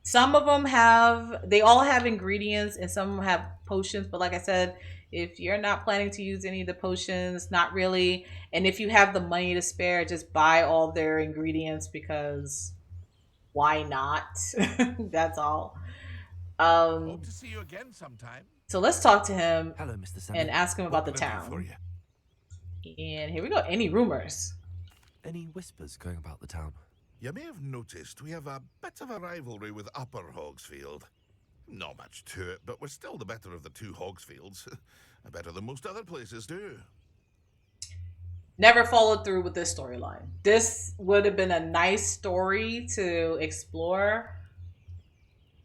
some of them they all have ingredients and some of them have potions. But like I said, if you're not planning to use any of the potions, not really. And if you have the money to spare, just buy all their ingredients, because why not? That's all. Hope to see you again sometime. So let's talk to him. Hello, Mr. Semi. And ask him about the What can I do town. for you? And here we go. Any rumors? Any whispers going about the town? You may have noticed we have a bit of a rivalry with Upper Hogsfield. Not much to it, but we're still the better of the two Hogsfields. Better than most other places do. Never followed through with this storyline. This would have been a nice story to explore.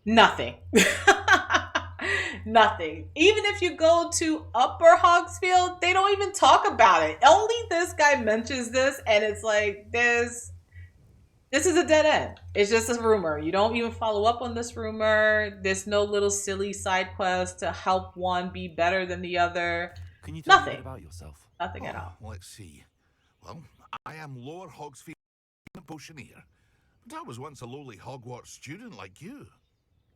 Nothing. Nothing. Even if you go to Upper Hogsfield, they don't even talk about it. Only this guy mentions this, and it's like, this is a dead end. It's just a rumor. You don't even follow up on this rumor. There's no little silly side quest to help one be better than the other. Can you tell me a Nothing. bit about yourself? Nothing at all. Let's see. Well, I am Lower Hogsfield Potioneer, but I was once a lowly Hogwarts student like you.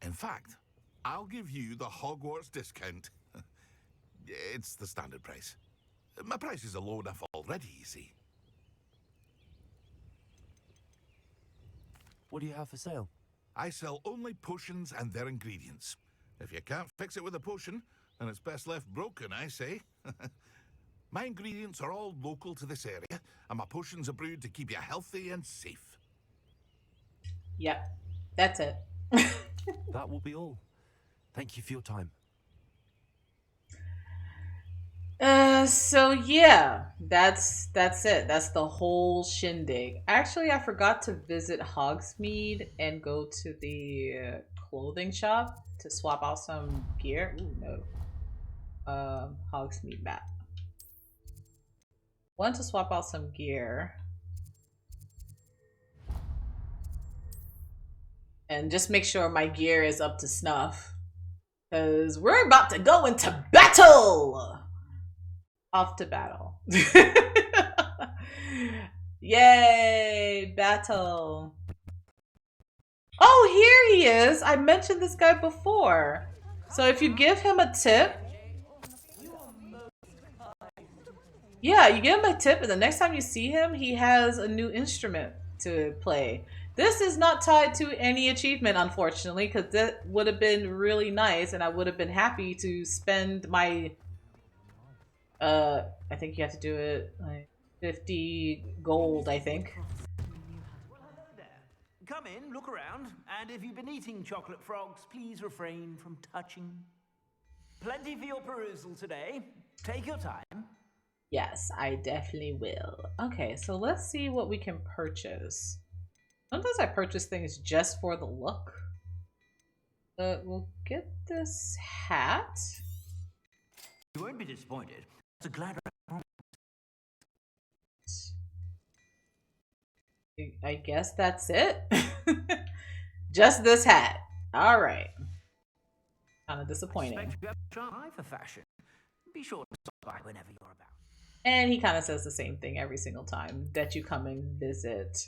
In fact, I'll give you the Hogwarts discount. It's the standard price. My prices are low enough already, you see. What do you have for sale? I sell only potions and their ingredients. If you can't fix it with a potion, then it's best left broken, I say. My ingredients are all local to this area, and my potions are brewed to keep you healthy and safe. Yep, that's it. That will be all. Thank you for your time. So yeah, that's it. That's the whole shindig. Actually, I forgot to visit Hogsmeade and go to the clothing shop to swap out some gear. Ooh, no. Hogsmeade map. Want to swap out some gear. And just make sure my gear is up to snuff. Because we're about to go into battle! Off to battle. Yay! Battle. Oh, here he is! I mentioned this guy before. So if you give him a tip... Yeah, you give him a tip and the next time you see him, he has a new instrument to play. This is not tied to any achievement, unfortunately, because that would have been really nice and I would have been happy to spend my... I think you have to do it like 50 gold, I think. Well, hello there. Come in, look around, and if you've been eating chocolate frogs, please refrain from touching. Plenty for your perusal today. Take your time. Yes, I definitely will. Okay, so let's see what we can purchase. Sometimes I purchase things just for the look. We'll get this hat. You won't be disappointed. It's a glad. I guess that's it. Just this hat. All right. Kind of disappointing. I expect you have a sharp eye for fashion. Be sure to stop by whenever you're about. And he kind of says the same thing every single time that you come and visit.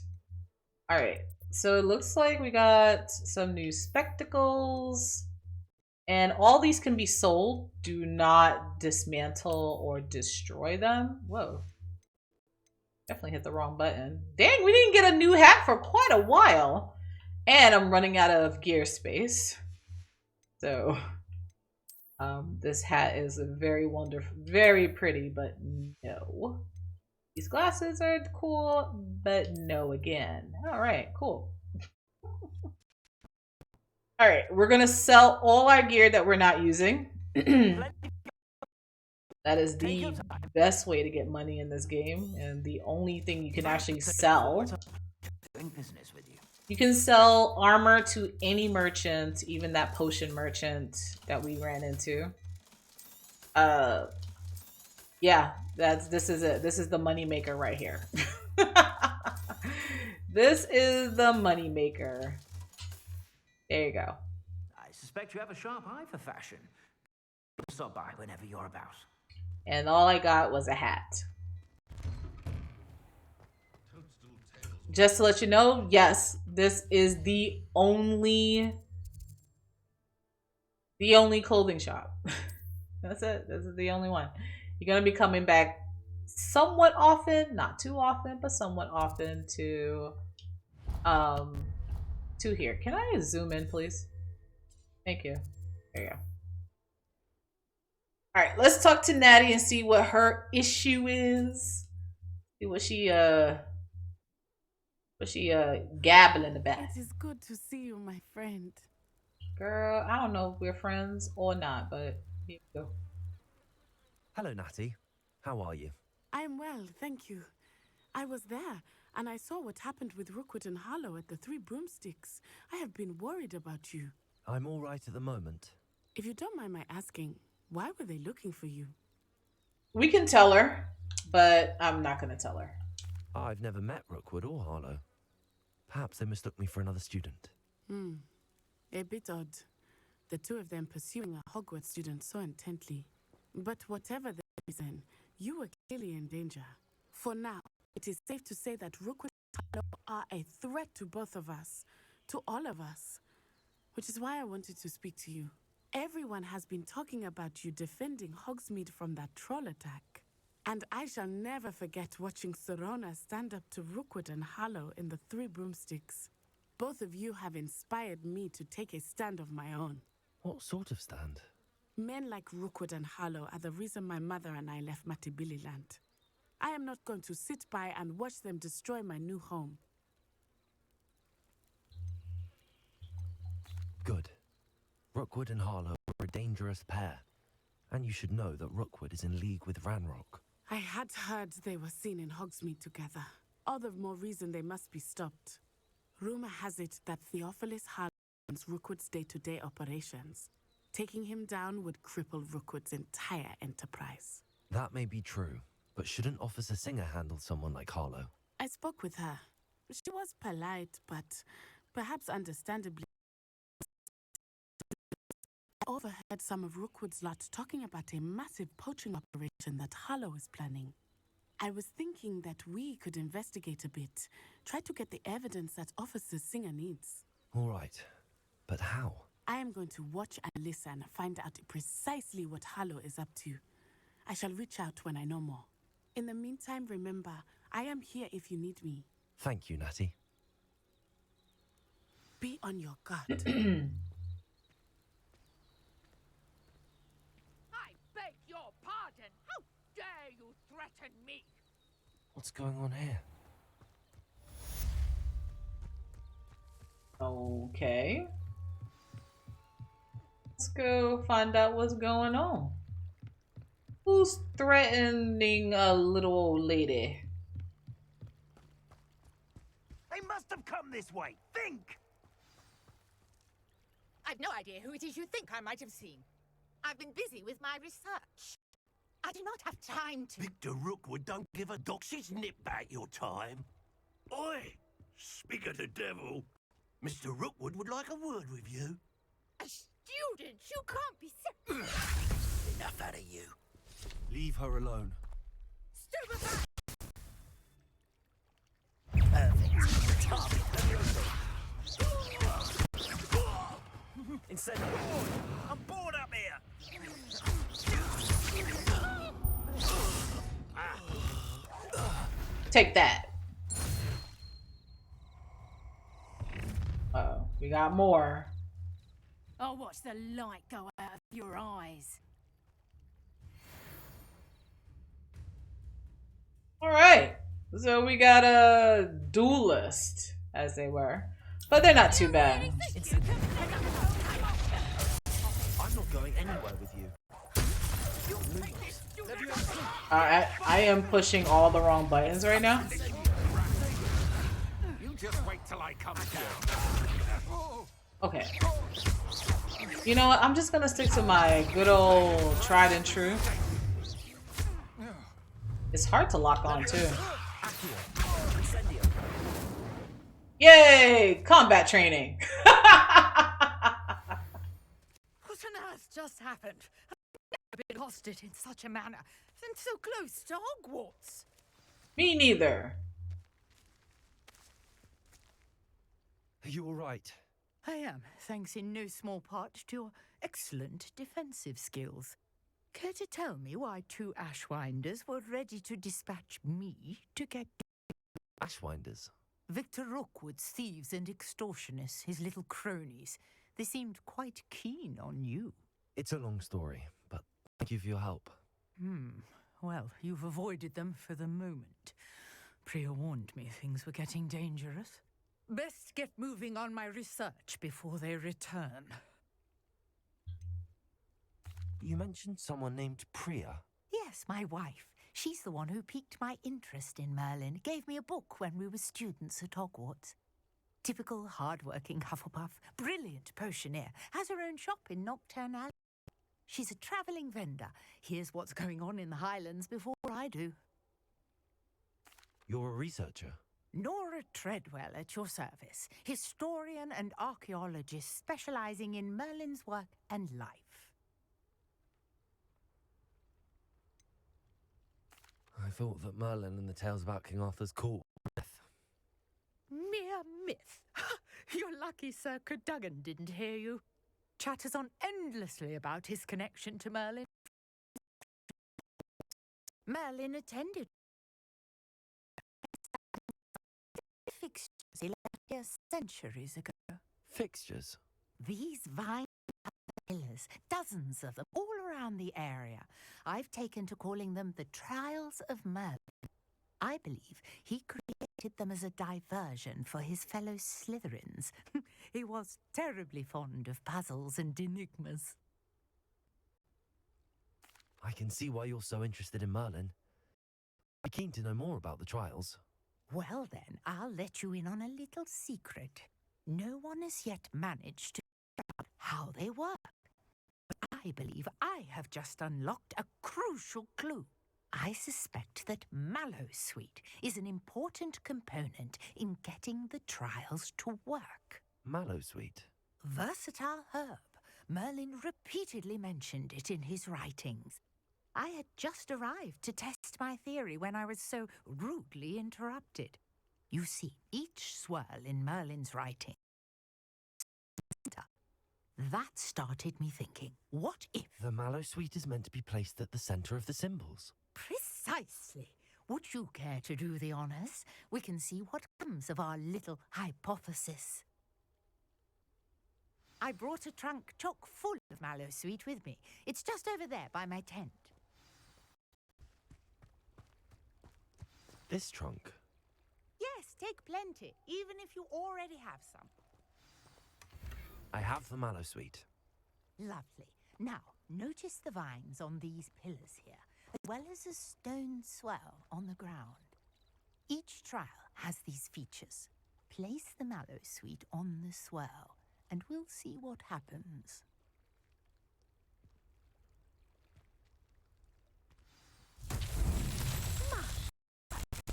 All right. So it looks like we got some new spectacles. And all these can be sold. Do not dismantle or destroy them. Whoa. Definitely hit the wrong button. Dang, we didn't get a new hat for quite a while. And I'm running out of gear space. So, this hat is very wonderful, very pretty, but no. These glasses are cool, but no again. All right, cool. All right, we're gonna sell all our gear that we're not using. That is the best way to get money in this game, and the only thing you can actually sell. Doing business with you. You can sell armor to any merchant, even that potion merchant that we ran into. Yeah, this is it. This is the money maker right here. This is the money maker. There you go. I suspect you have a sharp eye for fashion. Stop by whenever you're about. And all I got was a hat. Just to let you know, yes, this is the only clothing shop. That's it. This is the only one. You're gonna be coming back somewhat often, not too often, but somewhat often to here. Can I zoom in, please? Thank you. There you go. All right, let's talk to Natty and see what her issue is. See what she gabbling about. It is good to see you, my friend. Girl, I don't know if we're friends or not, but here you go. Hello, Natty. How are you? I am well, thank you. I was there, and I saw what happened with Rookwood and Harlow at the Three Broomsticks. I have been worried about you. I'm all right at the moment. If you don't mind my asking, why were they looking for you? We can tell her, but I'm not going to tell her. I've never met Rookwood or Harlow. Perhaps they mistook me for another student. A bit odd. The two of them pursuing a Hogwarts student so intently. But whatever the reason, you were clearly in danger. For now, it is safe to say that Rookwood and Harlow are a threat to both of us, to all of us. Which is why I wanted to speak to you. Everyone has been talking about you defending Hogsmeade from that troll attack. And I shall never forget watching Serona stand up to Rookwood and Harlow in the Three Broomsticks. Both of you have inspired me to take a stand of my own. What sort of stand? Men like Rookwood and Harlow are the reason my mother and I left Matibililand. I am not going to sit by and watch them destroy my new home. Good. Rookwood and Harlow are a dangerous pair. And you should know that Rookwood is in league with Ranrock. I had heard they were seen in Hogsmeade together. All the more reason they must be stopped. Rumor has it that Theophilus Harlow runs Rookwood's day-to-day operations. Taking him down would cripple Rookwood's entire enterprise. That may be true, but shouldn't Officer Singer handle someone like Harlow? I spoke with her. She was polite, but perhaps understandably. I overheard some of Rookwood's lot talking about a massive poaching operation that Harlow is planning. I was thinking that we could investigate a bit, try to get the evidence that Officer Singer needs. All right, but how? I am going to watch and listen, find out precisely what Harlow is up to. I shall reach out when I know more. In the meantime, remember, I am here if you need me. Thank you, Natty. Be on your guard. I beg your pardon. How dare you threaten me? What's going on here? Okay. Let's go find out what's going on. Who's threatening a little old lady? They must have come this way. Think! I've no idea who it is you think I might have seen. I've been busy with my research. I do not have time to... Victor Rookwood don't give a doxy's nip back your time. Oi! Speak of the devil. Mr. Rookwood would like a word with you. A student? You can't be Enough out of you. Leave her alone. Stupefy! Perfect. Target Instead of I'm bored up here. Take that. Uh-oh, we got more. I'll watch the light go out of your eyes. All right, so we got a duelist, as they were, but they're not too bad. I'm not going anywhere with you. I am pushing all the wrong buttons right now. Just wait till I come down. Okay. You know what? I'm just gonna stick to my good old tried and true. It's hard to lock on too. Yay! Combat training. What on earth just happened? I've never been hosted in such a manner, and so close to Hogwarts. Me neither. Are you all right? I am, thanks in no small part to your excellent defensive skills. Care to tell me why 2 Ashwinders were ready to dispatch me to get Ashwinders? Victor Rookwood's thieves and extortionists, his little cronies? They seemed quite keen on you. It's a long story, but thank you for your help. Well, you've avoided them for the moment. Priya warned me things were getting dangerous. Best get moving on my research before they return. You mentioned someone named Priya. Yes, my wife. She's the one who piqued my interest in Merlin. Gave me a book when we were students at Hogwarts. Typical hard-working Hufflepuff, brilliant potioneer, has her own shop in Nocturne Alley. She's a travelling vendor. Hears what's going on in the Highlands before I do. You're a researcher? Nora Treadwell at your service, historian and archaeologist specialising in Merlin's work and life. I thought that Merlin and the tales about King Arthur's court were myth. Mere myth. You're lucky Sir Cadogan didn't hear you. Chatters on endlessly about his connection to Merlin. Merlin attended fixtures he left here centuries ago. Fixtures? These vine pillars, dozens of them, all around the area. I've taken to calling them the Trials of Merlin. I believe he created them as a diversion for his fellow Slytherins. He was terribly fond of puzzles and enigmas. I can see why you're so interested in Merlin. I'm keen to know more about the trials. Well then, I'll let you in on a little secret. No one has yet managed to figure out how they work. But I believe I have just unlocked a crucial clue. I suspect that Mallowsweet is an important component in getting the trials to work. Mallowsweet? Versatile herb. Merlin repeatedly mentioned it in his writings. I had just arrived to test my theory when I was so rudely interrupted. You see, each swirl in Merlin's writing. That started me thinking, what if... The Mallowsweet is meant to be placed at the centre of the symbols. Precisely. Would you care to do the honours? We can see what comes of our little hypothesis. I brought a trunk chock full of Mallowsweet with me. It's just over there by my tent. This trunk? Yes, take plenty, even if you already have some. I have the Mallowsweet. Lovely. Now, notice the vines on these pillars here, as well as a stone swell on the ground. Each trial has these features. Place the Mallowsweet on the swell, and we'll see what happens.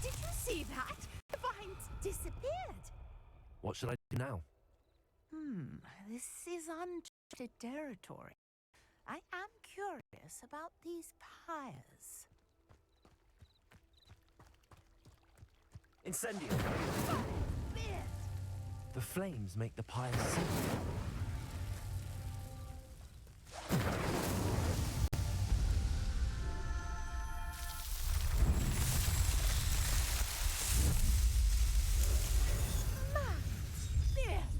Did you see that? The vines disappeared. What should I do now? This is uncharted territory. I am curious about these pyres. Incendio! The flames make the pyres sing.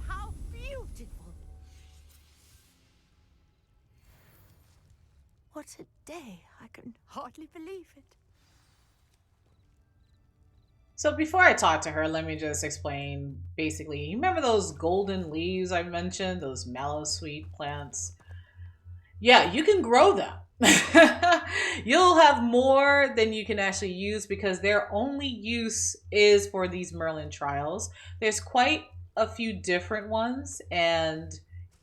How beautiful! What a day! I can hardly believe it. So before I talk to her, let me just explain basically. You remember those golden leaves I mentioned? Those Mallowsweet plants? Yeah, you can grow them. You'll have more than you can actually use because their only use is for these Merlin trials. There's quite a few different ones, and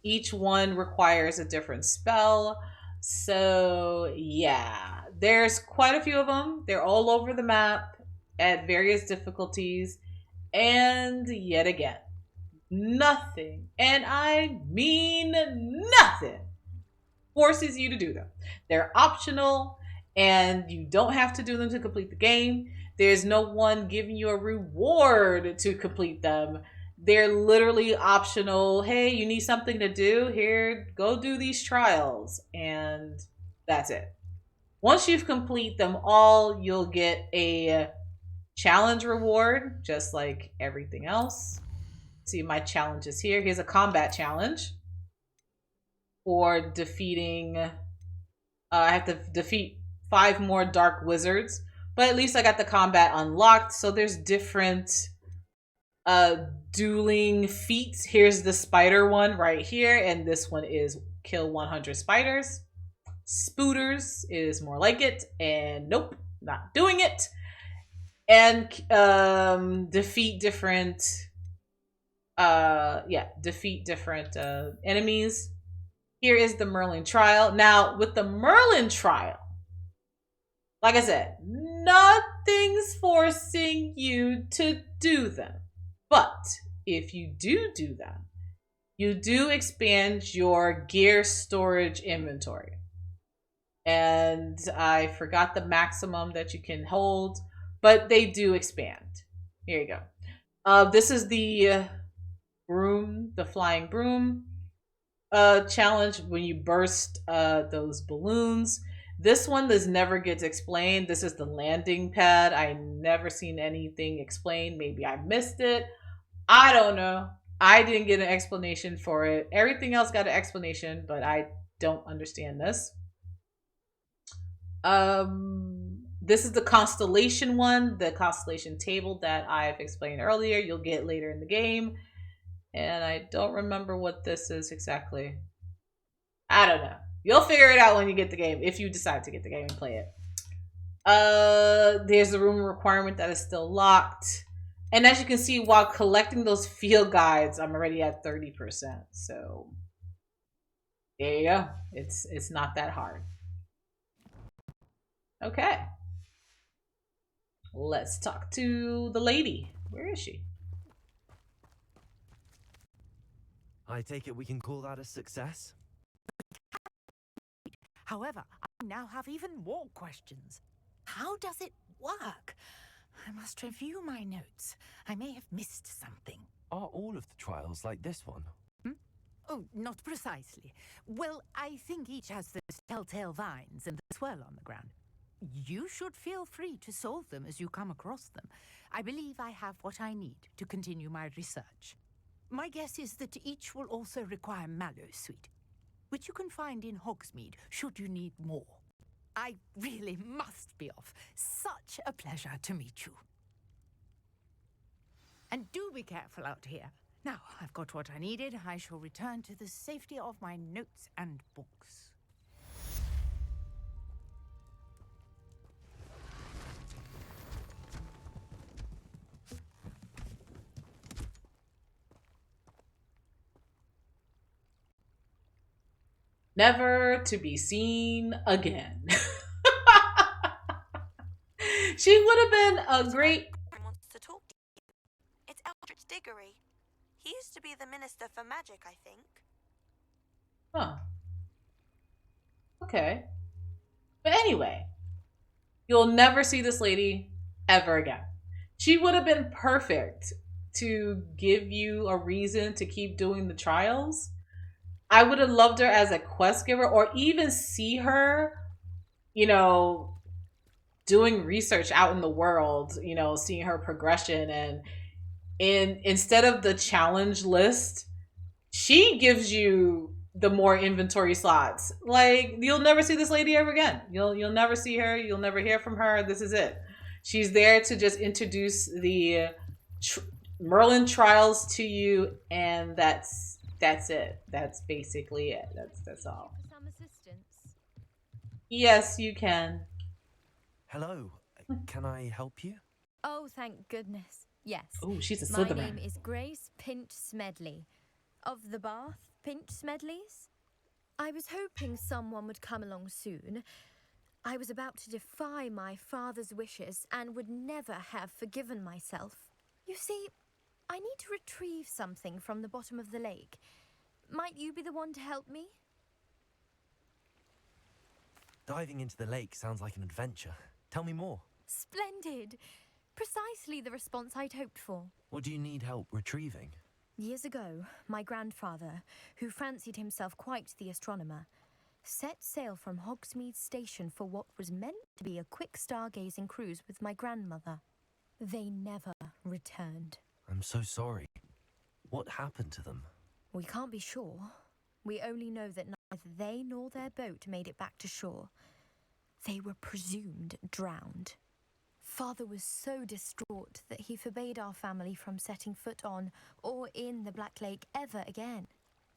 each one requires a different spell. So yeah, there's quite a few of them. They're all over the map at various difficulties. And yet again, nothing, and I mean nothing, forces you to do them. They're optional, and you don't have to do them to complete the game. There's no one giving you a reward to complete them. They're literally optional. Hey, you need something to do? Here, go do these trials. And that's it. Once you've complete them all, you'll get a challenge reward, just like everything else. See my challenges here. Here's a combat challenge for defeating, I have to defeat 5 more dark wizards, but at least I got the combat unlocked. So there's different dueling feats. Here's the spider one right here, and this one is kill 100 spiders. Spooters is more like it, and nope, not doing it. And defeat different enemies. Here is the Merlin trial. Now with the Merlin trial, like I said, nothing's forcing you to do them. But if you do them, you do expand your gear storage inventory. And I forgot the maximum that you can hold, but they do expand. Here you go. This is the broom, the flying broom challenge when you burst those balloons. This one never gets explained. This is the landing pad. I never seen anything explained. Maybe I missed it. I don't know. I didn't get an explanation for it. Everything else got an explanation, but I don't understand this. This is the constellation one, the constellation table that I've explained earlier. You'll get later in the game. And I don't remember what this is exactly. I don't know. You'll figure it out when you get the game, if you decide to get the game and play it. There's the room requirement that is still locked. And as you can see, while collecting those field guides, I'm already at 30%. So there you go. It's not that hard. Okay. Let's talk to the lady. Where is she? I take it we can call that a success? However, I now have even more questions. How does it work? I must review my notes. I may have missed something. Are all of the trials like this one? Oh, not precisely. Well, I think each has the telltale vines and the swirl on the ground. You should feel free to solve them as you come across them. I believe I have what I need to continue my research. My guess is that each will also require mallow sweet, which you can find in Hogsmeade should you need more. I really must be off. Such a pleasure to meet you. And do be careful out here. Now, I've got what I needed. I shall return to the safety of my notes and books. Never to be seen again. She would have been a great... Wants to talk to you. It's Eldritch Diggory. He used to be the Minister for Magic, I think. Huh. Okay. But anyway, you'll never see this lady ever again. She would have been perfect to give you a reason to keep doing the trials. I would have loved her as a quest giver, or even see her, you know, doing research out in the world, you know, seeing her progression. And instead of the challenge list, she gives you the more inventory slots. Like, you'll never see this lady ever again. You'll never see her. You'll never hear from her. This is it. She's there to just introduce the Merlin trials to you, and that's it. That's basically it. That's all. Some assistance. Yes, you can. Hello, can I help you? Oh, thank goodness. Yes. Oh, she's a My Slytherin. name is Grace Pinch Smedley, of the Bath Pinch Smedleys. I was hoping someone would come along soon. I was about to defy my father's wishes and would never have forgiven myself. You see, I need to retrieve something from the bottom of the lake. Might you be the one to help me? Diving into the lake sounds like an adventure. Tell me more. Splendid! Precisely the response I'd hoped for. What do you need help retrieving? Years ago, my grandfather, who fancied himself quite the astronomer, set sail from Hogsmeade Station for what was meant to be a quick stargazing cruise with my grandmother. They never returned. I'm so sorry. What happened to them? We can't be sure. We only know that neither they nor their boat made it back to shore. They were presumed drowned. Father was so distraught that he forbade our family from setting foot on or in the Black Lake ever again.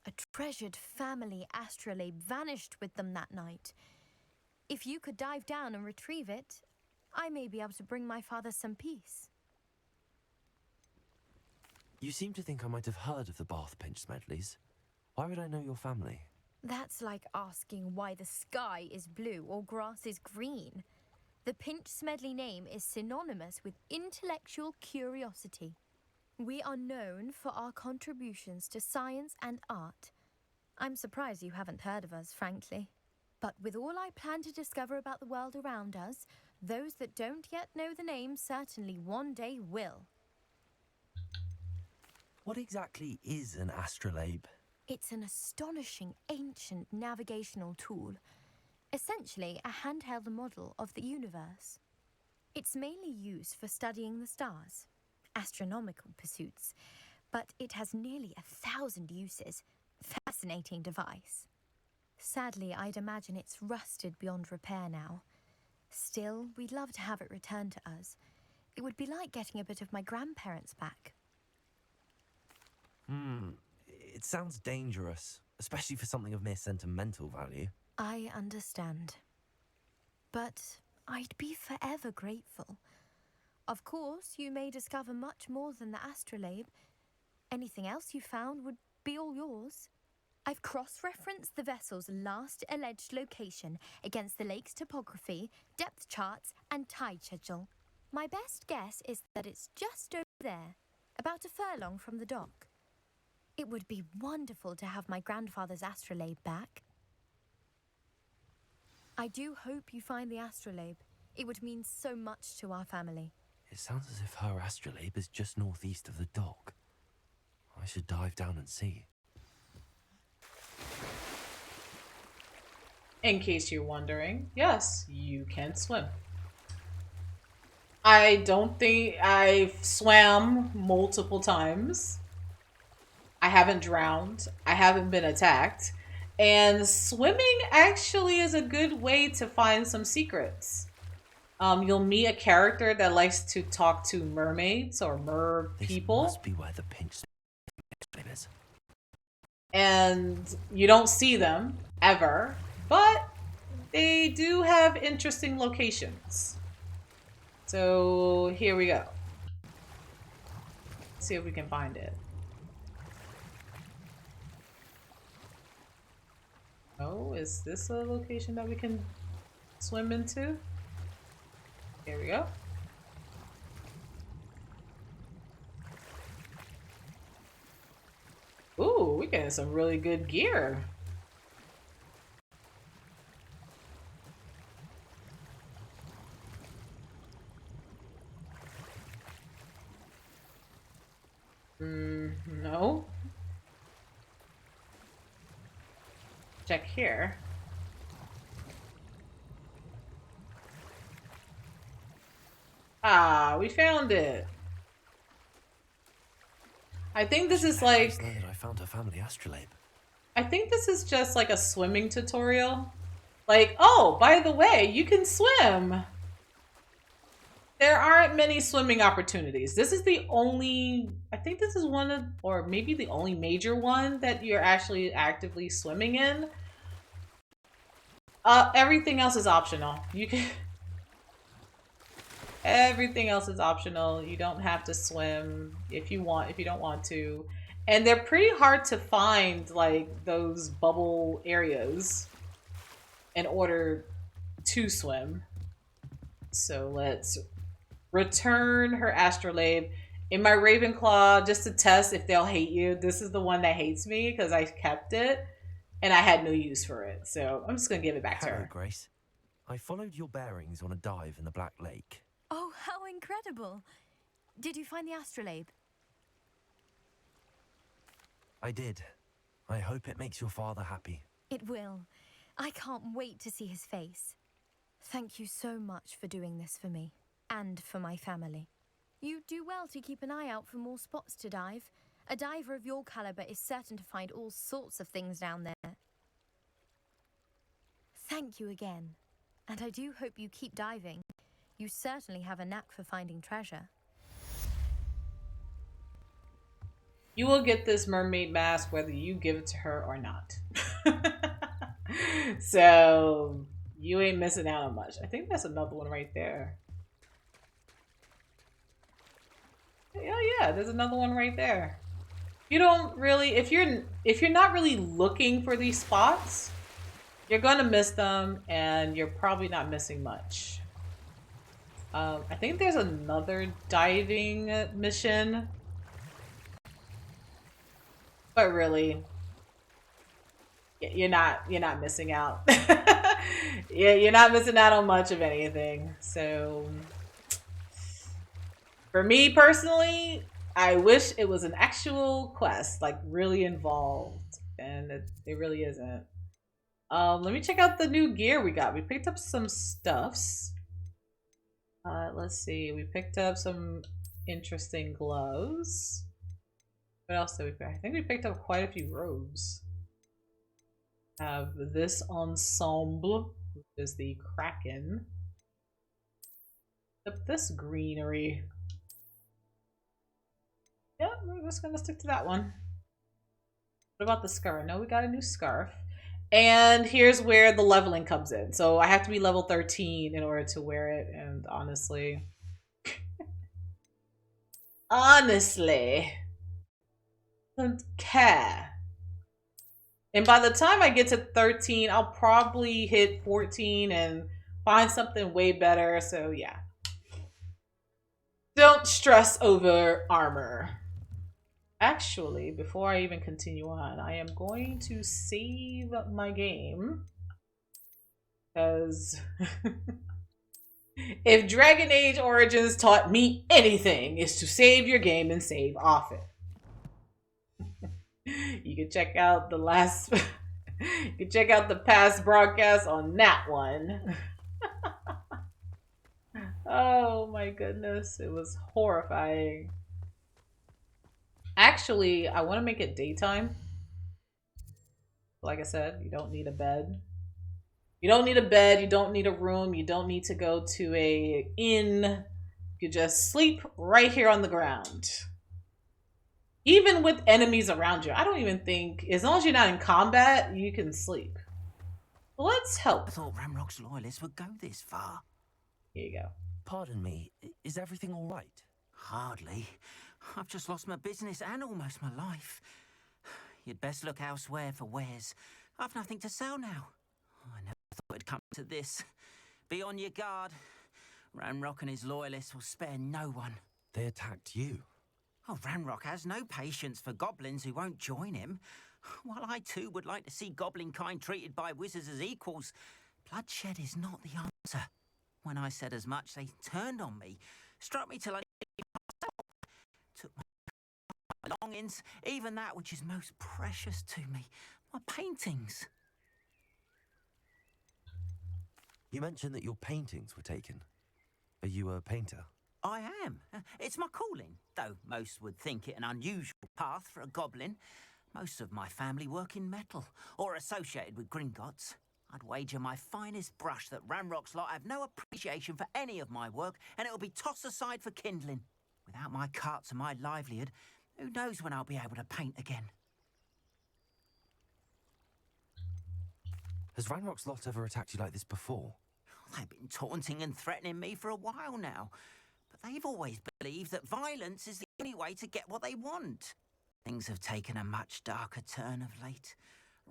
A treasured family astrolabe vanished with them that night. If you could dive down and retrieve it, I may be able to bring my father some peace. You seem to think I might have heard of the Bath Pinch Smedleys. Why would I know your family? That's like asking why the sky is blue or grass is green. The Pinch Smedley name is synonymous with intellectual curiosity. We are known for our contributions to science and art. I'm surprised you haven't heard of us, frankly. But with all I plan to discover about the world around us, those that don't yet know the name certainly one day will. What exactly is an astrolabe? It's an astonishing ancient navigational tool. Essentially, a handheld model of the universe. It's mainly used for studying the stars, astronomical pursuits, but it has nearly 1,000 uses. Fascinating device. Sadly, I'd imagine it's rusted beyond repair now. Still, we'd love to have it returned to us. It would be like getting a bit of my grandparents back. It sounds dangerous, especially for something of mere sentimental value. I understand. But I'd be forever grateful. Of course, you may discover much more than the astrolabe. Anything else you found would be all yours. I've cross-referenced the vessel's last alleged location against the lake's topography, depth charts, and tide schedule. My best guess is that it's just over there, about a furlong from the dock. It would be wonderful to have my grandfather's astrolabe back. I do hope you find the astrolabe. It would mean so much to our family. It sounds as if her astrolabe is just northeast of the dock. I should dive down and see. In case you're wondering, yes, you can swim. I don't think I've swam multiple times. I haven't drowned. I haven't been attacked. And swimming actually is a good way to find some secrets. You'll meet a character that likes to talk to mermaids or mer people. This must be where the pinch is. And you don't see them ever, but they do have interesting locations. So here we go. Let's see if we can find it. Oh, is this a location that we can swim into? Here we go. Ooh, we're getting some really good gear. No. Check here. Ah, we found it. I think this is like... I found her family astrolabe. I think this is just like a swimming tutorial. Like, oh, by the way, you can swim. There aren't many swimming opportunities. This is the only, I think this is one of, or maybe the only major one that you're actually actively swimming in. Everything else is optional. You can. Everything else is optional. You don't have to swim if you want. If you don't want to, and they're pretty hard to find, like those bubble areas, in order to swim. So let's return her astrolabe. In my Ravenclaw, just to test if they'll hate you, this is the one that hates me because I kept it and I had no use for it. So I'm just gonna give it back to Hello, her. Grace. I followed your bearings on a dive in the Black Lake. Oh, how incredible! Did you find the astrolabe? I did. I hope it makes your father happy. It will. I can't wait to see his face. Thank you so much for doing this for me and for my family. You do well to keep an eye out for more spots to dive. A diver of your caliber is certain to find all sorts of things down there. Thank you again. And I do hope you keep diving. You certainly have a knack for finding treasure. You will get this mermaid mask whether you give it to her or not. So you ain't missing out on much. I think that's another one right there. Yeah, there's another one right there. You don't really, if you're not really looking for these spots, you're gonna miss them, and you're probably not missing much. I think there's another diving mission, but really, you're not missing out. Yeah, you're not missing out on much of anything. So, for me personally, I wish it was an actual quest, like really involved, and it really isn't. Let me check out the new gear we got. We picked up some stuffs. Let's see. We picked up some interesting gloves. What else did we pick? I think we picked up quite a few robes. Have this ensemble, which is the Kraken. Up this greenery. Yeah, we're just gonna stick to that one. What about the scarf? No, we got a new scarf. And here's where the leveling comes in. So I have to be level 13 in order to wear it. And honestly, don't care. And by the time I get to 13, I'll probably hit 14 and find something way better. So yeah. Don't stress over armor. Actually, before I even continue on, I am going to save my game. Because if Dragon Age Origins taught me anything, is to save your game and save often. You can check out the last you can check out the past broadcast on that one. Oh my goodness, it was horrifying. Actually, I want to make it daytime. Like I said, you don't need a bed. You don't need a bed, you don't need a room, you don't need to go to a inn. You just sleep right here on the ground. Even with enemies around you, I don't even think, as long as you're not in combat, you can sleep. Let's help. I thought Ramrock's loyalists would go this far. Here you go. Pardon me, is everything all right? Hardly. I've just lost my business and almost my life. You'd best look elsewhere for wares. I've nothing to sell now. I never thought it'd come to this. Be on your guard. Ranrock and his loyalists will spare no one. They attacked you. Oh, Ranrock has no patience for goblins who won't join him. While I too would like to see goblin kind treated by wizards as equals, bloodshed is not the answer. When I said as much, they turned on me, struck me till I took my belongings, even that which is most precious to me, my paintings. You mentioned that your paintings were taken. Are you a painter? I am. It's my calling, though most would think it an unusual path for a goblin. Most of my family work in metal, or associated with Gringotts. I'd wager my finest brush that Ranrock's lot have no appreciation for any of my work, and it'll be tossed aside for kindling. Without my carts and my livelihood, who knows when I'll be able to paint again? Has Ranrock's lot ever attacked you like this before? They've been taunting and threatening me for a while now, but they've always believed that violence is the only way to get what they want. Things have taken a much darker turn of late.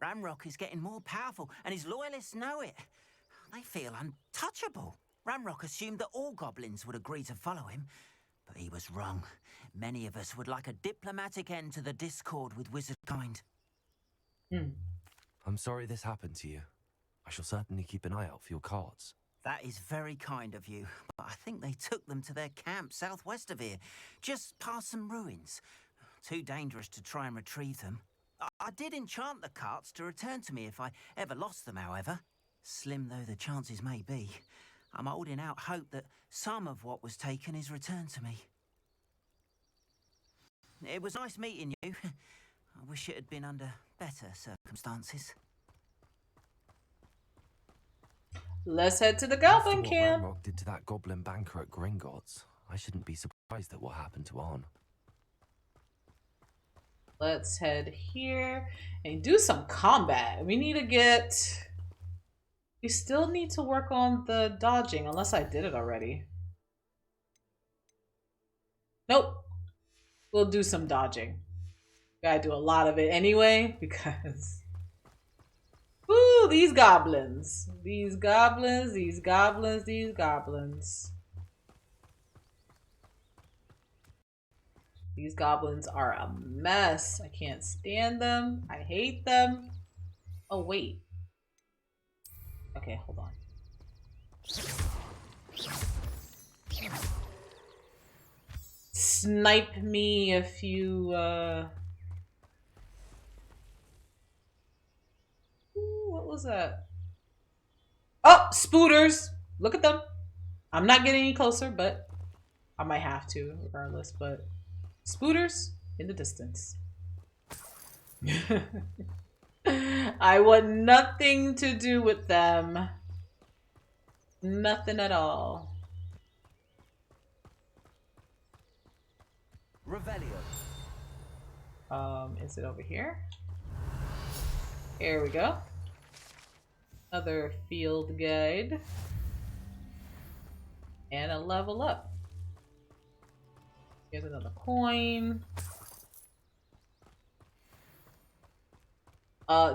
Ranrock is getting more powerful, and his loyalists know it. They feel untouchable. Ranrock assumed that all goblins would agree to follow him, but he was wrong. Many of us would like a diplomatic end to the discord with wizardkind. I'm sorry this happened to you. I shall certainly keep an eye out for your cards. That is very kind of you, but I think they took them to their camp southwest of here, just past some ruins. Too dangerous to try and retrieve them. I did enchant the carts to return to me if I ever lost them, however. Slim though the chances may be, I'm holding out hope that some of what was taken is returned to me. It was nice meeting you. I wish it had been under better circumstances. Let's head to the goblin After what camp. Ranrock did to that goblin banker at Gringotts, I shouldn't be surprised at what happened to Arn. Let's head here and do some combat. We need to get... We still need to work on the dodging, unless I did it already. Nope. We'll do some dodging. Gotta do a lot of it anyway, because... Woo, these goblins. These goblins, these goblins, these goblins. These goblins are a mess. I can't stand them. I hate them. Oh, wait. Okay, hold on. Snipe me if you, Ooh, what was that? Oh, spooters! Look at them. I'm not getting any closer, but I might have to regardless, but spooters in the distance. I want nothing to do with them. Nothing at all. Revelio. Is it over here? Here we go. Another field guide. And a level up. Here's another coin.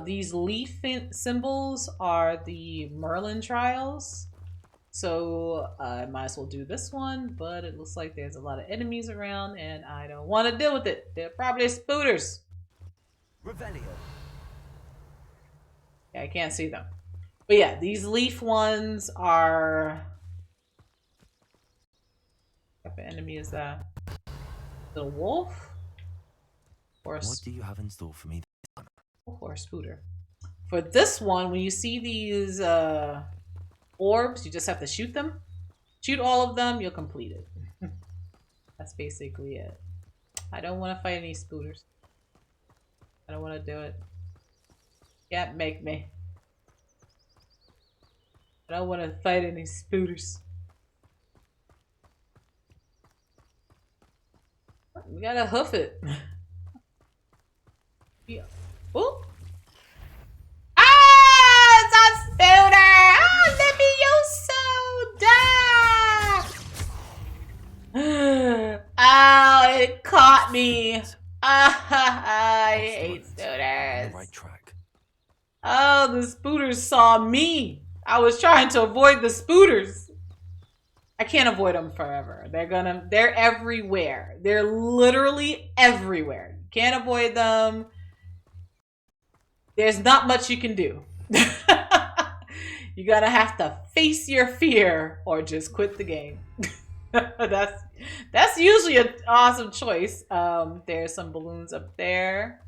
These leaf symbols are the Merlin trials. So I might as well do this one, but it looks like there's a lot of enemies around and I don't want to deal with it. They're probably spooters. Revelio. Yeah, I can't see them. But yeah, these leaf ones are... What type of enemy is that? The wolf? Or a What do you have in store for me? or a spooter. For this one, when you see these orbs, you just have to shoot them. Shoot all of them, you'll complete it. That's basically it. I don't want to fight any spooters. I don't want to do it. Can't make me. I don't want to fight any spooters. We gotta hoof it. Yeah. Oh! Ah! It's a spooter! Ah, Levioso! Die! Oh, it caught me! Ah, I hate spooters. Right track. Oh, the spooters saw me! I was trying to avoid the spooters. I can't avoid them forever. They're everywhere. They're literally everywhere. You can't avoid them. There's not much you can do. You gotta have to face your fear or just quit the game. That's usually an awesome choice. There's some balloons up there.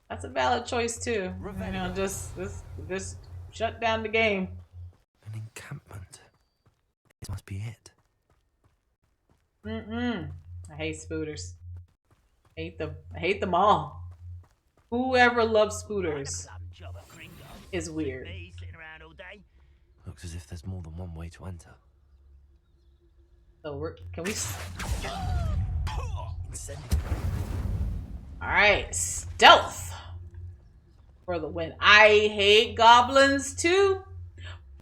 That's a valid choice too. You know, just shut down the game. An encampment. This must be it. I hate spooters. I hate them all. Whoever loves spooters is weird. Looks as if there's more than one way to enter. So can we? All right, stealth. for the win. I hate goblins too,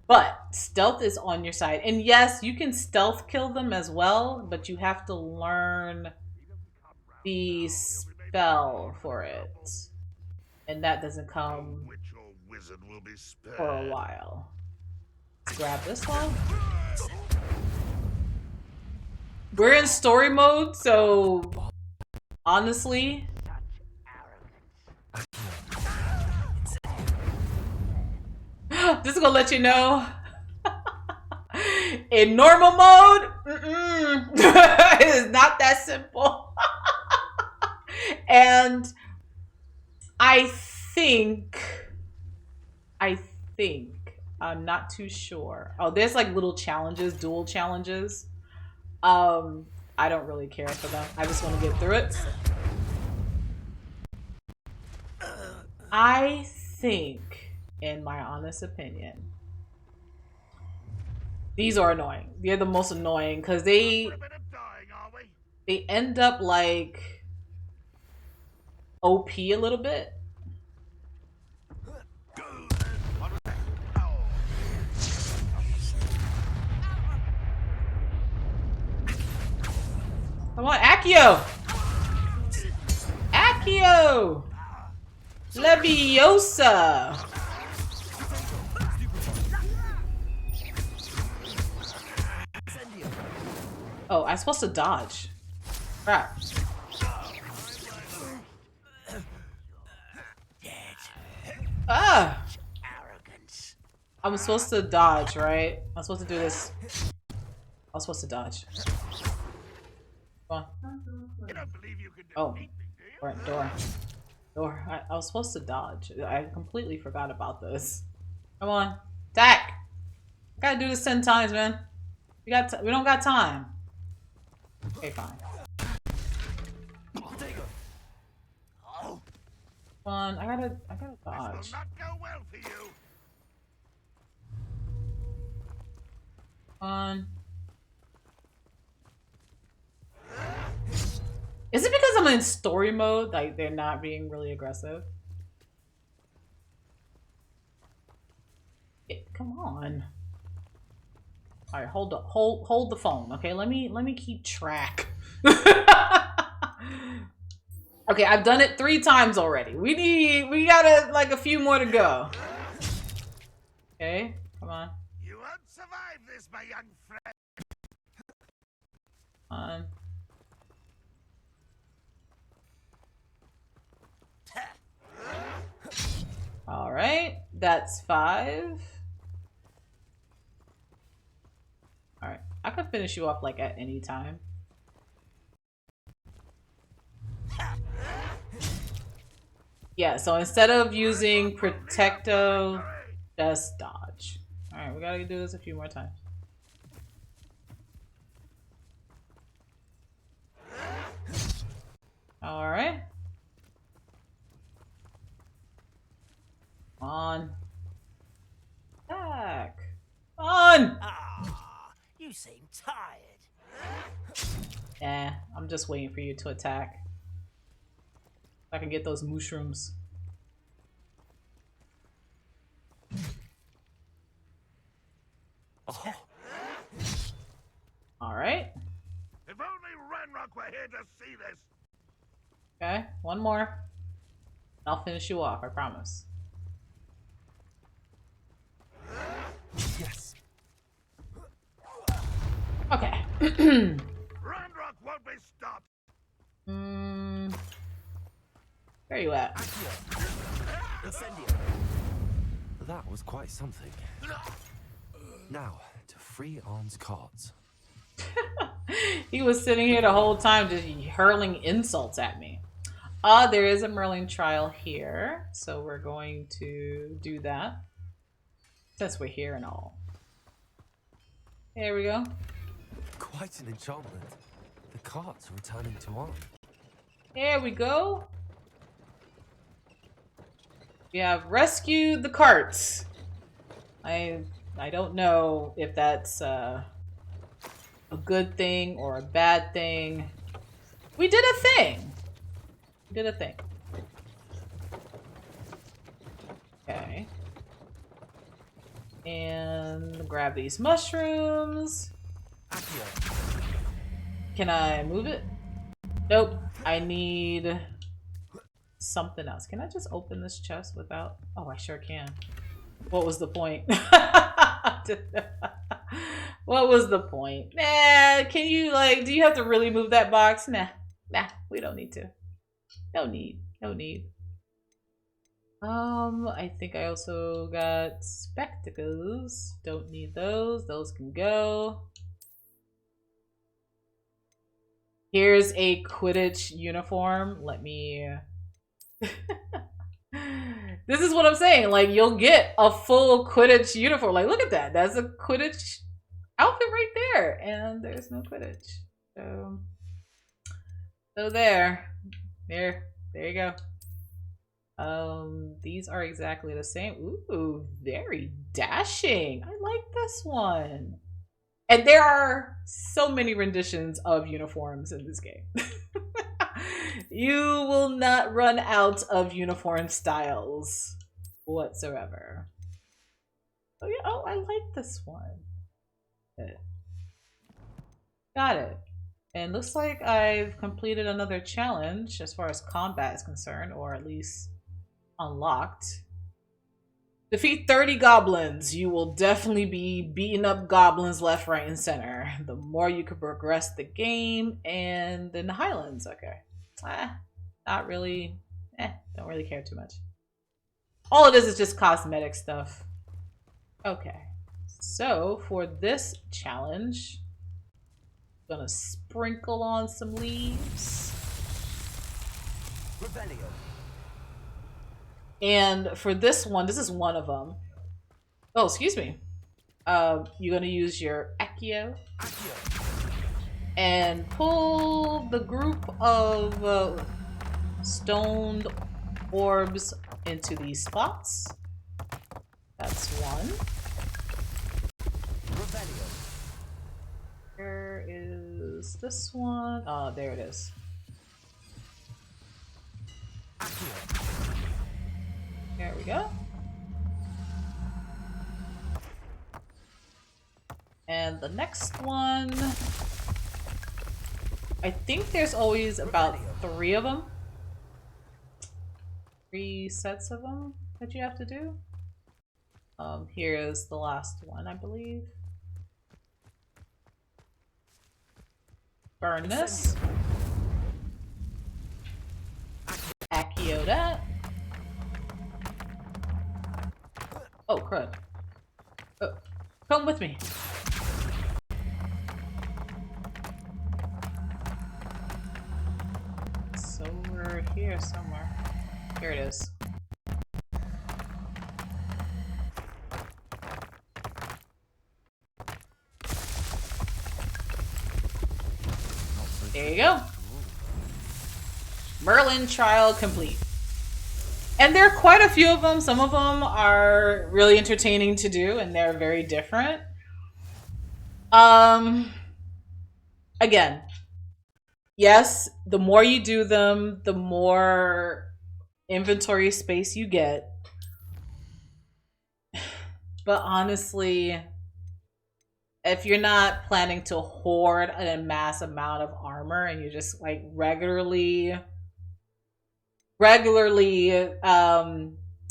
but stealth is on your side. And yes, you can stealth kill them as well, but you have to learn the spell for it. And that doesn't come for a while. Let's grab this one. We're in story mode, so honestly, this is gonna let you know. In normal mode, it is not that simple. And I think, I'm not too sure. Oh, there's like little challenges, dual challenges. I don't really care for them. I just want to get through it. I think, in my honest opinion, these are annoying. They're the most annoying because they end up like OP a little bit. Come on, Accio! Accio! Leviosa! Oh, I'm supposed to dodge. Crap. Ah! I'm supposed to dodge, right? I'm supposed to do this. I'm supposed to dodge. Come on. Oh. Door. I was supposed to dodge. I completely forgot about this. Come on. Attack! I gotta do this 10 times, man. We don't got time. Okay, fine. Come on, I gotta dodge. Come on. Is it because I'm in story mode? Like they're not being really aggressive? Come on. All right, hold up, hold the phone, okay? Let me keep track. Okay, I've done it 3 times already. We gotta like a few more to go. Okay, come on. You won't survive this, my young friend. Come on. All right, that's 5. All right, I could finish you off like at any time. Yeah, so instead of using Protecto, just dodge. All right, we gotta do this a few more times. All right. Come on. Back. Come on! Ah, you seem tired. Yeah, I'm just waiting for you to attack. I can get those mushrooms. Oh. Alright. If only Ranrock were here to see this. Okay, one more. I'll finish you off, I promise. Yes. Okay. Ranrock won't be stopped. Where you at? That was quite something. Now, to free Arn's cards. He was sitting here the whole time just hurling insults at me. There is a Merlin trial here, so we're going to do that. Since we're here and all. There we go. Quite an enchantment. The cards are returning to Arn. There we go. We have rescued the carts. I don't know if that's a good thing or a bad thing. We did a thing. We did a thing. And grab these mushrooms. Can I move it? Nope. I need something else. Can I just open this chest without... Oh, I sure can. What was the point? What was the point? Nah, can you, like, do you have to really move that box? Nah, we don't need to. No need. I think I also got spectacles. Don't need those. Those can go. Here's a Quidditch uniform. Let me... This is what I'm saying. Like, you'll get a full Quidditch uniform. Like, look at that. That's a Quidditch outfit right there. And there's no Quidditch. So there you go. These are exactly the same. Ooh, very dashing. I like this one. And there are so many renditions of uniforms in this game. You will not run out of uniform styles whatsoever. Oh yeah, oh, I like this one. Got it. And looks like I've completed another challenge as far as combat is concerned, or at least unlocked. Defeat 30 goblins. You will definitely be beating up goblins left, right, and center. The more you can progress the game. And in the Highlands, okay. Not really. Don't really care too much. All it is just cosmetic stuff. Okay. So for this challenge, I'm gonna sprinkle on some leaves. Rebellion. And for this one, this is one of them. Oh, excuse me. You're gonna use your Accio and pull the group of stoned orbs into these spots. That's one. Rebellion. Where is this one? Oh, there it is. There we go. And the next one, I think there's always about 3 of them. 3 sets of them that you have to do. Here's the last one, I believe. Burn this. Accio that. Oh, crud. Oh, come with me. So we're here somewhere. Here it is. There you go. Merlin trial complete. And there are quite a few of them. Some of them are really entertaining to do, and they're very different. Again, yes, the more you do them, the more inventory space you get. But honestly, if you're not planning to hoard an mass amount of armor and you're just like regularly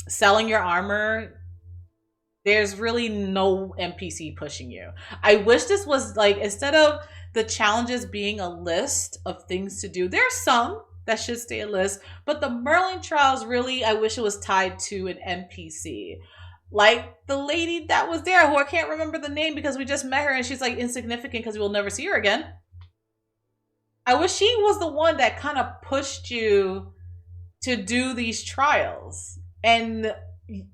selling your armor, there's really no NPC pushing you. I wish this was like, instead of the challenges being a list of things to do, there's some that should stay a list, but the Merlin trials really, I wish it was tied to an NPC. Like the lady that was there, who I can't remember the name because we just met her and she's like insignificant because we'll never see her again. I wish she was the one that kind of pushed you to do these trials, and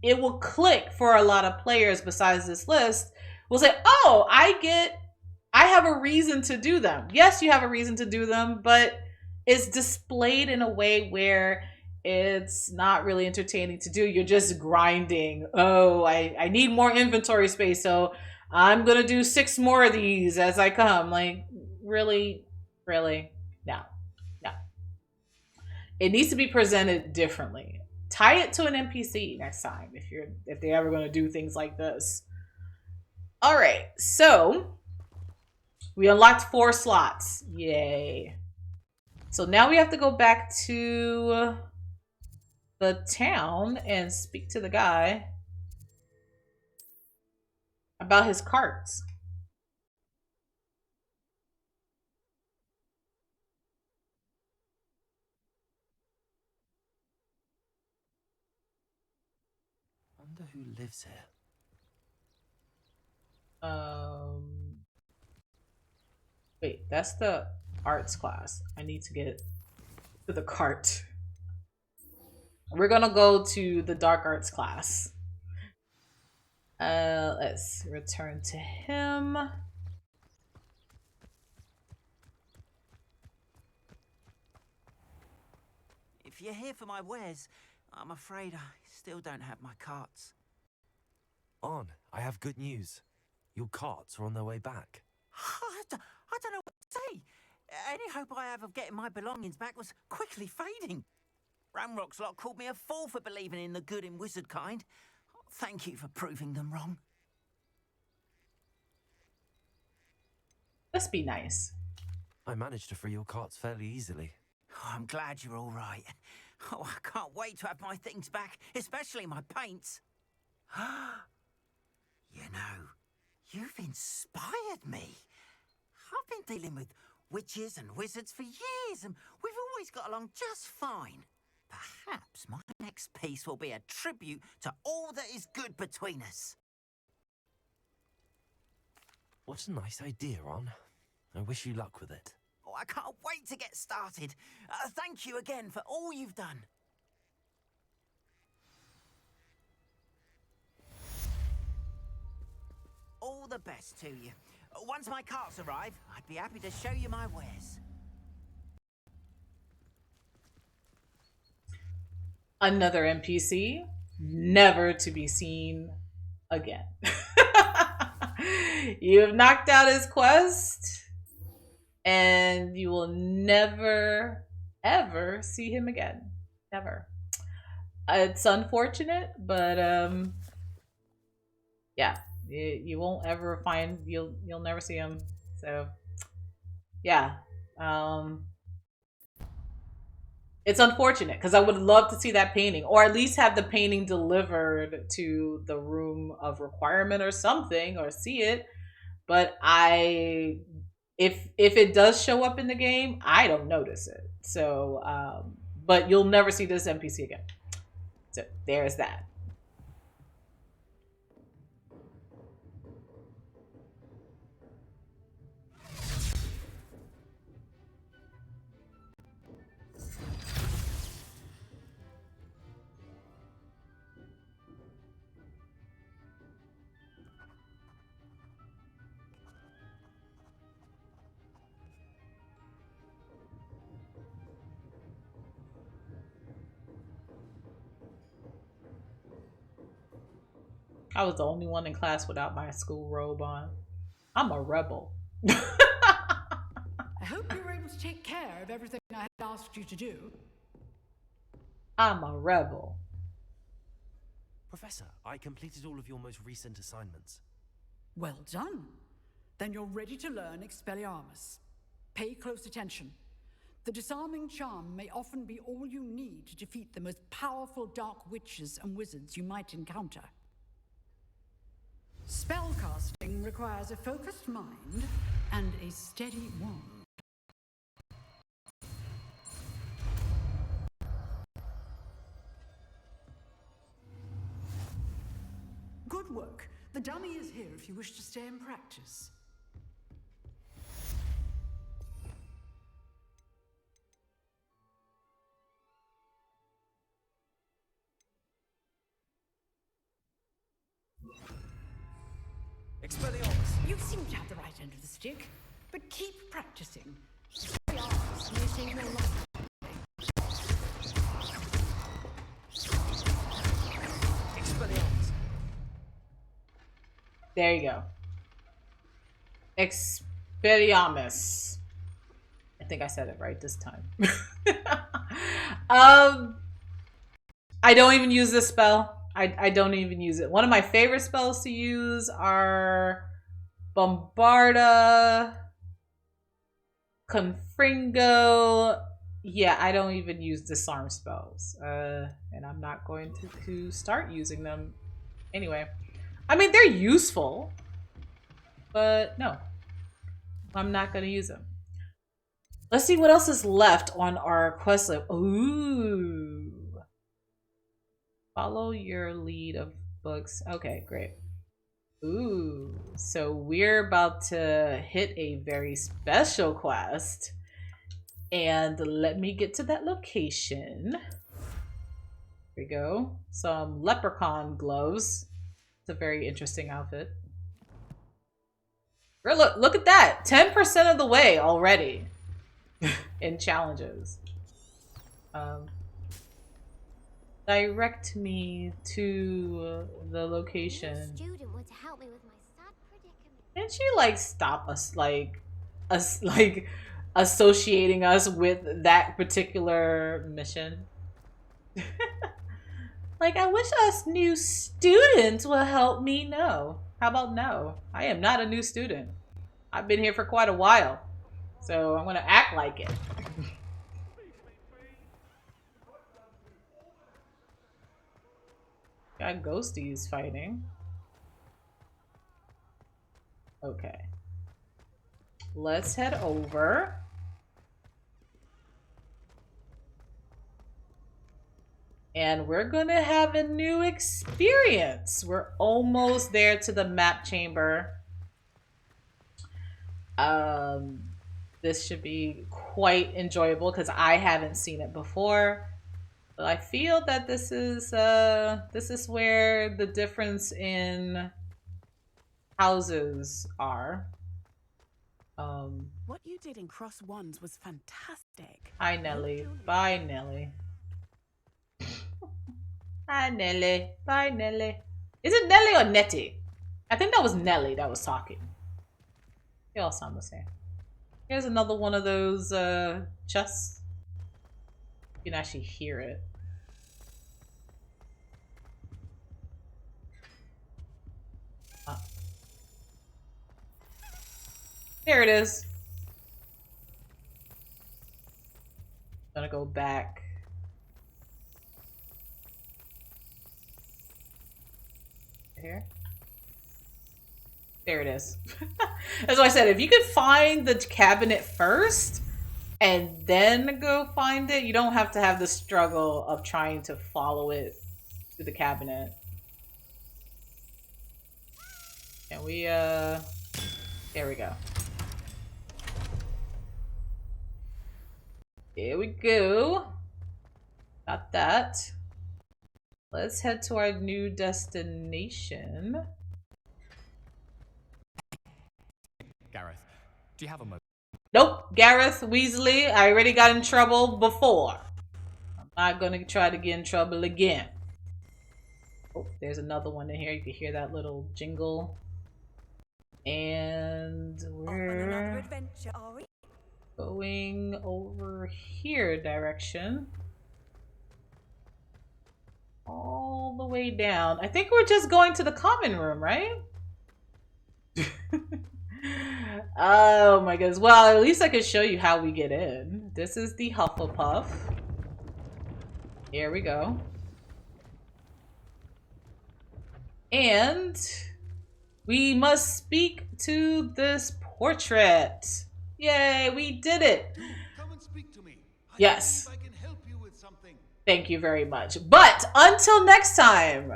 it will click for a lot of players besides this list. Will say, oh, I have a reason to do them. Yes, you have a reason to do them, but it's displayed in a way where it's not really entertaining to do. You're just grinding. Oh, I need more inventory space, so I'm gonna do 6 more of these as I come. Like, really? No. It needs to be presented differently. Tie it to an NPC next time if they're ever gonna do things like this. All right, so we unlocked 4 slots. Yay. So now we have to go back to the town and speak to the guy about his carts. Wonder who lives here. Wait, that's the arts class. I need to get to the cart. We're gonna go to the dark arts class. Let's return to him. If you're here for my wares, I'm afraid I still don't have my carts. On, I have good news. Your carts are on their way back. I don't know what to say. Any hope I have of getting my belongings back was quickly fading. Ranrock's lot called me a fool for believing in the good in wizard kind. Thank you for proving them wrong. Let's be nice. I managed to free your carts fairly easily. Oh, I'm glad you're all right. Oh, I can't wait to have my things back, especially my paints. You know, you've inspired me. I've been dealing with witches and wizards for years, and we've always got along just fine. Perhaps my next piece will be a tribute to all that is good between us. What a nice idea, Ron. I wish you luck with it. Oh, I can't wait to get started. Thank you again for all you've done. All the best to you. Once my carts arrive, I'd be happy to show you my wares. Another NPC, never to be seen again. You have knocked out his quest, and you will never, ever see him again. Never. It's unfortunate, but yeah, you won't ever find, you'll never see him. So yeah, it's unfortunate because I would love to see that painting, or at least have the painting delivered to the room of requirement or something, or see it. But if it does show up in the game, I don't notice it. So, but you'll never see this NPC again. So there's that. I was the only one in class without my school robe on. I'm a rebel. I hope you were able to take care of everything I had asked you to do. I'm a rebel. Professor, I completed all of your most recent assignments. Well done. Then you're ready to learn Expelliarmus. Pay close attention. The disarming charm may often be all you need to defeat the most powerful dark witches and wizards you might encounter. Spellcasting requires a focused mind and a steady wand. Good work. The dummy is here if you wish to stay and practice. Expelliarmus! You seem to have the right end of the stick, but keep practicing. Expelliarmus may save your life. Expelliarmus! There you go. Expelliarmus. I think I said it right this time. I don't even use this spell. I don't even use it. One of my favorite spells to use are Bombarda, Confringo. Yeah, I don't even use disarm spells. And I'm not going to start using them anyway. I mean, they're useful, but no, I'm not going to use them. Let's see what else is left on our quest list. Ooh. Follow your lead of books. Okay, great. Ooh, so we're about to hit a very special quest. And let me get to that location. Here we go. Some leprechaun gloves. It's a very interesting outfit. Look at that. 10% of the way already in challenges. Direct me to the location. Didn't she like stop us like associating us with that particular mission? Like, I wish us new students will help me. No. How about no? I am not a new student. I've been here for quite a while. So I'm gonna act like it. Got ghosties fighting. Okay. Let's head over. And we're gonna have a new experience. We're almost there to the map chamber. This should be quite enjoyable because I haven't seen it before. But I feel that this is where the difference in houses are. What you did in Cross Wands was fantastic. Hi, Nelly. Bye, Nelly. Hi, Nelly. Bye, Nelly. Is it Nelly or Nettie? I think that was Nelly that was talking. They all sound the same. Here's another one of those chests. You can actually hear it. There it is. Gonna go back. Here. There it is. That's what I said. If you could find the cabinet first and then go find it, you don't have to have the struggle of trying to follow it to the cabinet. And we, there we go. Here we go. Got that. Let's head to our new destination. Gareth, do you have a moment? Nope, Gareth Weasley, I already got in trouble before. I'm not gonna try to get in trouble again. Oh, there's another one in here. You can hear that little jingle. And we're going over here direction. All the way down. I think we're just going to the common room, right? Oh my goodness. Well, at least I could show you how we get in. This is the Hufflepuff. Here we go. And we must speak to this portrait. Yay, we did it. Come and speak to me. Yes. I can help you with something. Thank you very much. But until next time,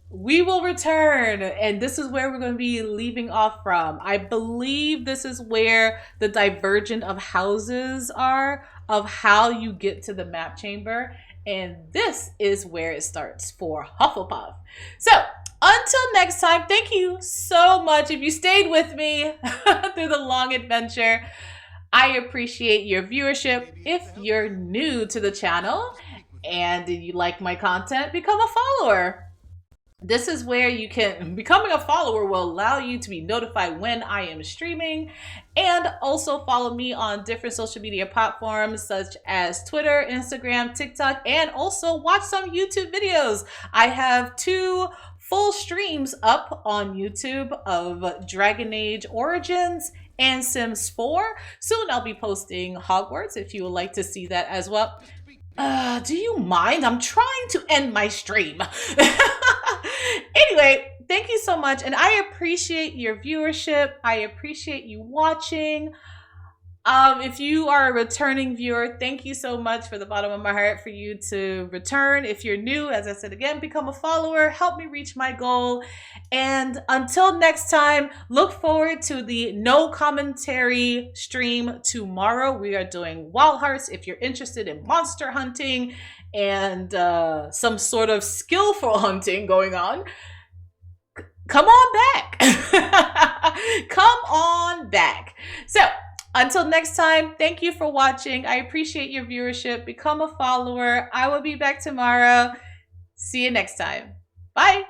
we will return. And this is where we're going to be leaving off from. I believe this is where the divergent of houses are, of how you get to the map chamber. And this is where it starts for Hufflepuff. So until next time, thank you so much if you stayed with me through the long adventure. I appreciate your viewership. If you're new to the channel and you like my content, become a follower. This is where you can, becoming a follower will allow you to be notified when I am streaming, and also follow me on different social media platforms such as Twitter, Instagram, TikTok, and also watch some YouTube videos. I have 2 full streams up on YouTube of Dragon Age Origins and Sims 4. Soon I'll be posting Hogwarts if you would like to see that as well. Do you mind? I'm trying to end my stream. Anyway, thank you so much, and I appreciate your viewership. I appreciate you watching. If you are a returning viewer, thank you so much for the bottom of my heart for you to return. If you're new, as I said again, become a follower, help me reach my goal. And until next time, look forward to the no commentary stream tomorrow. We are doing Wild Hearts. If you're interested in monster hunting and some sort of skillful hunting going on, come on back. Come on back. So, until next time, thank you for watching. I appreciate your viewership. Become a follower. I will be back tomorrow. See you next time. Bye.